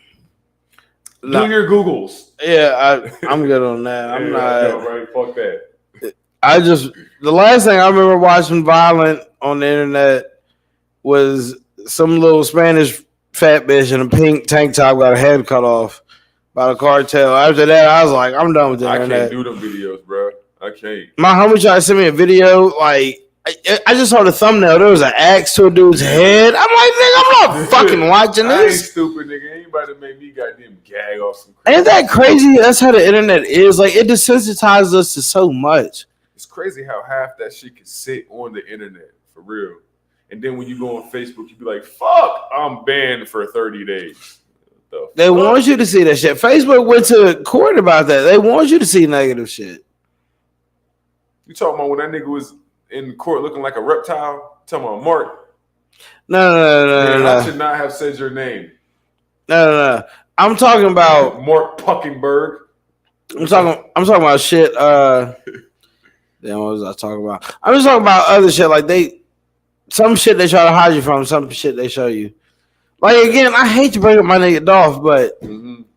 Speaker 2: Do your Googles.
Speaker 3: Yeah, I'm good on that. I'm not.
Speaker 2: No, right? Fuck that.
Speaker 3: The last thing I remember watching violent on the internet was some little Spanish fat bitch in a pink tank top got her head cut off by the cartel. After that, I was like, I'm done with the internet.
Speaker 2: I can't do them videos, bro. I can't.
Speaker 3: My homie tried to send me a video. Like, I just saw the thumbnail. There was an axe to a dude's head. I'm like, nigga, I'm not fucking watching this.
Speaker 2: I ain't stupid, nigga. Anybody made me goddamn gag off some crazy.
Speaker 3: Ain't that crazy? That's how the internet is. Like, it desensitizes us to so much.
Speaker 2: It's crazy how half that shit can sit on the internet, for real. And then when you go on Facebook, you be like, fuck, I'm banned for 30 days.
Speaker 3: They want you to see that shit. Facebook went to court about that. They want you to see negative shit.
Speaker 2: You talking about when that nigga was in court looking like a reptile? Talking about Mark?
Speaker 3: No.
Speaker 2: I should not have said your name.
Speaker 3: No. I'm talking about
Speaker 2: Mark Puckenberg.
Speaker 3: I'm talking about shit. Then what was I talking about? I'm just talking about other shit. Like some shit they try to hide you from, some shit they show you. Like, again, I hate to bring up my nigga Dolph, but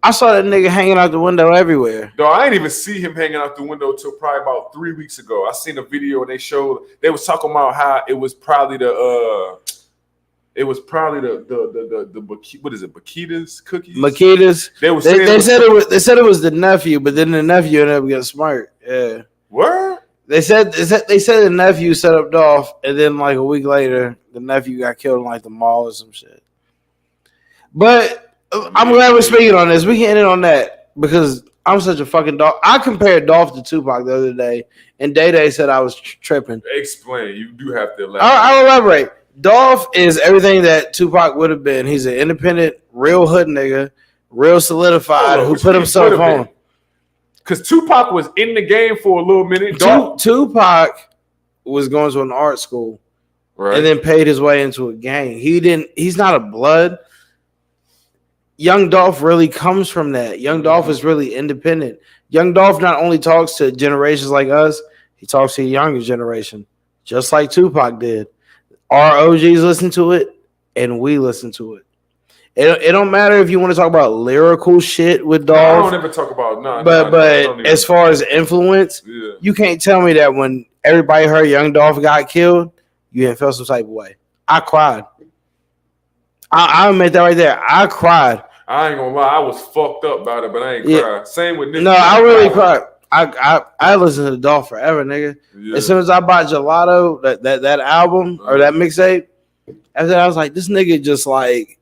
Speaker 3: I saw that nigga hanging out the window everywhere.
Speaker 2: No, I didn't even see him hanging out the window until probably about 3 weeks ago. I seen a video and they was talking about how it was probably It was probably the what is it? Makitas cookies.
Speaker 3: Makitas. They said it was the nephew, but then the nephew ended up getting smart. Yeah.
Speaker 2: What?
Speaker 3: They said the nephew set up Dolph, and then like a week later, the nephew got killed in like the mall or some shit. But I'm glad we're speaking on this. We can end it on that because I'm such a fucking Dolph. I compared Dolph to Tupac the other day, and Day said I was tripping.
Speaker 2: Explain. You do have to elaborate.
Speaker 3: I'll elaborate. Dolph is everything that Tupac would have been. He's an independent, real hood nigga, real solidified, who put himself on.
Speaker 2: Because Tupac was in the game for a little minute.
Speaker 3: Tupac was going to an art school, right, and then paid his way into a gang. He's not a blood. Young Dolph really comes from that. Young Dolph is really independent. Young Dolph not only talks to generations like us, he talks to a younger generation, just like Tupac did. Our OGs listen to it, and we listen to it. It don't matter if you want to talk about lyrical shit with Dolph.
Speaker 2: I don't ever talk about
Speaker 3: But as far as influence, you can't tell me that when everybody heard Young Dolph got killed, you didn't feel some type of way. I cried. I admit that right there. I cried.
Speaker 2: I ain't gonna lie, I was fucked up about it, but I ain't cried. Same with Nipsey.
Speaker 3: No, I really cried. I listened to Dolph forever, nigga. Yeah. As soon as I bought Gelato, that album or that mixtape, after that I was like, this nigga just like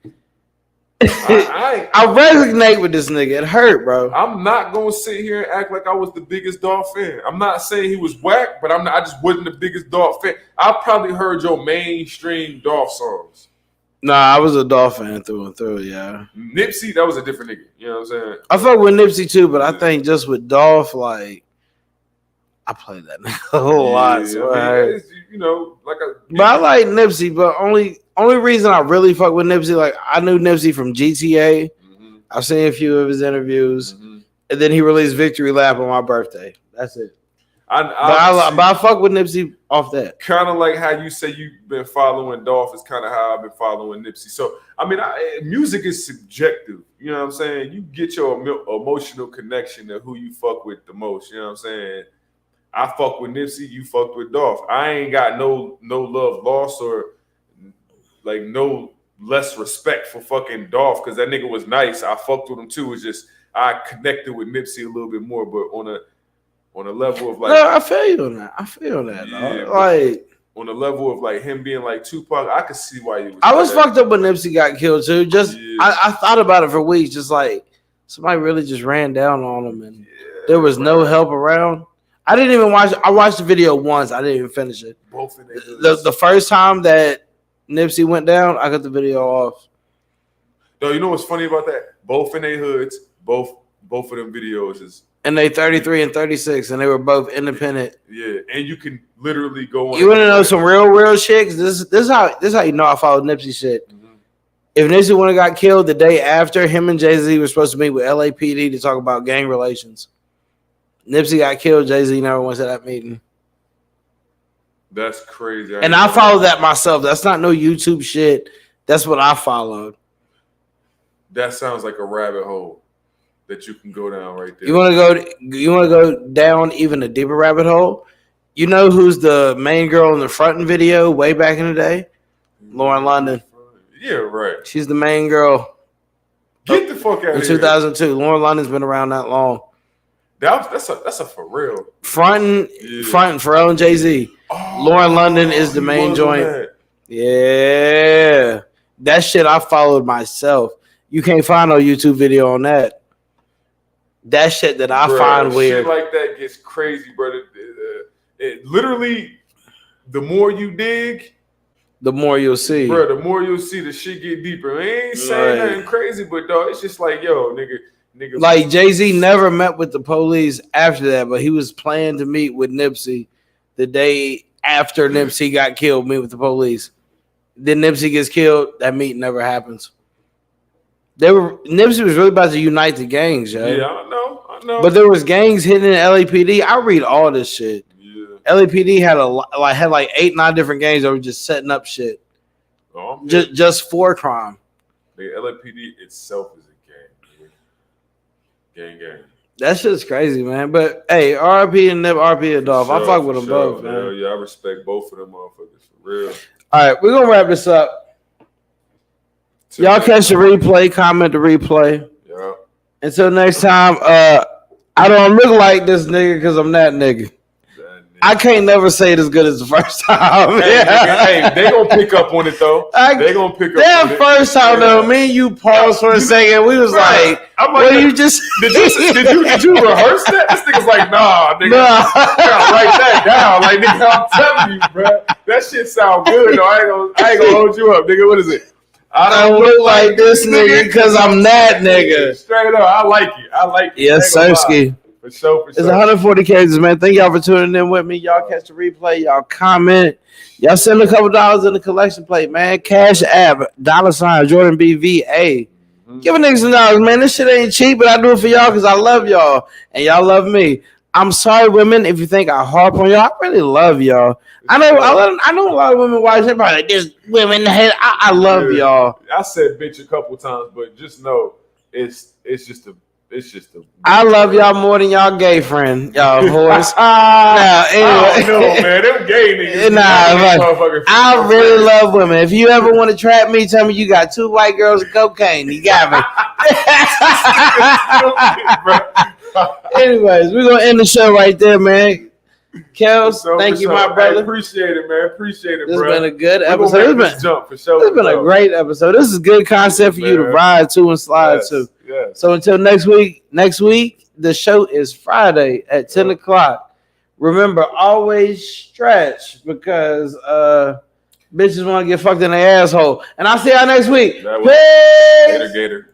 Speaker 3: I resonate with this nigga. It hurt, bro.
Speaker 2: I'm not gonna sit here and act like I was the biggest Dolph fan. I'm not saying he was whack, but I just wasn't the biggest Dolph fan. I probably heard your mainstream Dolph songs.
Speaker 3: Nah, I was a Dolph fan through and through, yeah.
Speaker 2: Nipsey, that was a different nigga. You know what I'm saying?
Speaker 3: I fuck with Nipsey too, but I think just with Dolph, like I played that nigga a whole lot. So
Speaker 2: but
Speaker 3: I like Nipsey, but only reason I really fuck with Nipsey, like I knew Nipsey from GTA. Mm-hmm. I've seen a few of his interviews, and then he released Victory Lap on my birthday. That's it. But I fuck with Nipsey off that.
Speaker 2: Kind of like how you say you've been following Dolph is kind of how I've been following Nipsey. So, I mean, music is subjective. You know what I'm saying? You get your emotional connection to who you fuck with the most. You know what I'm saying? I fuck with Nipsey, you fuck with Dolph. I ain't got no love lost or like no less respect for fucking Dolph because that nigga was nice. I fucked with him too. It's just I connected with Nipsey a little bit more, but on a level of like,
Speaker 3: no, I feel you on that. Yeah, like
Speaker 2: on the level of like him being like Tupac, I could see why you.
Speaker 3: I was fucked up when Nipsey got killed too. I thought about it for weeks. Just like somebody really just ran down on him, and there was no help around. I didn't even watch. I watched the video once. I didn't even finish it.
Speaker 2: Both in
Speaker 3: the first time that Nipsey went down, I got the video off.
Speaker 2: No, you know what's funny about that? Both in their hoods, both of them videos is.
Speaker 3: And they 33 and 36, and they were both independent.
Speaker 2: Yeah, and you can literally go on.
Speaker 3: You want to know some real shit? This is how you know I followed Nipsey shit. Mm-hmm. If Nipsey would have got killed the day after, him and Jay-Z were supposed to meet with LAPD to talk about gang relations. Nipsey got killed. Jay-Z never went to that meeting.
Speaker 2: That's crazy.
Speaker 3: And I followed that myself. That's not no YouTube shit. That's what I followed.
Speaker 2: That sounds like a rabbit hole that you can go down right there.
Speaker 3: You want to go down even a deeper rabbit hole? You know who's the main girl in the fronting video way back in the day? Lauren London.
Speaker 2: Yeah, right.
Speaker 3: She's the main girl.
Speaker 2: Get the fuck out of here.
Speaker 3: In 2002. Lauren London's been around that long.
Speaker 2: That's a for real.
Speaker 3: Fronting Pharrell and Jay-Z. Oh, Lauren London is the main joint. Yeah. That shit I followed myself. You can't find no YouTube video on that. That shit that I find weird.
Speaker 2: Shit like that gets crazy, brother. It literally, the more you dig,
Speaker 3: the more you'll see.
Speaker 2: Bro, the more you'll see the shit get deeper. I ain't saying nothing crazy, but dog, it's just like, yo, nigga.
Speaker 3: Like Jay-Z never met with the police after that, but he was planning to meet with Nipsey the day after Nipsey got killed, meet with the police. Then Nipsey gets killed, that meeting never happens. Nipsey was really about to unite the gangs, yo.
Speaker 2: Yeah, I know.
Speaker 3: But there was gangs hidden in LAPD. I read all this shit.
Speaker 2: Yeah.
Speaker 3: LAPD had like 8-9 different gangs that were just setting up shit.
Speaker 2: Oh,
Speaker 3: just for crime.
Speaker 2: The LAPD itself is a gang. Gang.
Speaker 3: That shit's crazy, man. But hey, RP and Nip, RP and Dolph. I fuck with them both, man.
Speaker 2: Yeah, I respect both of them motherfuckers for real.
Speaker 3: All right, we're gonna wrap this up. Y'all catch the replay, comment the replay.
Speaker 2: Yeah.
Speaker 3: Until next time, I don't look like this nigga because I'm that nigga. I can't never say it as good as the first time.
Speaker 2: Hey, they gonna pick up on it though. They gonna pick up on it.
Speaker 3: That first time though, me and you paused for a second. We was like,
Speaker 2: I'm
Speaker 3: "What you just
Speaker 2: did you rehearse that?" This nigga's like, "Nah, nigga, I gotta write that down." Like, nigga, I'm telling you, bro, that shit sound good. Though. I ain't gonna hold you up, nigga. What is it?
Speaker 3: I don't look like this nigga because I'm that nigga.
Speaker 2: Straight up, I like it.
Speaker 3: Yes, Sirski.
Speaker 2: For sure.
Speaker 3: It's 140 cases, man. Thank y'all for tuning in with me. Y'all catch the replay. Y'all comment. Y'all send a couple dollars in the collection plate, man. Cash App, $ JordanBVA. Give a nigga some dollars, man. This shit ain't cheap, but I do it for y'all because I love y'all and y'all love me. I'm sorry, women, if you think I harp on y'all. I really love y'all. I know a lot of women watch it. Like, there's women in the head. I love y'all.
Speaker 2: I said bitch a couple times, but just know it's just a.
Speaker 3: I love y'all more than y'all gay friend, y'all whores. Anyway.
Speaker 2: I don't know, man. Them gay niggas.
Speaker 3: I really love women. If you ever want to trap me, tell me you got 2 white girls and cocaine. You got me. Anyways, we're gonna end the show right there, man. Kels, thank you, my brother.
Speaker 2: I appreciate it, man. Appreciate it,
Speaker 3: bro.
Speaker 2: This
Speaker 3: has been a good episode. This has been a great episode. This is good concept for you to ride to and slide to.
Speaker 2: Yes.
Speaker 3: So until next week, the show is Friday at 10 o'clock. Remember, always stretch because bitches want to get fucked in their asshole. And I'll see y'all next week.
Speaker 2: Peace. Gator.